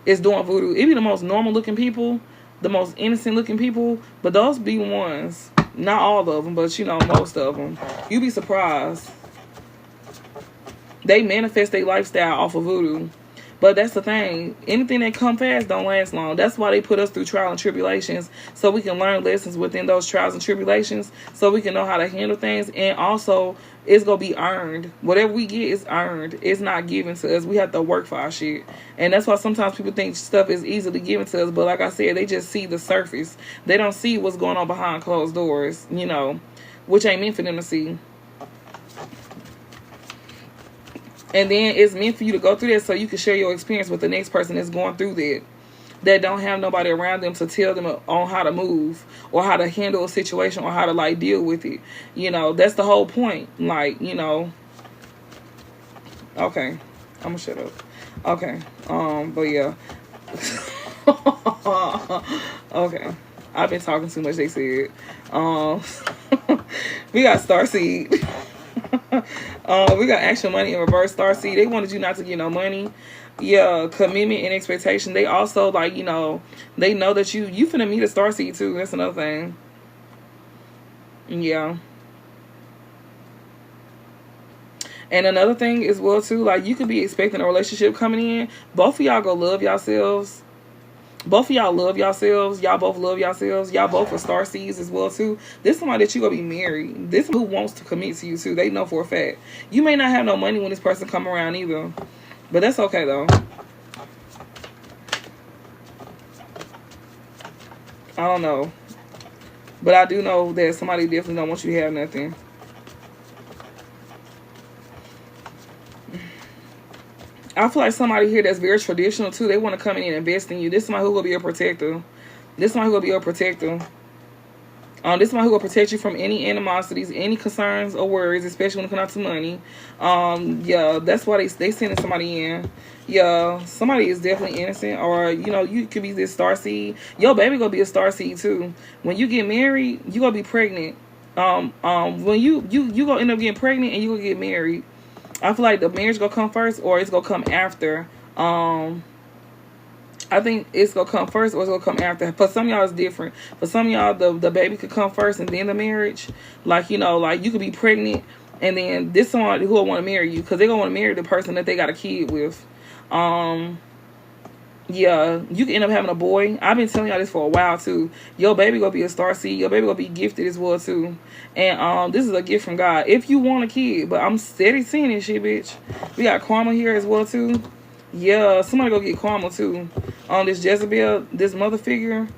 is doing voodoo. It be the most normal looking people, the most innocent looking people. But those be the ones. Not all of them, but, you know, most of them. You be surprised. They manifest their lifestyle off of voodoo. But that's the thing. Anything that come fast don't last long. That's why they put us through trials and tribulations, so we can learn lessons within those trials and tribulations, so we can know how to handle things. And also, it's going to be earned. Whatever we get is earned. It's not given to us. We have to work for our shit. And that's why sometimes people think stuff is easily given to us. But like I said, they just see the surface. They don't see what's going on behind closed doors, you know, which ain't meant for them to see. And then it's meant for you to go through that so you can share your experience with the next person that's going through that don't have nobody around them to tell them on how to move or how to handle a situation or how to, like, deal with it. You know, that's the whole point. Like, you know. Okay. I'm gonna shut up. Okay. But yeah. Okay. I've been talking too much, they said. We got Starseed. We got Action Money in reverse. Starseed, they wanted you not to get no money. Yeah, commitment and expectation. They also, like, you know, they know that you finna meet a Starseed too. That's another thing. Yeah. And another thing as well too, like, you could be expecting a relationship coming in. Both of y'all go love yourselves. Both of y'all love yourselves. Y'all both love yourselves. Y'all both are starseeds as well too. This is somebody that you gonna be married. This one who wants to commit to you too. They know for a fact. You may not have no money when this person come around either, but that's okay though. I don't know, but I do know that somebody definitely don't want you to have nothing. I feel like somebody here that's very traditional too. They want to come in and invest in you. This is somebody who will be a protector. This is somebody who will be a protector. This is somebody who will protect you from any animosities, any concerns or worries, especially when it comes out to money. Yeah, that's why they sending somebody in. Yeah, somebody is definitely innocent, or you know, you could be this star seed. Your baby gonna be a star seed too. When you get married, you gonna be pregnant. When you gonna end up getting pregnant and you gonna get married. I feel like the marriage gonna come first, or it's gonna come after. I think it's gonna come first, or it's gonna come after. For some of y'all, it's different. For some of y'all, the baby could come first and then the marriage. Like, you know, like you could be pregnant and then this someone who will want to marry you, because they're gonna want to marry the person that they got a kid with. Yeah, you can end up having a boy. I've been telling y'all this for a while too. Your baby gonna be a star seed. Your baby gonna be gifted as well too. And this is a gift from God if you want a kid. But I'm steady seeing this shit, bitch. We got karma here as well too. Yeah, somebody go get karma too. This Jezebel, this mother figure.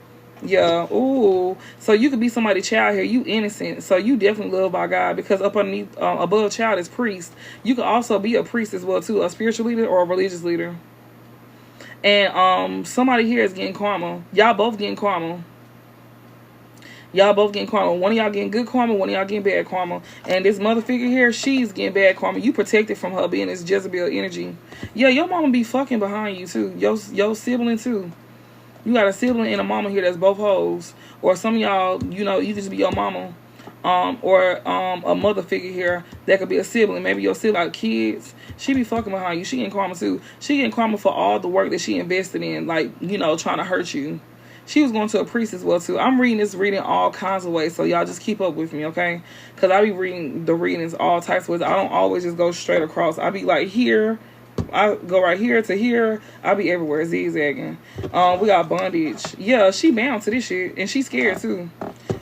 Yeah, ooh. So you could be somebody's child here. You innocent. So you definitely loved by God, because up underneath, above child is priest. You could also be a priest as well too, a spiritual leader or a religious leader. And somebody here is getting karma. Y'all both getting karma. Y'all both getting karma. One of y'all getting good karma, one of y'all getting bad karma. And this mother figure here, she's getting bad karma. You protected from her being this Jezebel energy. Yeah, your mama be fucking behind you too. Your sibling too. You got a sibling and a mama here that's both hoes. Or some of y'all, you know, you just be your mama. Or a mother figure here that could be a sibling. Maybe your sibling, like kids. She be fucking behind you. She getting karma too. She getting karma for all the work that she invested in, like, you know, trying to hurt you. She was going to a priest as well too. I'm reading this reading all kinds of ways, so y'all just keep up with me, okay? Because I be reading the readings all types of ways. I don't always just go straight across. I be like here. I go right here to here. I be everywhere zigzagging. We got bondage. Yeah, she bound to this shit, and she's scared too.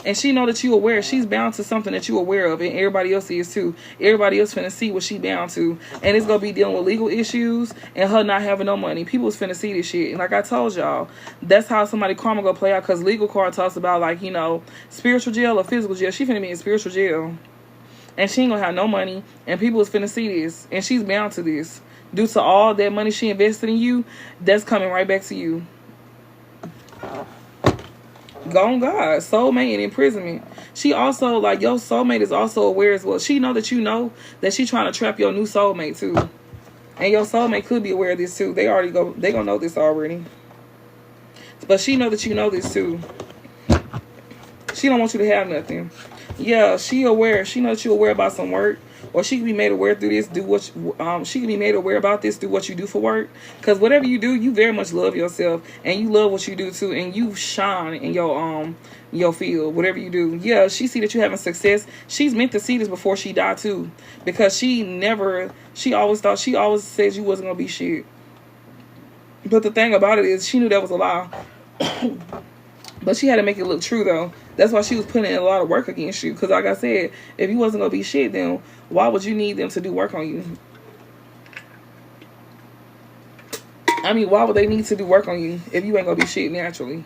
And she know that you aware. She's bound to something that you aware of, and everybody else is too. Everybody else finna see what she bound to, and it's gonna be dealing with legal issues and her not having no money. People's finna see this shit, and like I told y'all, that's how somebody karma gonna play out. Cause legal card talks about, like, you know, spiritual jail or physical jail. She finna be in spiritual jail, and she ain't gonna have no money, and people is finna see this, and she's bound to this due to all that money she invested in you. That's coming right back to you. Go on God, soulmate and imprisonment. She also, like, your soulmate is also aware as well. She know that you know that she trying to trap your new soulmate too, and your soulmate could be aware of this too. They gonna know this already, but she know that you know this too. She don't want you to have nothing. Yeah, she aware. She knows that you're aware about some work, or she can be made aware through this. She can be made aware about this through what you do for work. Because whatever you do, you very much love yourself, and you love what you do too, and you shine in your field. Whatever you do, yeah, she see that you're having success. She's meant to see this before she died too, because she always said you wasn't gonna be shit. But the thing about it is, she knew that was a lie. But she had to make it look true, though. That's why she was putting in a lot of work against you. Because like I said, if you wasn't going to be shit, then why would you need them to do work on you? I mean, why would they need to do work on you if you ain't going to be shit naturally?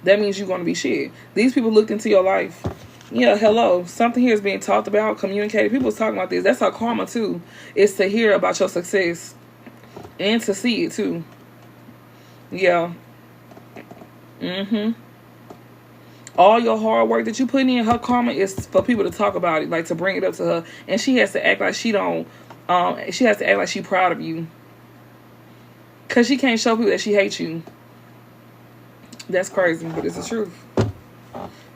That means you're going to be shit. These people looked into your life. Yeah, hello. Something here is being talked about, communicated. People was talking about this. That's how karma, too, is to hear about your success and to see it, too. Yeah. All your hard work that you put in, her karma is for people to talk about it, like to bring it up to her, and she has to act like she don't. She has to act like she proud of you, cause she can't show people that she hates you. That's crazy, but it's the truth.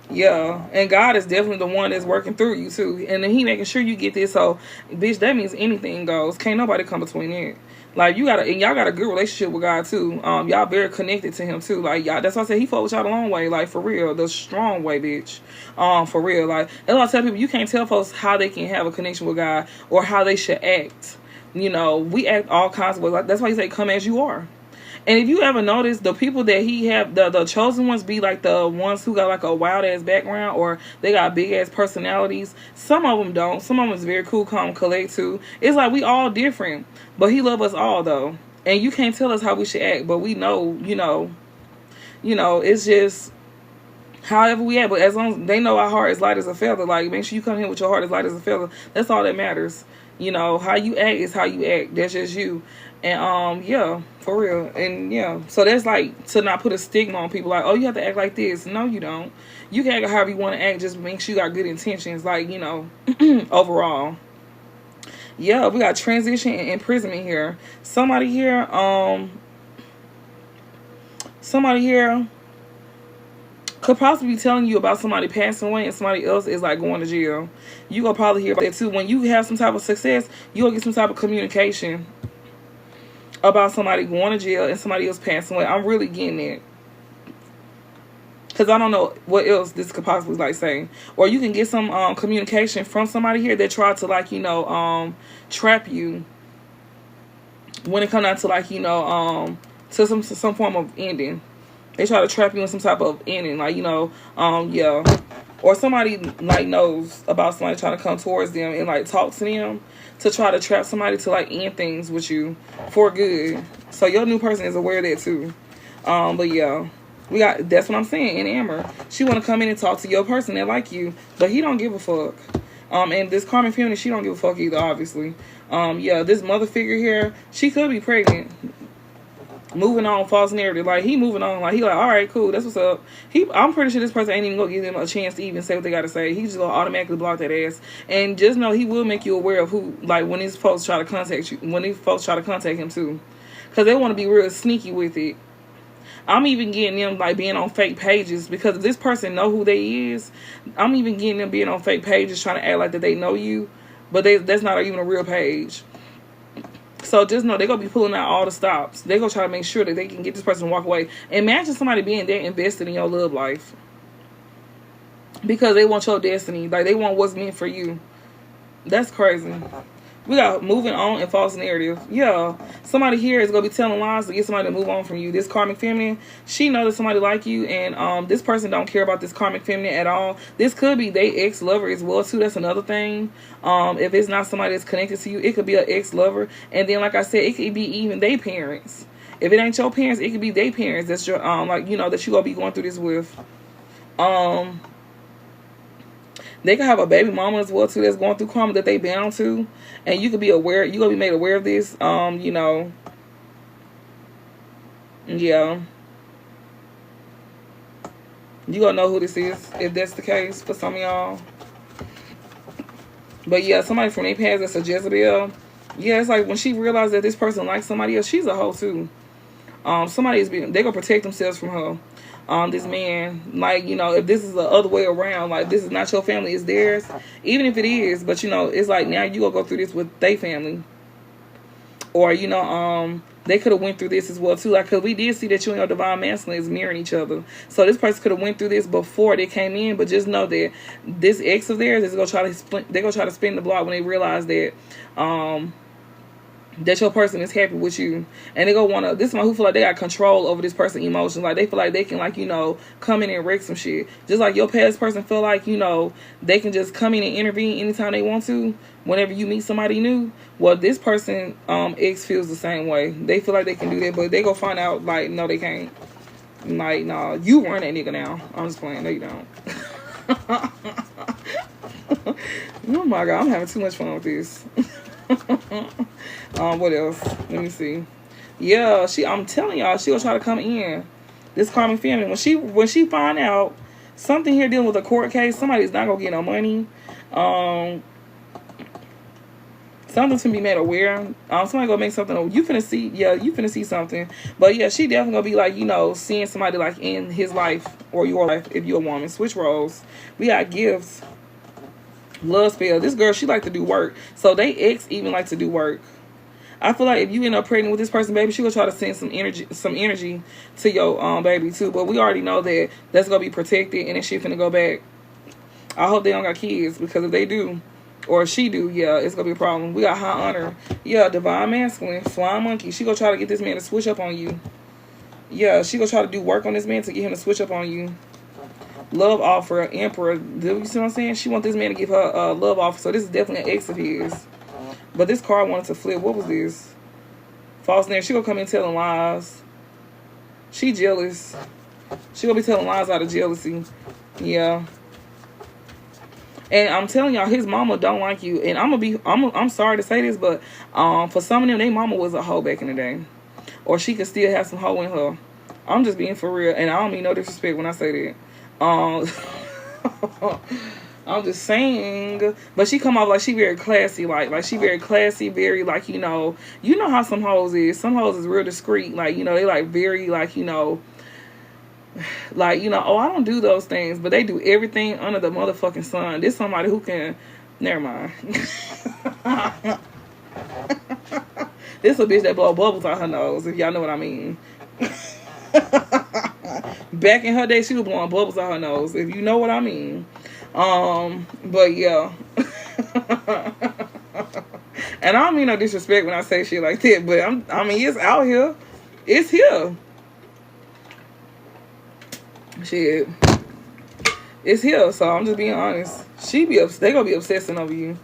Yeah, and God is definitely the one that's working through you too, and then He making sure you get this. So, bitch, that means anything goes. Can't nobody come between it. Like, y'all got a good relationship with God too. Y'all very connected to Him too. Like, y'all, that's why I said He fought with y'all the long way. Like, for real, the strong way, bitch. For real. Like, that's why I tell people, you can't tell folks how they can have a connection with God or how they should act. You know, we act all kinds of ways. Like, that's why He say, "Come as you are." And if you ever notice, the people that He have, the chosen ones, be like the ones who got like a wild ass background, or they got big ass personalities. Some of them don't. Some of them is very cool, calm, collect too. It's like we all different, but He love us all though. And you can't tell us how we should act, but we know, you know, it's just however we act. But as long as they know our heart is light as a feather, like, make sure you come here with your heart as light as a feather. That's all that matters. You know, how you act is how you act. That's just you. And yeah, for real. And yeah, so that's like to not put a stigma on people like, oh, you have to act like this. No, you don't. You can act however you want to act. Just make sure you got good intentions. Like, you know, overall. Yeah, we got transition and imprisonment here. Somebody here could possibly be telling you about somebody passing away and somebody else is like going to jail. You gonna probably hear about that too. When you have some type of success, you gonna get some type of communication about somebody going to jail and somebody else passing away. I'm really getting it. Because I don't know what else this could possibly like say. Or you can get some communication from somebody here that tried to like, you know, trap you when it comes down to like, you know, to some form of ending. They try to trap you in some type of ending, like, you know, yeah. Or somebody, like, knows about somebody trying to come towards them and, like, talk to them to try to trap somebody to, like, end things with you for good. So your new person is aware of that, too. But, yeah. That's what I'm saying, in Amber. She want to come in and talk to your person that like you, but he don't give a fuck. And this karmic feminine, she don't give a fuck either, obviously. Yeah, this mother figure here, she could be pregnant. Moving on, false narrative. Like, he moving on. Like, he like, all right, cool, that's what's up. I'm pretty sure this person ain't even gonna give them a chance to even say what they gotta say. He's just gonna automatically block that ass. And just know he will make you aware of who, like, when these folks try to contact you, when these folks try to contact him too. Because they want to be real sneaky with it. I'm even getting them, like, being on fake pages. Because if this person know who they is, I'm even getting them being on fake pages trying to act like that they know you. But that's not even a real page. So just know they're going to be pulling out all the stops. They're going to try to make sure that they can get this person to walk away. Imagine somebody being that invested in your love life. Because they want your destiny. Like, they want what's meant for you. That's crazy. We got moving on and false narrative. Yeah. Somebody here is going to be telling lies to get somebody to move on from you. This karmic feminine, she knows that somebody like you. And this person don't care about this karmic feminine at all. This could be their ex-lover as well, too. That's another thing. If it's not somebody that's connected to you, it could be an ex-lover. And then, like I said, it could be even their parents. If it ain't your parents, it could be their parents. That's your, like, you know, that you going to be going through this with. They could have a baby mama as well too that's going through karma that they bound to, and you could be aware. You gonna be made aware of this. You know, yeah. You gonna know who this is if that's the case for some of y'all. But yeah, somebody from their past that's a Jezebel. Yeah, it's like when she realized that this person likes somebody else, she's a hoe too. Somebody is being, they gonna protect themselves from her. This man, like, you know, if this is the other way around, like, this is not your family, it's theirs. Even if it is, but, you know, it's like now you gonna go through this with their family. Or, you know, they could have went through this as well, too. Like, because we did see that you and your divine masculine is mirroring each other. So this person could have went through this before they came in, but just know that this ex of theirs is gonna try to they're gonna try to spin the block when they realize that, that your person is happy with you. And they go want to, this one who feel like they got control over this person's emotions. Like, they feel like they can, like, you know, come in and wreck some shit. Just like your past person feel like, you know, they can just come in and intervene anytime they want to whenever you meet somebody new. Well, this person, ex feels the same way. They feel like they can do that, but they go find out, like, no, they can't. Like, no, you run that nigga now. I'm just playing. No, you don't. Oh, my God. I'm having too much fun with this. What else? Let me see. Yeah, I'm telling y'all, she gonna try to come in. This karmic feminine, when she find out something here dealing with a court case, somebody's not gonna get no money. Something's gonna be made aware. Somebody gonna make something. You finna see. Yeah, you finna see something. But yeah, she definitely gonna be like, you know, seeing somebody like in his life or your life if you're a woman. Switch roles. We got gifts. Love spell. This girl, she like to do work. So they ex even like to do work. I feel like if you end up pregnant with this person, baby, she gonna try to send some energy to your baby too. But we already know that that's gonna be protected and then she finna go back. I hope they don't got kids, because if they do, or if she do, yeah, it's gonna be a problem. We got high honor. Yeah, divine masculine, flying monkey. She gonna try to get this man to switch up on you. Yeah, she gonna try to do work on this man to get him to switch up on you. Love offer, emperor. You see what I'm saying? She want this man to give her a love offer. So this is definitely an ex of his. But this card wanted to flip. What was this? False name. She gonna come in telling lies. She jealous. She gonna be telling lies out of jealousy. Yeah. And I'm telling y'all, his mama don't like you. And I'm sorry to say this, but for some of them, their mama was a hoe back in the day, or she could still have some hoe in her. I'm just being for real, and I don't mean no disrespect when I say that. I'm just saying, but she come off like she very classy, like she very classy, very like, you know how some hoes is. Some hoes is real discreet, like, you know, they like very like, you know, oh, I don't do those things, but they do everything under the motherfucking sun. This somebody who can, never mind. This a bitch that blow bubbles out her nose, if y'all know what I mean. Back in her day, she was blowing bubbles out her nose, if you know what I mean. But yeah. And I don't mean no disrespect when I say shit like that, but I mean, it's out here. It's here. Shit. It's here, so I'm just being honest. They gonna be obsessing over you,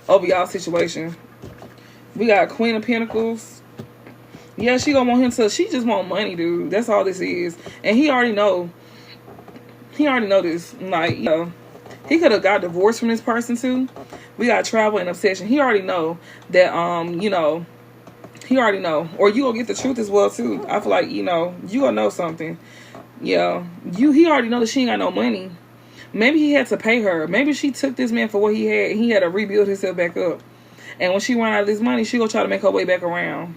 over y'all situation. We got Queen of Pentacles. Yeah, she gonna want him to. She just want money, dude. That's all this is, and he already know. He already know this. Like, you know, he could have got divorced from this person too. We got travel and obsession. He already know that. You know, he already know, or you gonna get the truth as well too. I feel like, you know, you gonna know something. Yeah, he already know that she ain't got no money. Maybe he had to pay her. Maybe she took this man for what he had, and he had to rebuild himself back up. And when she run out of this money, she gonna try to make her way back around.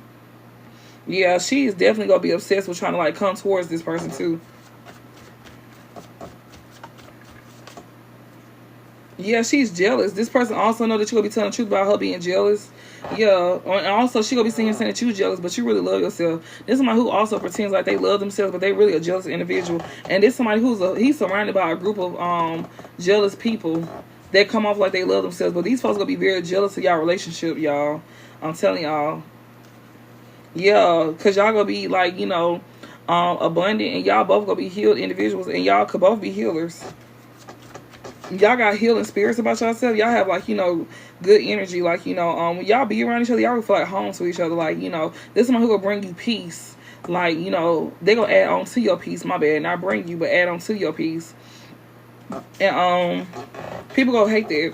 Yeah, she is definitely gonna be obsessed with trying to like come towards this person too. Yeah, she's jealous. This person also know that you gonna be telling the truth about her being jealous. Yeah, and also she gonna be saying that you jealous, but you really love yourself. This is somebody who also pretends like they love themselves, but they really a jealous individual. And this is somebody he's surrounded by a group of jealous people that come off like they love themselves, but these folks gonna be very jealous of y'all relationship, y'all. I'm telling y'all. Yeah, cause y'all gonna be like, you know, abundant, and y'all both gonna be healed individuals, and y'all could both be healers. Y'all got healing spirits about yourself. Y'all have like, you know, good energy. Like, you know, when y'all be around each other, y'all feel like home to each other. Like, you know, this is someone who will bring you peace. Like, you know, they gonna add on to your peace. My bad, not bring you, but add on to your peace. And people gonna hate that.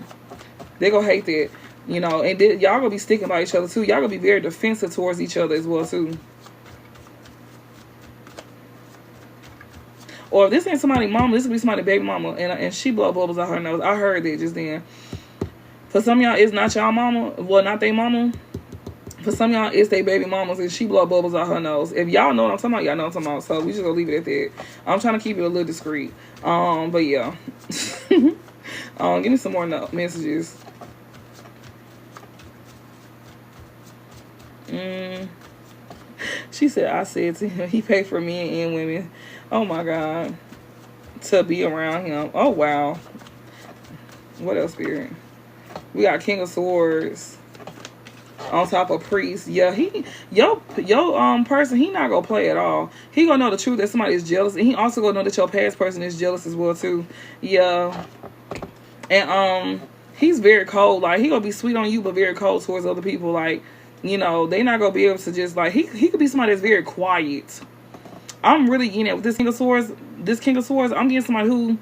They gonna hate that. You know, and y'all gonna be sticking by each other too. Y'all gonna be very defensive towards each other as well too. Or if this ain't somebody's mama, this could be somebody's baby mama, and she blow bubbles out her nose. I heard that just then. For some of y'all, it's not y'all mama. Well, not they mama. For some of y'all, it's they baby mamas, and she blow bubbles out her nose. If y'all know what I'm talking about, y'all know what I'm talking about. So we just gonna leave it at that. I'm trying to keep it a little discreet. But yeah. Give me some more messages. She said, I said to him, he paid for men and women. Oh my God. To be around him. Oh wow. What else, Spirit? We got King of Swords on top of Priest. Yeah, your person, he not gonna play at all. He gonna know the truth that somebody is jealous, and he also gonna know that your past person is jealous as well too. Yeah. And he's very cold. Like, he gonna be sweet on you, but very cold towards other people. Like, you know, they not gonna be able to just like, he could be somebody that's very quiet. I'm really getting it with this King of Swords. This King of Swords, I'm getting somebody who,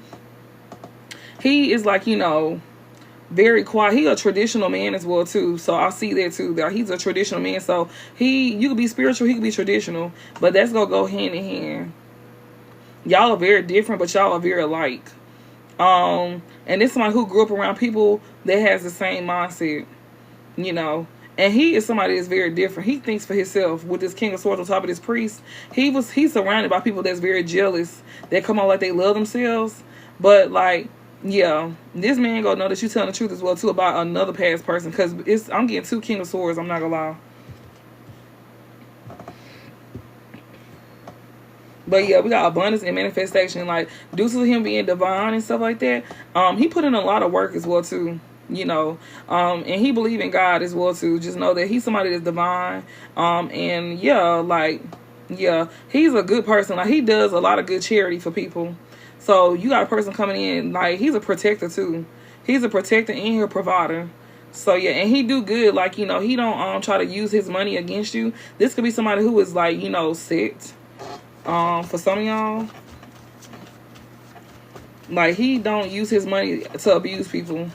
he is like, you know, very quiet. He a traditional man as well too. So I see that too. That he's a traditional man. So you could be spiritual, he could be traditional, but that's gonna go hand in hand. Y'all are very different, but y'all are very alike. And this is somebody who grew up around people that has the same mindset, you know. And he is somebody that's very different. He thinks for himself. With this King of Swords on top of this Priest, he's surrounded by people that's very jealous. That come on like they love themselves. But like, yeah, this man gonna know that you telling the truth as well too about another past person. Cause I'm getting 2 King of Swords. I'm not gonna lie. But yeah, we got abundance and manifestation. Like, due to him being divine and stuff like that, he put in a lot of work as well too. You know, and he believe in God as well too. Just know that he's somebody that's divine. And yeah, like, yeah, he's a good person. Like, he does a lot of good charity for people. So you got a person coming in, like, he's a protector too. He's a protector and a provider. So yeah, and he do good. Like, you know, he don't try to use his money against you. This could be somebody who is like, you know, sick. For some of y'all. Like, he don't use his money to abuse people.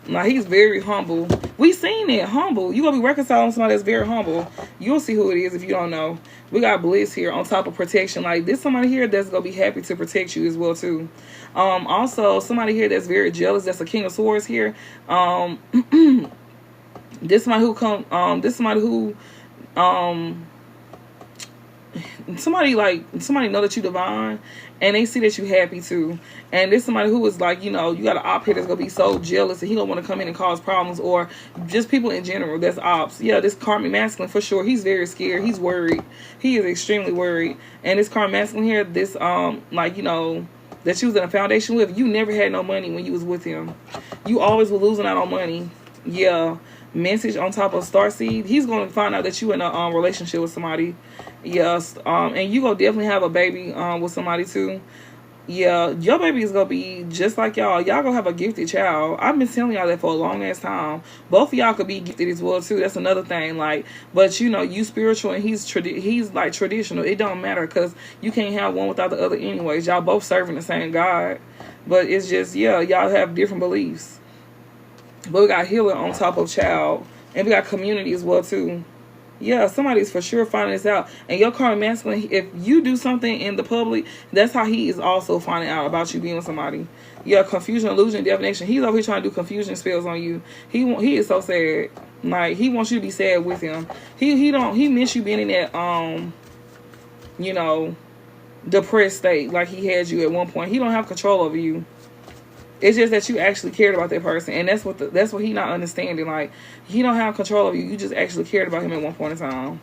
Like, he's very humble. We seen it, humble. You gonna be reconciling with somebody that's very humble. You'll see who it is if you don't know. We got bliss here on top of protection. Like, this somebody here that's gonna be happy to protect you as well too. Also somebody here that's very jealous. That's a King of Swords here. This somebody who somebody know that you divine, and they see that you happy too. And this somebody who is like, you know, you got an op here that's gonna be so jealous and he don't want to come in and cause problems, or just people in general that's ops. Yeah, this karmic masculine for sure. He's very scared. He's worried. He is extremely worried. And this karmic masculine here, this like, you know, that you was in a foundation with, you never had no money when you was with him. You always were losing out on money. Yeah. Message on top of starseed. He's going to find out that you in a relationship with somebody. Yes. And you gonna definitely have a baby with somebody too. Yeah, your baby is gonna be just like y'all. Y'all gonna have a gifted child. I've been telling y'all that for a long ass time. Both of y'all could be gifted as well too. That's another thing. Like, but you know, you spiritual and he's like traditional. It don't matter because you can't have one without the other anyways. Y'all both serving the same God, but it's just, yeah, y'all have different beliefs. But we got healer on top of child, and we got community as well too. Yeah, somebody's for sure finding this out. And your karmic masculine, if you do something in the public, that's how he is also finding out about you being with somebody. Yeah, confusion, illusion, divination. He's over here trying to do confusion spells on you. He is so sad. Like, he wants you to be sad with him. He miss you being in that you know, depressed state like he had you at one point. He don't have control over you. It's just that you actually cared about that person, and that's what he not understanding. Like, he don't have control of you. You just actually cared about him at one point in time.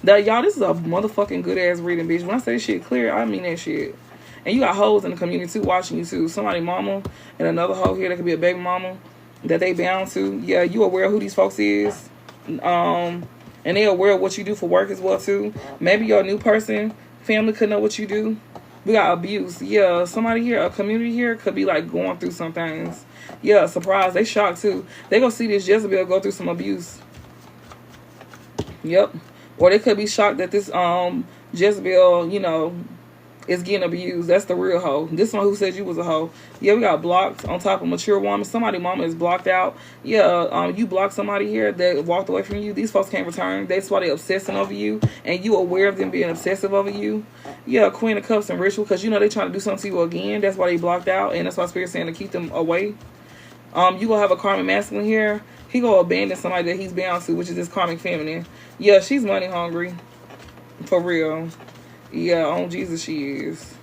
Y'all, this is a motherfucking good ass reading, bitch. When I say shit clear, I mean that shit. And you got hoes in the community too watching you too. Somebody mama and another hoe here that could be a baby mama that they bound to. Yeah, you aware of who these folks is, and they aware of what you do for work as well too. Maybe your new person family could know what you do. We got abuse. Yeah, somebody here, a community here could be like going through some things. Yeah, surprise. They shocked too. They gonna see this Jezebel go through some abuse. Yep. Or they could be shocked that this Jezebel, you know, is getting abused. That's the real hoe. This one who said you was a hoe. Yeah, we got blocked on top of mature woman. Somebody mama is blocked out. Yeah, you blocked somebody here that walked away from you. These folks can't return. That's why they're obsessing over you, and you aware of them being obsessive over you. Yeah, Queen of Cups and ritual, because you know they trying to do something to you again. That's why they blocked out, and that's why Spirit's saying to keep them away. You gonna have a karmic masculine here. He gonna abandon somebody that he's bound to, which is this karmic feminine. Yeah, she's money hungry. For real. Yeah, on Jesus she is.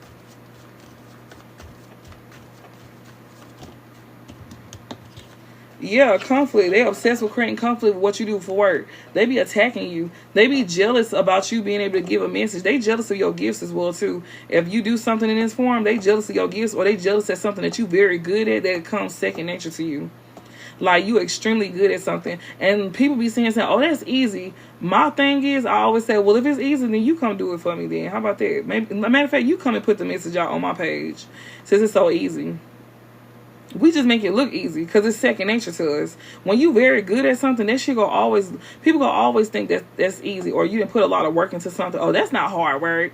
Yeah, conflict. They obsessed with creating conflict with what you do for work. They be attacking you. They be jealous about you being able to give a message. They jealous of your gifts as well too. If you do something in this form, they jealous of your gifts, or they jealous at something that you very good at that comes second nature to you. Like, you extremely good at something, and people be saying, oh, that's easy. My thing is, I always say, well, if it's easy, then you come do it for me then. How about that? Maybe, matter of fact, you come and put the message out on my page since it's so easy. We just make it look easy because it's second nature to us. When you very good at something, that shit people gonna always think that that's easy, or you didn't put a lot of work into something. Oh, that's not hard work.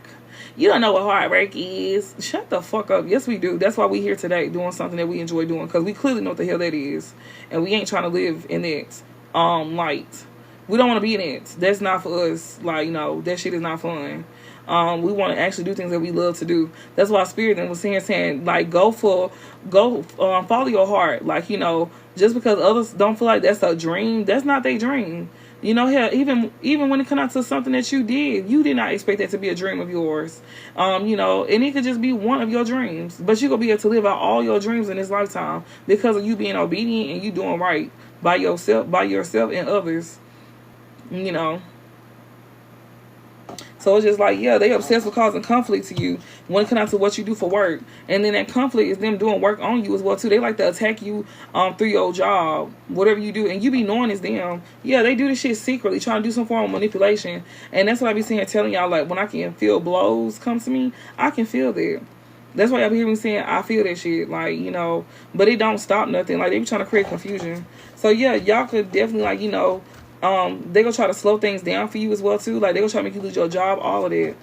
You don't know what hard work is. Shut the fuck up. Yes, we do. That's why we here today doing something that we enjoy doing, because we clearly know what the hell that is, and we ain't trying to live in that light. We don't want to be in it. That's not for us. Like, you know, that shit is not fun. We want to actually do things that we love to do. That's why Spirit then was saying, like, follow your heart. Like, you know, just because others don't feel like that's a dream, that's not their dream. You know, hell, even when it comes out to something that you did not expect that to be a dream of yours. You know, and it could just be one of your dreams. But you're going to be able to live out all your dreams in this lifetime because of you being obedient and you doing right by yourself and others. You know. So it's just like, yeah, they obsessed with causing conflict to you when it comes out to what you do for work. And then that conflict is them doing work on you as well too. They like to attack you through your job, whatever you do, and you be knowing it's them. Yeah, they do this shit secretly, trying to do some form of manipulation. And that's what I be saying, telling y'all, like, when I can feel blows come to me, I can feel that. That's why y'all be hearing me saying I feel that shit, like, you know, but it don't stop nothing. Like, they be trying to create confusion. So yeah, y'all could definitely, like, you know, they gonna try to slow things down for you as well too. Like, they gonna try to make you lose your job, all of that.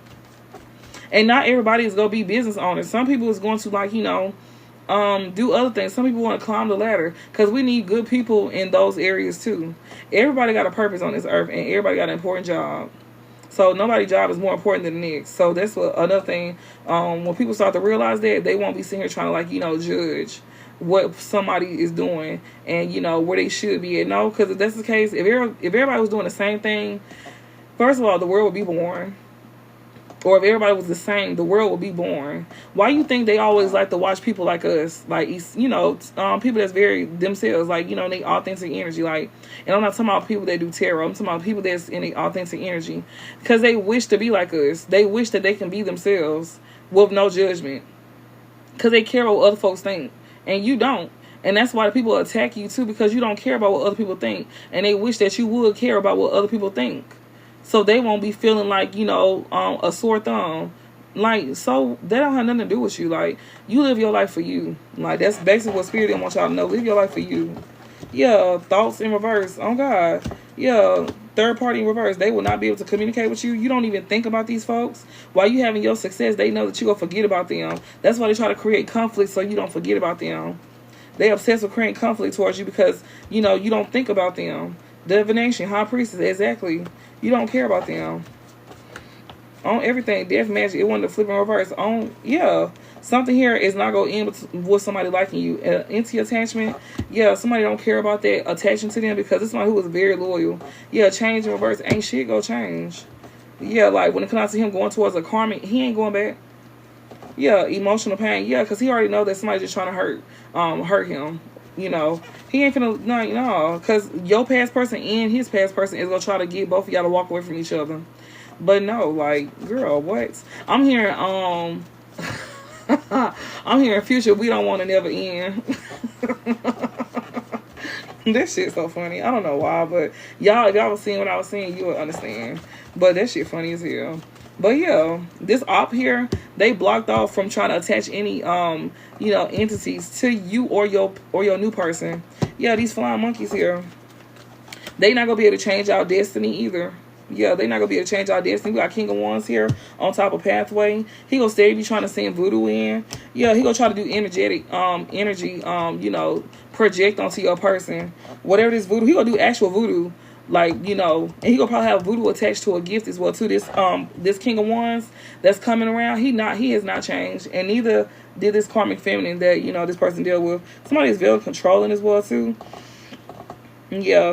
And not everybody is gonna be business owners. Some people is going to, like, you know, do other things. Some people want to climb the ladder because we need good people in those areas too. Everybody got a purpose on this earth, and everybody got an important job. So nobody's job is more important than the next. So that's what another thing. When people start to realize that, they won't be sitting here trying to, like, judge what somebody is doing and where they should be at. No, because if that's the case, if everybody was doing the same thing, first of all, the world would be boring. Or if everybody was the same, the world would be boring. Why you think they always like to watch people like us? Like, people that's very themselves, like, they authentic energy. Like, and I'm not talking about people that do tarot. I'm talking about people that's in the authentic energy. Because they wish to be like us. They wish that they can be themselves with no judgment. Because they care about what other folks think. And you don't. And that's why the people attack you too, because you don't care about what other people think. And they wish that you would care about what other people think. So they won't be feeling like, a sore thumb. Like, so that don't have nothing to do with you. Like, you live your life for you. Like, that's basically what Spirit didn't want y'all to know. Live your life for you. Yeah, thoughts in reverse. Oh, God. Yeah, third party in reverse. They will not be able to communicate with you. You don't even think about these folks. While you having your success, they know that you're going to forget about them. That's why they try to create conflict so you don't forget about them. They obsessed with creating conflict towards you because, you don't think about them. Divination, high priestess, exactly. You don't care about them. On everything, death magic, it wanted to flip in reverse. Something here is not going to end with somebody liking you. Into attachment, somebody don't care about that attaching to them because it's somebody who is very loyal. Change in reverse, ain't shit gonna change. Like when it comes to him going towards a karmic, he ain't going back. Emotional pain, because he already know that somebody's just trying to hurt him. He ain't finna, no, because your past person and his past person is gonna try to get both of y'all to walk away from each other. But no, like, girl, what? I'm hearing, I'm hearing future, we don't want to never end. That shit's so funny. I don't know why, but y'all, if y'all was seeing what I was seeing, you would understand. But that shit funny as hell. But this op here, they blocked off from trying to attach any entities to you or your new person. These flying monkeys here, they not gonna be able to change our destiny either. They not gonna be able to change our destiny. We got King of Wands here on top of Pathway. He gonna stay be trying to send voodoo in. He gonna try to do energetic energy project onto your person. Whatever this voodoo, he gonna do actual voodoo. Like, and he gonna probably have voodoo attached to a gift as well too. This King of Wands that's coming around, he has not changed, and neither did this karmic feminine that this person dealt with. Somebody is very controlling as well too.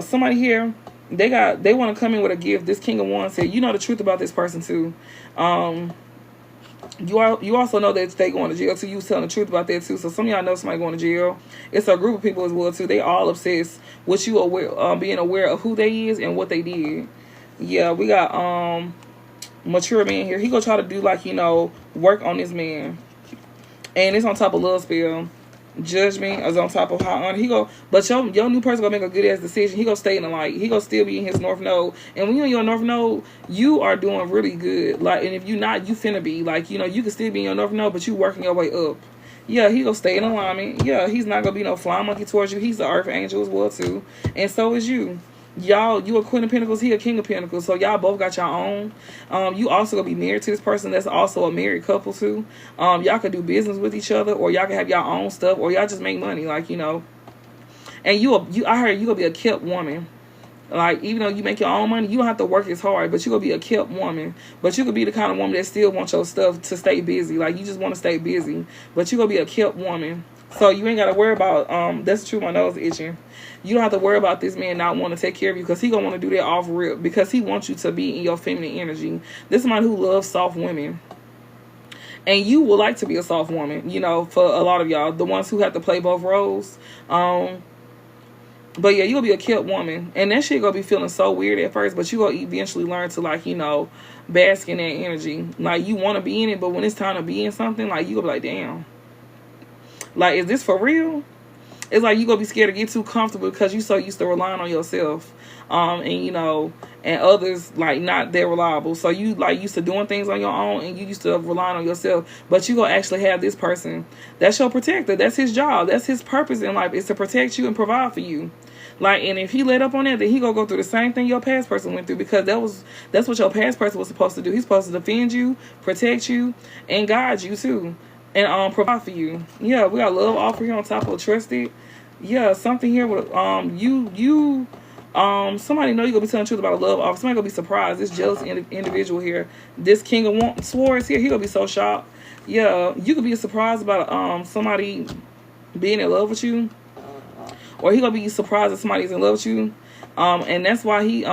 Somebody here, they want to come in with a gift. This King of Wands said, the truth about this person too. You also know that they going to jail too. You telling the truth about that too. So some of y'all know somebody going to jail. It's a group of people as well too. They all obsessed with you being aware of who they is and what they did. We got mature man here. He gonna try to do like work on this man, and it's on top of love spell. Judgment is on top of high honor. He go, but your new person gonna make a good ass decision. He gonna stay in the light. He gonna still be in his north node. And when you're in your north node, you are doing really good. Like, and if you not, you finna be like, you can still be in your north node, but you working your way up. He gonna stay in alignment. He's not gonna be no flying monkey towards you. He's the earth angel as well too, and so is you. You a Queen of Pentacles, he a King of Pentacles, so y'all both got your own. You also gonna be married to this person that's also a married couple too. Y'all could do business with each other, or y'all can have your own stuff, or y'all just make money, like and I heard you gonna be a kept woman. Like, even though you make your own money, you don't have to work as hard, but you gonna be a kept woman. But you could be the kind of woman that still wants your stuff to stay busy. Like, you just want to stay busy, but you gonna be a kept woman. So you ain't gotta worry about that's true, my nose itching. You don't have to worry about this man not wanting to take care of you, because he gonna want to do that off rip, because he wants you to be in your feminine energy. This is somebody who loves soft women. And you would like to be a soft woman, for a lot of y'all, the ones who have to play both roles. But you're gonna be a kept woman, and that shit gonna be feeling so weird at first, but you gonna eventually learn to bask in that energy. Like, you want to be in it, but when it's time to be in something, like, you gonna be like, damn, like, is this for real? It's like you gonna be scared to get too comfortable because you so used to relying on yourself, and others not that reliable. So you used to doing things on your own, and you used to relying on yourself. But you gonna actually have this person that's your protector. That's his job. That's his purpose in life, is to protect you and provide for you. And if he let up on that, then he gonna go through the same thing your past person went through, because that's what your past person was supposed to do. He's supposed to defend you, protect you, and guide you too. and provide for you. Yeah, we got love offer here on top of trusted. Yeah, something here with somebody know you're gonna be telling the truth about a love offer. Somebody gonna be surprised. This jealous individual here, this king of swords here, he gonna be so shocked. Yeah, you could be surprised about somebody being in love with you, or he gonna be surprised that somebody's in love with you. And that's why he he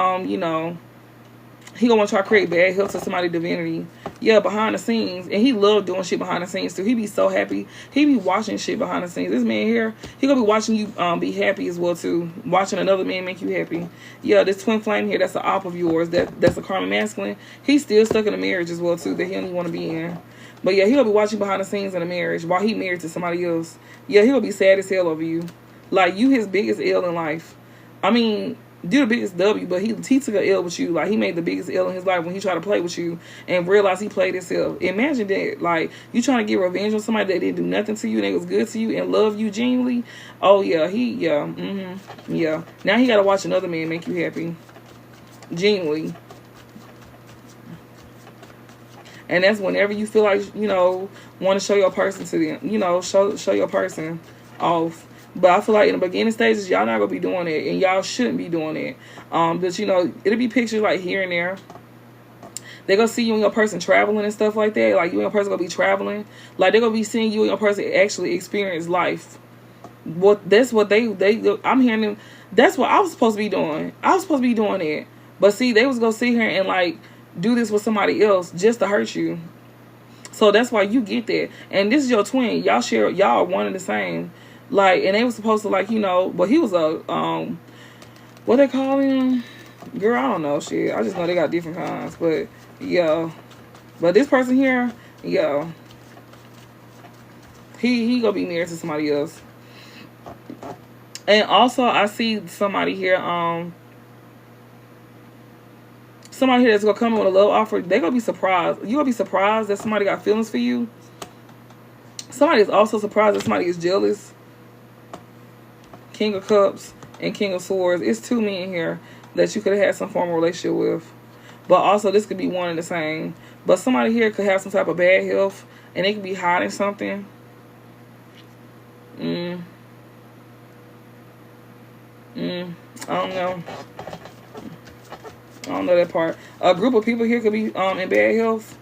gonna want to try to create bad health to somebody's divinity. Yeah, behind the scenes. And he love doing shit behind the scenes too. He be so happy. He be watching shit behind the scenes. This man here, he gonna be watching you be happy as well too. Watching another man make you happy. Yeah, this twin flame here, that's an op of yours. That's a karma masculine. He's still stuck in a marriage as well too that he don't even want to be in. But yeah, he gonna be watching behind the scenes in a marriage while he married to somebody else. Yeah, he gonna be sad as hell over you. Like, you his biggest L in life. I mean, do the biggest W, but he took a L with you. Like, he made the biggest L in his life when he tried to play with you and realized he played himself. Imagine that. Like, you trying to get revenge on somebody that didn't do nothing to you and they was good to you and love you genuinely. Oh, yeah. Yeah. Now he got to watch another man make you happy. Genuinely. And that's whenever you feel like, want to show your person to them. Show your person off. But I feel like in the beginning stages, y'all not going to be doing it. And y'all shouldn't be doing it. But, it'll be pictures like here and there. They're going to see you and your person traveling and stuff like that. Like, you and your person going to be traveling. Like, they're going to be seeing you and your person actually experience life. That's what I'm hearing them. That's what I was supposed to be doing. I was supposed to be doing it. But see, they was going to sit here and, like, do this with somebody else just to hurt you. So that's why you get that. And this is your twin. Y'all are one and the same. Like, and they were supposed to, like, but he was a, what they call him? Girl, I don't know, shit. I just know they got different kinds, but, yeah. But this person here, yeah. He gonna be married to somebody else. And also, I see somebody here, somebody here that's gonna come in with a love offer. They gonna be surprised. You gonna be surprised that somebody got feelings for you. Somebody is also surprised that somebody is jealous. King of Cups and King of Swords. It's two men here that you could have had some form of relationship with. But also, this could be one and the same. But somebody here could have some type of bad health, and they could be hiding something. I don't know. I don't know that part. A group of people here could be in bad health.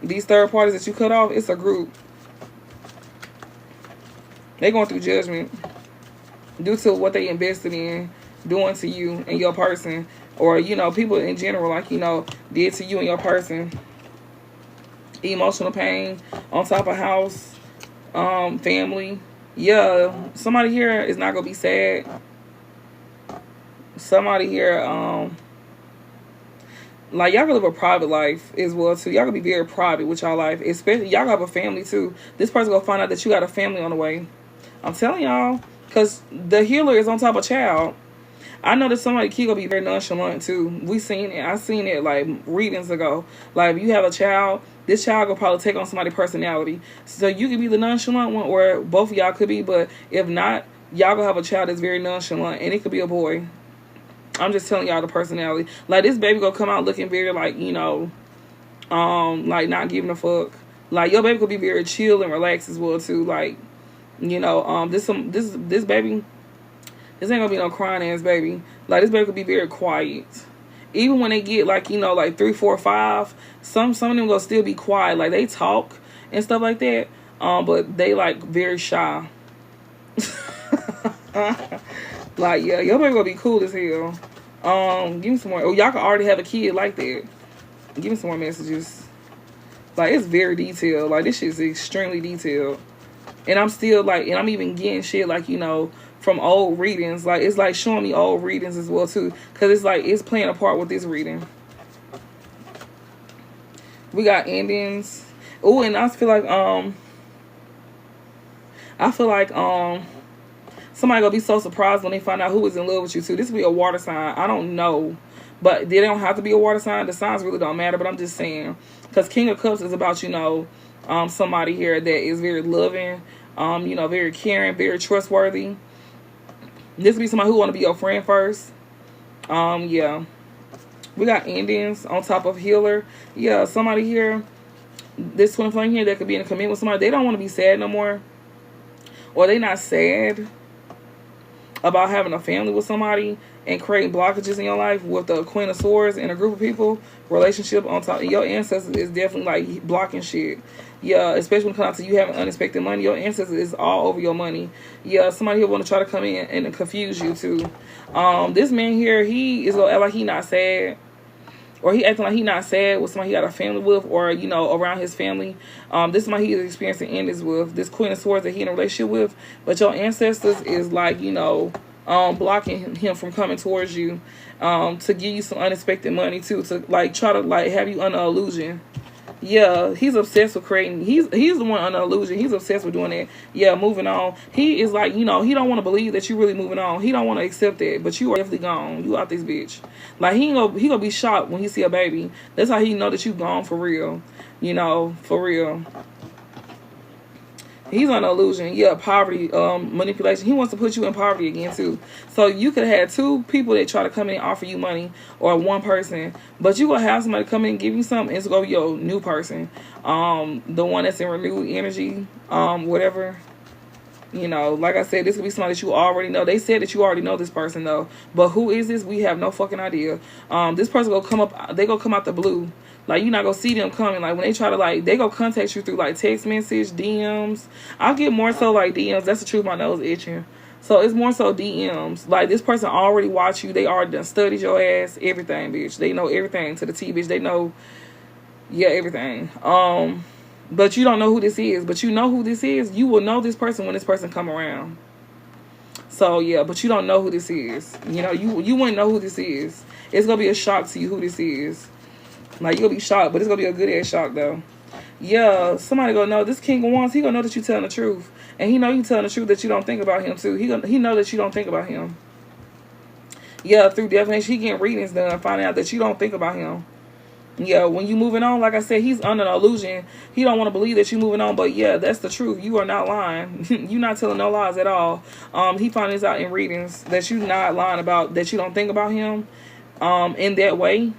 These third parties that you cut off, it's a group. They going through judgment due to what they invested in doing to you and your person, or people in general, like, did to you and your person. Emotional pain on top of house, family. Yeah, somebody here is not gonna be sad. Somebody here, like, y'all can live a private life as well too. Y'all can be very private with y'all life, especially y'all have a family too. This person gonna find out that you got a family on the way. I'm telling y'all. Because the healer is on top of child. I know that somebody key gonna be very nonchalant too. We seen it. I seen it like readings ago. Like, if you have a child, this child will probably take on somebody's personality. So you could be the nonchalant one, or both of y'all could be. But if not, y'all gonna have a child that's very nonchalant, and it could be a boy. I'm just telling y'all the personality. Like, this baby gonna come out looking very like like not giving a fuck. Like, your baby could be very chill and relaxed as well too. Like, this baby, this ain't gonna be no crying ass baby. Like, this baby could be very quiet. Even when they get like, like 3, 4, 5, some of them gonna still be quiet. Like, they talk and stuff like that. But they like very shy. Like, yeah, your baby gonna be cool as hell. Give me some more. Oh, y'all can already have a kid like that. Give me some more messages. Like, it's very detailed. Like, this shit is extremely detailed. And I'm still like, and I'm even getting shit like, from old readings. Like, it's like showing me old readings as well too. Cause it's like, it's playing a part with this reading. We got endings. Oh, and I feel like, somebody gonna be so surprised when they find out who is in love with you too. This will be a water sign. I don't know. But they don't have to be a water sign. The signs really don't matter. But I'm just saying. Because King of Cups is about, somebody here that is very loving, very caring, very trustworthy. This will be somebody who want to be your friend first. Yeah. We got endings on top of healer. Yeah, somebody here this twin flame here that could be in a commitment with somebody, they don't want to be sad no more, or they not sad about having a family with somebody and creating blockages in your life with the Queen of Swords and a group of people, relationship on top. Your ancestors is definitely like blocking shit. Yeah, especially when it comes to you having unexpected money. Your ancestors is all over your money. Yeah, somebody here want to try to come in and confuse you too. This man here, he is gonna act like he not sad, or he acting like he not sad with somebody he got a family with, or you know, around his family. This is somebody he is experiencing endings with. This Queen of Swords that he in a relationship with, but your ancestors is like, you know, blocking him from coming towards you, to give you some unexpected money too, to like try to like have you under illusion. Yeah, he's obsessed with creating. He's the one under illusion. He's obsessed with doing that. Yeah, moving on. He is like, you know, he don't want to believe that you really moving on. He don't want to accept that, but you are definitely gone. You out this bitch. Like he gonna be shocked when he see a baby. That's how he know that you gone for real. You know, for real. He's on an illusion. Yeah, poverty, manipulation. He wants to put you in poverty again too. So you could have two people that try to come in and offer you money, or one person, but you gonna have somebody come in and give you something. It's gonna be your new person, the one that's in renewed energy, whatever. You know, like I said, this could be somebody that you already know. They said that you already know this person though, but who is this? We have no fucking idea. This person gonna come up. They gonna come out the blue. Like, you're not going to see them coming. Like, when they try to, like, they going to contact you through, like, text message, DMs. I'll get more so, like, DMs. That's the truth. My nose itching. So, it's more so DMs. Like, this person already watched you. They already done studied your ass. Everything, bitch. They know everything to the T, bitch. They know, yeah, everything. But you don't know who this is. But you know who this is. You will know this person when this person come around. So, yeah, but you don't know who this is. You know, you wouldn't know who this is. It's going to be a shock to you who this is. Like, you'll be shocked, but it's going to be a good-ass shock, though. Yeah, somebody going to know. This King of Wands, he going to know that you telling the truth. And he know you telling the truth that you don't think about him, too. He know that you don't think about him. Yeah, through definition, he getting readings done, finding out that you don't think about him. Yeah, when you moving on, like I said, he's under an illusion. He don't want to believe that you moving on, but yeah, that's the truth. You are not lying. You not telling no lies at all. He found this out in readings, that you not lying about, that you don't think about him in that way.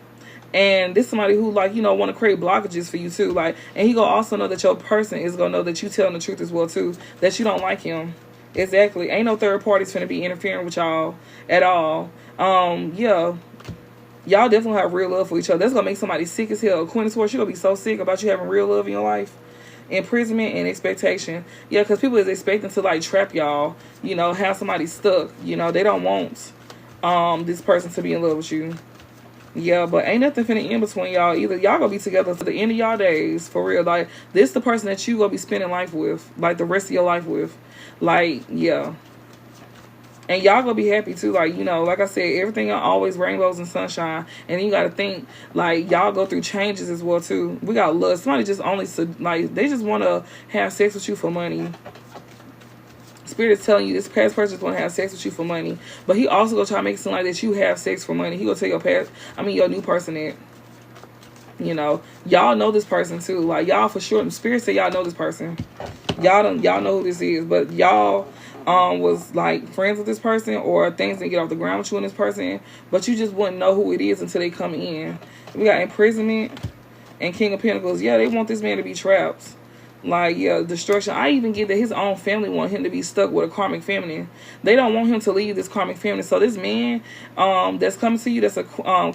And this somebody who, like, you know, want to create blockages for you too. Like, and he gonna also know that your person is gonna know that you telling the truth as well too. That you don't like him. Exactly. Ain't no third parties finna be interfering with y'all at all. Yeah. Y'all definitely have real love for each other. That's gonna make somebody sick as hell. Queen of Swords, she gonna be so sick about you having real love in your life. Imprisonment and expectation. Yeah, because people is expecting to, like, trap y'all. You know, have somebody stuck. You know, they don't want this person to be in love with you. Yeah, but ain't nothing finna in between y'all either. Y'all gonna be together to the end of y'all days, for real. Like, this the person that you gonna be spending life with, like, the rest of your life with. Like, yeah. And y'all gonna be happy too. Like, you know, like I said, everything are always rainbows and sunshine. And then you gotta think, like, y'all go through changes as well too. We got love. Somebody just only, like, they just want to have sex with you for money. Spirit is telling you this past person want to have sex with you for money, but he also gonna try to make it seem like that you have sex for money. He gonna tell your new person that, you know, y'all know this person too. Like, y'all for sure. Spirit say y'all know this person. Y'all know who this is, but y'all was like friends with this person, or things didn't get off the ground with you and this person, but you just wouldn't know who it is until they come in. We got imprisonment and King of Pentacles. Yeah, they want this man to be trapped. Like, yeah, destruction. I even get that his own family want him to be stuck with a karmic feminine. They don't want him to leave this karmic feminine. So this man that's coming to you, that's a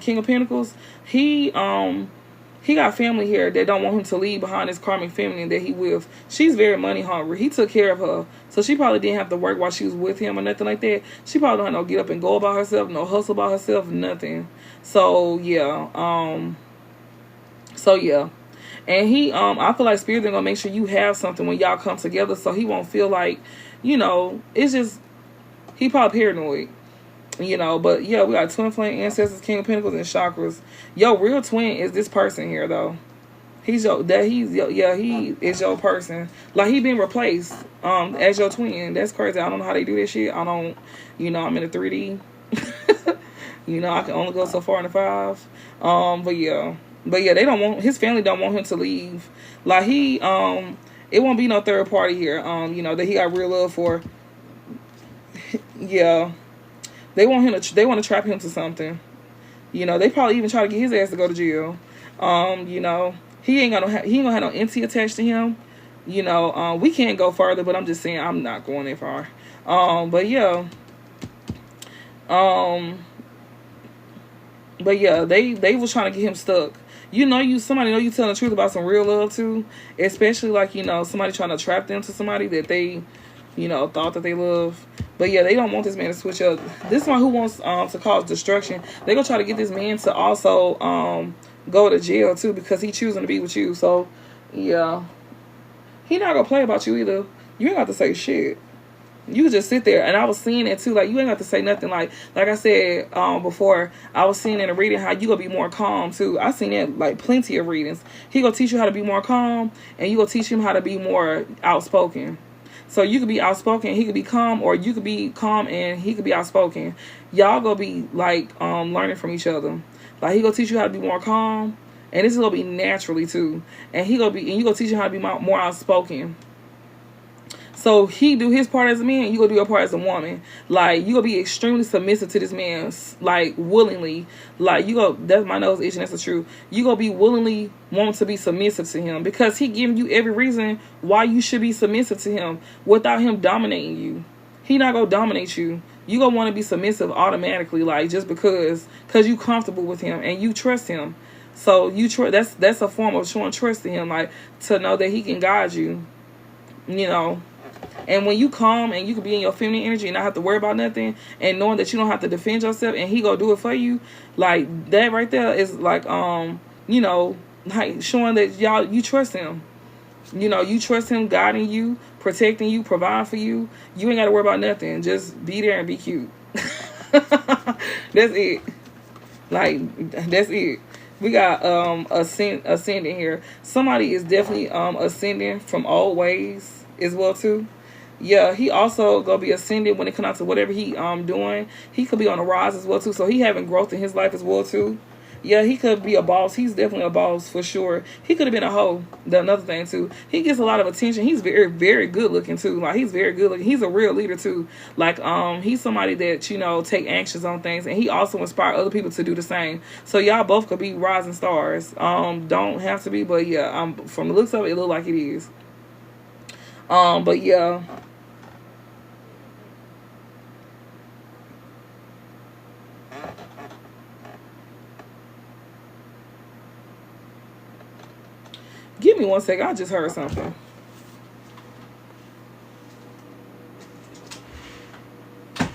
King of Pentacles, he got family here that don't want him to leave behind this karmic feminine that he with. She's very money hungry. He took care of her. So she probably didn't have to work while she was with him or nothing like that. She probably don't have no get up and go about herself, no hustle about herself, nothing. So, yeah. And he, I feel like Spirit is going to make sure you have something when y'all come together, so he won't feel like, you know, it's just, he probably paranoid, you know. But yeah, we got twin flame ancestors, King of Pentacles, and chakras. Yo, real twin is this person here, though. He is your person. Like, he been replaced as your twin. That's crazy. I don't know how they do this shit. I don't, you know, I'm in a 3D. You know, I can only go so far in the 5. But yeah, they don't want, his family don't want him to leave. Like, he, it won't be no third party here. You know, that he got real love for. Yeah, they want to trap him to something. You know, they probably even try to get his ass to go to jail. You know, He ain't gonna have no entity attached to him. You know, we can't go further, but I'm just saying I'm not going that far. But yeah. But yeah, they was trying to get him stuck. You know, somebody know you telling the truth about some real love too, especially like, you know, somebody trying to trap them to somebody that they, you know, thought that they love. But yeah, they don't want this man to switch up. This one who wants to cause destruction. They gonna try to get this man to also go to jail too, because he choosing to be with you. So yeah, he not gonna play about you either. You ain't got to say shit. You could just sit there, and I was seeing it too. Like, you ain't got to say nothing. Like I said before, I was seeing in a reading how you gonna be more calm too. I seen that like plenty of readings. He gonna teach you how to be more calm, and you gonna teach him how to be more outspoken. So you could be outspoken, he could be calm, or you could be calm and he could be outspoken. Y'all gonna be like learning from each other. Like, he gonna teach you how to be more calm, and this is gonna be naturally too. And you gonna teach him how to be more outspoken. So he do his part as a man, you gonna do your part as a woman. Like, you gonna be extremely submissive to this man, like willingly. Like, that's my nose itching, that's the truth. You gonna be willingly wanting to be submissive to him, because he giving you every reason why you should be submissive to him without him dominating you. He not gonna dominate you. You gonna want to be submissive automatically, like, just because you comfortable with him and you trust him. So that's a form of showing trust to him, like, to know that he can guide you. You know. And when you calm and you can be in your feminine energy and not have to worry about nothing, and knowing that you don't have to defend yourself and he gonna do it for you, like, that right there is like you know, like, showing that you trust him. You know, you trust him guiding you, protecting you, providing for you. You ain't gotta worry about nothing. Just be there and be cute. That's it. Like, that's it. We got ascending here. Somebody is definitely ascending from old ways as well too. Yeah, he also gonna be ascended when it comes out to whatever he doing. He could be on the rise as well too. So he having growth in his life as well too. Yeah, he could be a boss. He's definitely a boss for sure. He could have been a hoe. Another thing too. He gets a lot of attention. He's very, very good looking too. Like, he's very good looking. He's a real leader too. Like, he's somebody that, you know, take actions on things, and he also inspire other people to do the same. So y'all both could be rising stars. Don't have to be, but yeah, from the looks of it, it look like it is. But yeah. Give me 1 second. I just heard something. I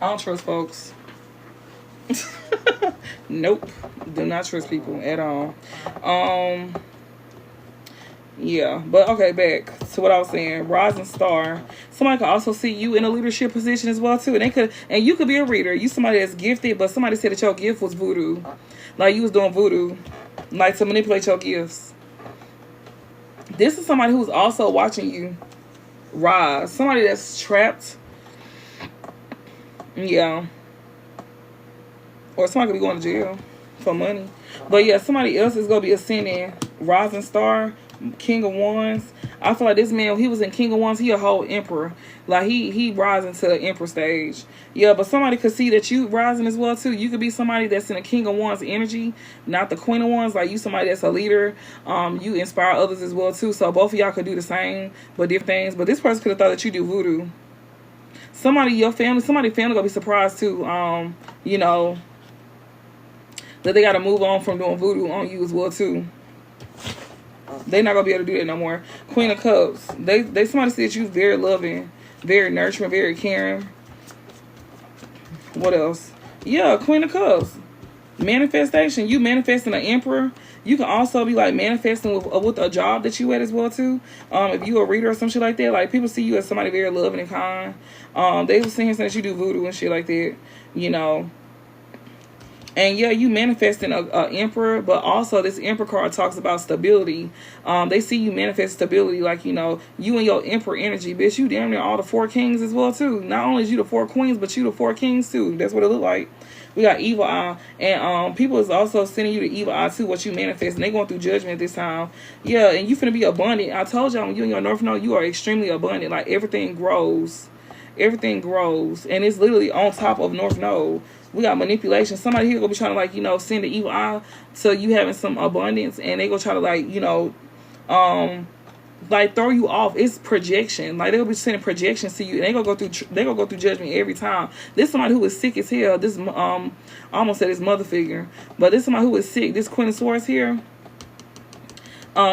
don't trust folks. Nope. Do not trust people at all. Yeah. But okay, back to what I was saying. Rising star. Somebody could also see you in a leadership position as well too. And you could be a reader. You somebody that's gifted, but somebody said that your gift was voodoo. Like, you was doing voodoo. Like, to manipulate your gifts. This is somebody who's also watching you rise. Somebody that's trapped. Yeah. Or somebody could be going to jail for money. But yeah, somebody else is going to be ascending. Rising star. King of Wands. I feel like this man, he was in King of Wands, he a whole emperor. Like, he rising to the emperor stage. Yeah, but somebody could see that you rising as well too. You could be somebody that's in a King of Wands energy, not the Queen of Wands. Like, you somebody that's a leader. You inspire others as well too. So both of y'all could do the same, but different things. But this person could have thought that you do voodoo. Somebody family gonna be surprised too. You know, that they gotta move on from doing voodoo on you as well too. They're not gonna be able to do that no more. Queen of Cups. They somebody said you very loving, very nurturing, very caring. What else? Yeah, Queen of Cups. Manifestation. You manifesting an emperor. You can also be like manifesting with a job that you at as well too. If you a reader or some shit like that, like, people see you as somebody very loving and kind. They were saying that you do voodoo and shit like that. You know. And yeah, you manifesting a emperor, but also this emperor card talks about stability. They see you manifest stability, like, you know, you and your emperor energy, bitch. You damn near all the 4 kings as well too. Not only is you the 4 queens, but you the 4 kings too. That's what it look like. We got evil eye, and people is also sending you the evil eye too. What you manifest, and they going through judgment this time. Yeah, and you finna be abundant. I told y'all, when you in your North Node, you are extremely abundant. Like, everything grows. everything grows, and it's literally on top of North Node. We got manipulation. Somebody here gonna be trying to, like, you know, send the evil eye to you having some abundance, and they gonna try to, like, you know, like, throw you off. It's projection. Like, they'll be sending projections to you, and they gonna go through judgment every time. This somebody who is sick as hell. This I almost said his mother figure, but this somebody who is sick. This Queen of Swords here.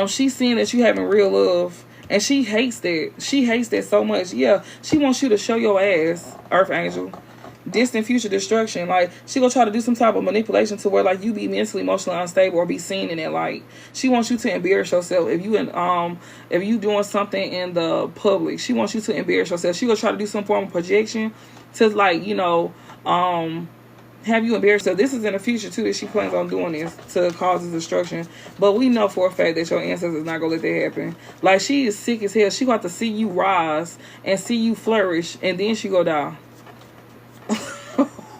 She's seeing that you having real love, and she hates that. She hates that so much. Yeah, she wants you to show your ass, Earth Angel. Distant future destruction. Like, she gonna try to do some type of manipulation to where, like, you be mentally, emotionally unstable or be seen in that light. She wants you to embarrass yourself if you doing something in the public. She wants you to embarrass yourself. She gonna try to do some form of projection to, like, you know, have you embarrassed her. This is in the future too that she plans on doing this to cause this destruction. But we know for a fact that your ancestors not gonna let that happen. Like, she is sick as hell. She got to see you rise and see you flourish, and then she go die.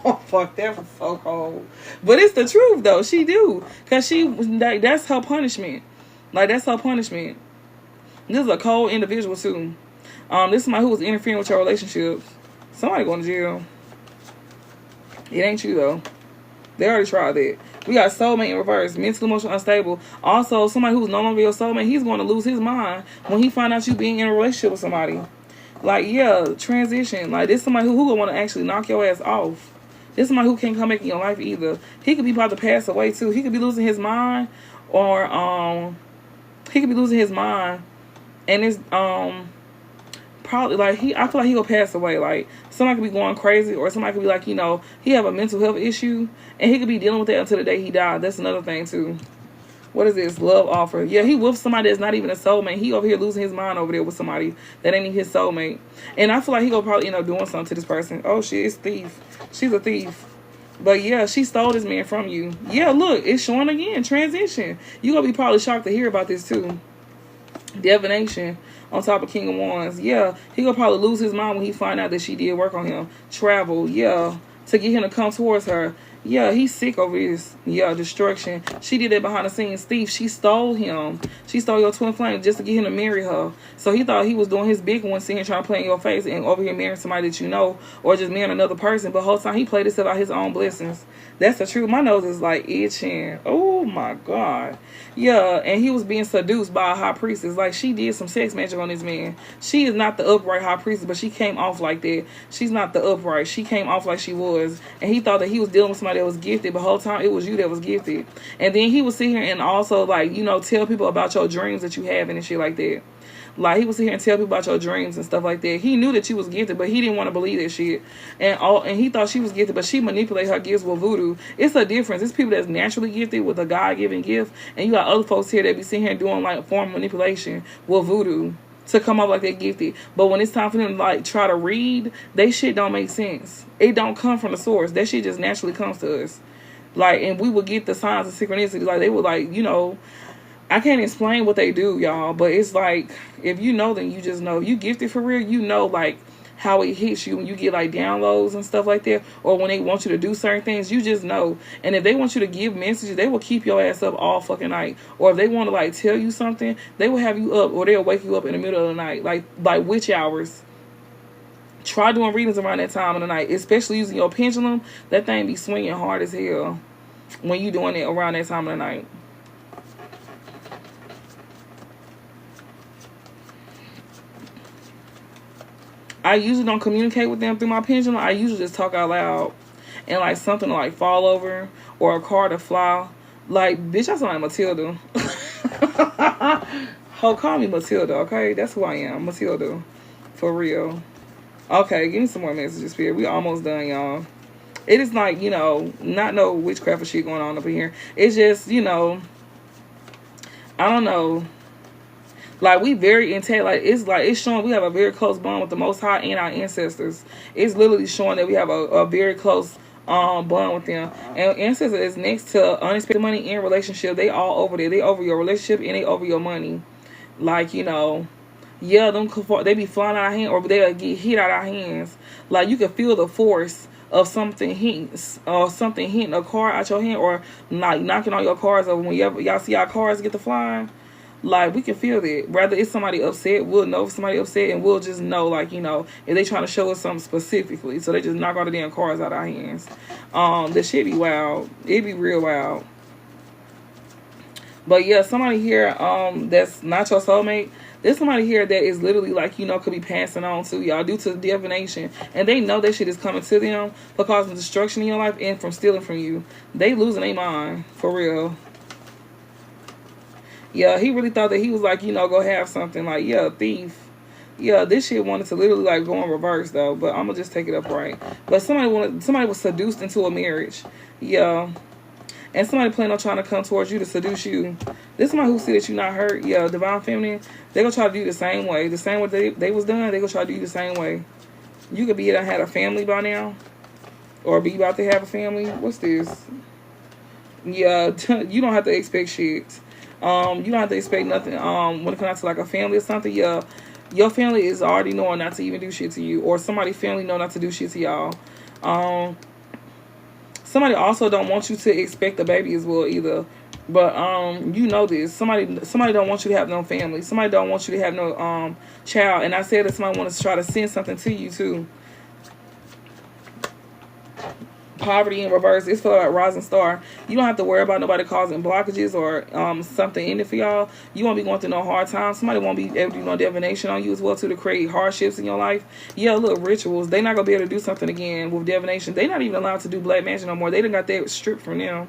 Oh, fuck, that was so cold. But it's the truth though. She do, cause she, like, that's her punishment. Like, that's her punishment. This is a cold individual too. This is somebody who was interfering with your relationships. Somebody going to jail. It ain't you though. They already tried that. We got soulmate in reverse, mental, emotional, unstable. Also, somebody who's no longer your soulmate, he's going to lose his mind when he find out you being in a relationship with somebody. Like, yeah, transition. Like, this somebody who gonna want to actually knock your ass off. This somebody who can't come back in your life either. He could be about to pass away too. He could be losing his mind, or he could be losing his mind, and it's probably, like, I feel like he gonna pass away. Like, somebody could be going crazy, or somebody could be, like, you know, he have a mental health issue, and he could be dealing with that until the day he died. That's another thing too. What is this? Love offer. Yeah, he with somebody that's not even a soulmate. He over here losing his mind over there with somebody that ain't even his soulmate. And I feel like he gonna probably end up doing something to this person. Oh shit, it's thief. She's a thief. But yeah, she stole this man from you. Yeah, look, it's showing again. Transition. You gonna be probably shocked to hear about this too. Divination on top of King of Wands. Yeah, he gonna probably lose his mind when he find out that she did work on him. Travel. Yeah, to get him to come towards her. Yeah, he's sick over this. Yeah, destruction. She did that behind the scenes. Thief. She stole him. She stole your twin flame just to get him to marry her. So he thought he was doing his big one, sitting trying to play in your face and over here marrying somebody that you know, or just marrying another person. But the whole time he played this about his own blessings. That's the truth. My nose is like itching. Oh my God. Yeah, and he was being seduced by a high priestess. Like, she did some sex magic on this man. She is not the upright high priestess, but she came off like that. She's not the upright. She came off like she was. And he thought that he was dealing with somebody that was gifted, but the whole time it was you that was gifted. And then he would sit here and also, like, you know, tell people about your dreams that you have and shit like that. Like, he would sit here and tell people about your dreams and stuff like that. He knew that you was gifted, but he didn't want to believe that shit. And he thought she was gifted, but she manipulated her gifts with voodoo. It's a difference. It's people that's naturally gifted with a God-given gift, and you got other folks here that be sitting here doing, like, form of manipulation with voodoo to come up like they're gifted. But when it's time for them to, like, try to read, they shit don't make sense. It don't come from the source. That shit just naturally comes to us. Like, and we would get the signs of synchronicity. Like, they would, like, you know, I can't explain what they do, y'all, but it's like, if you know, then you just know. If you gifted for real, you know, like, how it hits you when you get, like, downloads and stuff like that, or when they want you to do certain things, you just know. And if they want you to give messages, they will keep your ass up all fucking night. Or if they want to, like, tell you something, they will have you up, or they'll wake you up in the middle of the night, like witch hours. Try doing readings around that time of the night, especially using your pendulum. That thing be swinging hard as hell when you doing it around that time of the night. I usually don't communicate with them through my pendulum. I usually just talk out loud. And, like, something to, like, fall over, or a car to fly. Like, bitch, I sound like Matilda. Oh, call me Matilda, okay? That's who I am, Matilda. For real. Okay, give me some more messages here. We almost done, y'all. It is like, you know, not no witchcraft or shit going on up in here. It's just, you know, I don't know. Like, we very intact. Like, it's showing we have a very close bond with the Most High and our ancestors. It's literally showing that we have a very close bond with them. And ancestors is next to unexpected money in relationship. They all over there. They over your relationship and they over your money. Like, you know, yeah, they be flying out of hand, or they'll get hit out of our hands. Like, you can feel the force of something hitting a car out your hand, or like knocking on your cars over. When y'all see our cars get to flying. Like, we can feel that. Rather it's somebody upset, we'll know if somebody upset, and we'll just know, like, you know, if they trying to show us something specifically. So they just knock all the damn cards out of our hands. That shit be wild. It be real wild. But yeah, somebody here that's not your soulmate. There's somebody here that is literally, like, you know, could be passing on to y'all due to divination. And they know that shit is coming to them for causing destruction in your life and from stealing from you. They losing their mind. For real. Yeah, he really thought that he was, like, you know, go have something. Like, yeah, thief. Yeah, this shit wanted to literally, like, go in reverse, though. But I'm going to just take it up right. But somebody was seduced into a marriage. Yeah. And somebody planning on trying to come towards you to seduce you. This is somebody who see that you're not hurt. Yeah, divine feminine. They gonna try to do the same way. The same way they was done, they gonna try to do you the same way. You could be that had a family by now. Or be about to have a family. What's this? Yeah, you don't have to expect shit. You don't have to expect nothing. When it comes to like a family or something, yeah, your family is already knowing not to even do shit to you. Or somebody's family know not to do shit to y'all. Somebody also don't want you to expect a baby as well either. But you know this. Somebody don't want you to have no family. Somebody don't want you to have no child. And I said that somebody wants to try to send something to you too. Poverty in reverse. It's for like rising star. You don't have to worry about nobody causing blockages or something in it for y'all. You won't be going through no hard times. Somebody won't be able to do no divination on you as well too to create hardships in your life. Yeah, look, rituals. They not gonna be able to do something again with divination. They not even allowed to do black magic no more. They done got that stripped from them.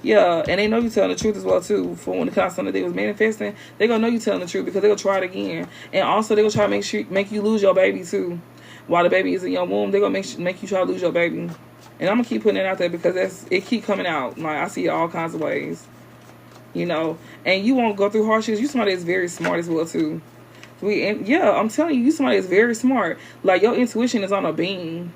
Yeah, and they know you telling the truth as well too. For when the comes something that they was manifesting, they gonna know you telling the truth because they gonna try it again. And also they gonna try to make you lose your baby too. While the baby is in your womb, they gonna make you try to lose your baby. And I'm going to keep putting it out there because it keep coming out. Like, I see it all kinds of ways. You know. And you won't go through hardships. You somebody that's very smart as well, too. Yeah, I'm telling you, somebody that's very smart. Like, your intuition is on a beam.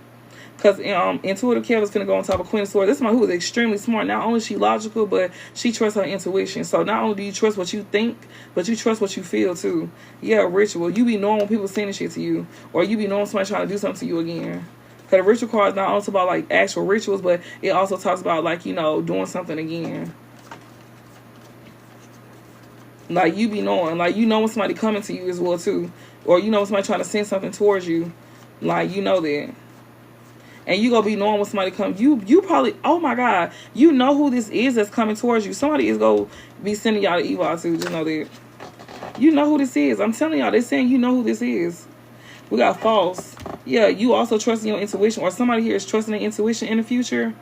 Because intuitive Kevin's going to go on top of Queen of Swords. This is somebody who is extremely smart. Not only is she logical, but she trusts her intuition. So, not only do you trust what you think, but you trust what you feel, too. Yeah, ritual. You be knowing when people sending shit to you. Or you be knowing somebody trying to do something to you again. Because the ritual card is not only about, like, actual rituals, but it also talks about, like, you know, doing something again. Like, you be knowing. Like, you know when somebody coming to you as well, too. Or you know when somebody trying to send something towards you. Like, you know that. And you gonna be knowing when somebody comes. You probably, oh, my God. You know who this is that's coming towards you. Somebody is gonna be sending y'all to evil, too. Just know that. You know who this is. I'm telling y'all. They're saying you know who this is. We got false. Yeah, you also trusting your intuition, or somebody here is trusting their intuition in the future.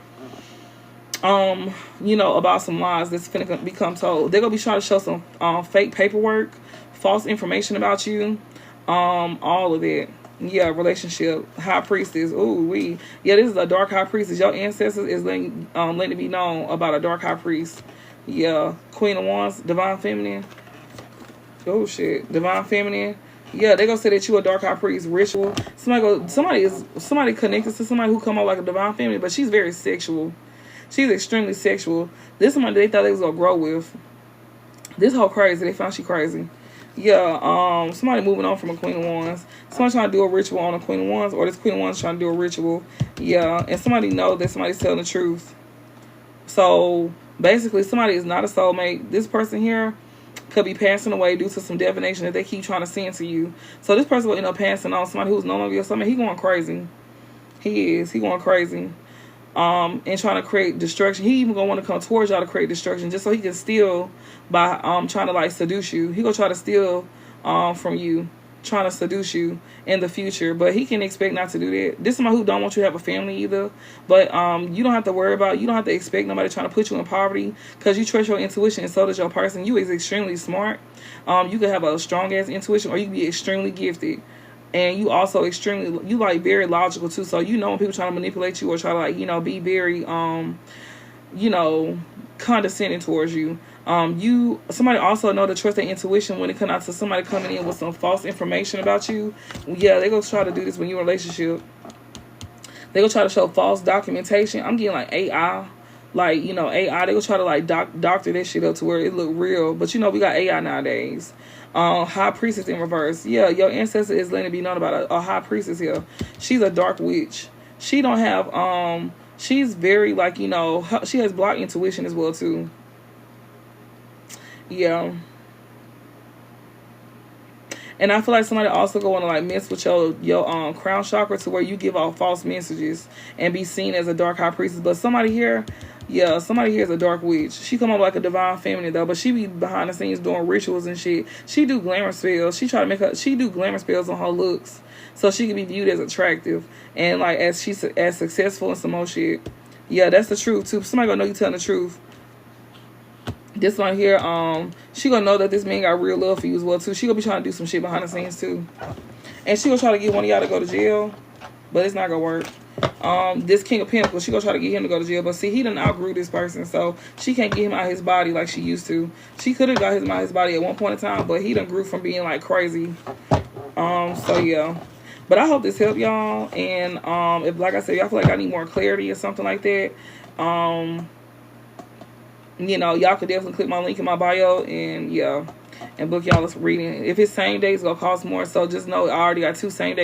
You know, about some lies that's finna become told. They're gonna be trying to show some fake paperwork, false information about you, all of it. Yeah, relationship, high priestess. Ooh, yeah, this is a dark high priestess. Your ancestors is letting it be known about a dark high priest. Yeah, Queen of Wands, divine feminine. Oh shit, divine feminine. Yeah, they gonna say that you a dark high priest ritual. Somebody connected to somebody who come out like a divine feminine, but she's very sexual. She's extremely sexual. This is somebody they thought they was gonna grow with. This whole crazy. They found she crazy. Yeah, somebody moving on from a Queen of Wands. Somebody trying to do a ritual on a Queen of Wands, or this Queen of Wands trying to do a ritual. Yeah, and somebody know that somebody's telling the truth. So basically, somebody is not a soulmate. This person here could be passing away due to some divination that they keep trying to send to you. So this person will end up passing on somebody who's no longer your soulmate. He going crazy. He going crazy. And trying to create destruction. He even gonna want to come towards y'all to create destruction just so he can steal by trying to like seduce you. He gonna try to steal from you, trying to seduce you in the future. But he can expect not to do that. This is somebody who don't want you to have a family either. But you don't have to worry about, you don't have to expect nobody trying to put you in poverty because you trust your intuition and so does your person. You is extremely smart. You could have a strong ass intuition, or you can be extremely gifted. And you also you like very logical too. So you know when people trying to manipulate you or try to like, you know, be very, you know, condescending towards you. Somebody also know to trust their intuition when it comes out to somebody coming in with some false information about you. Yeah, they gonna try to do this when you're in a relationship. They gonna try to show false documentation. I'm getting like AI. Like, you know, AI, they gonna try to like doctor this shit up to where it look real. But you know, we got AI nowadays. High priestess in reverse. Yeah, your ancestor is letting it be known about a high priestess here. She's a dark witch. She don't have, she's very like, you know, she has blocked intuition as well too. Yeah. And I feel like somebody also going to like mess with your crown chakra to where you give out false messages and be seen as a dark high priestess. But somebody here, yeah, somebody here is a dark witch. She come up like a divine feminine though, but she be behind the scenes doing rituals and shit. She do glamour spells. She do glamour spells on her looks, so she can be viewed as attractive and like as she's as successful and some more shit. Yeah, that's the truth too. Somebody gonna know you telling the truth. This one here, she gonna know that this man got real love for you as well too. She gonna be trying to do some shit behind the scenes too, and she gonna try to get one of y'all to go to jail, but it's not gonna work. This King of Pentacles, she gonna try to get him to go to jail, but see, he done outgrew this person, so she can't get him out of his body like she used to. She could have got him out of his body at one point in time, but he done grew from being like crazy. So yeah. But I hope this helped y'all, and if, like I said, y'all feel like I need more clarity or something like that, you know, y'all could definitely click my link in my bio and yeah, and book y'all this reading. If it's same day, it's gonna cost more, so just know I already got 2 same day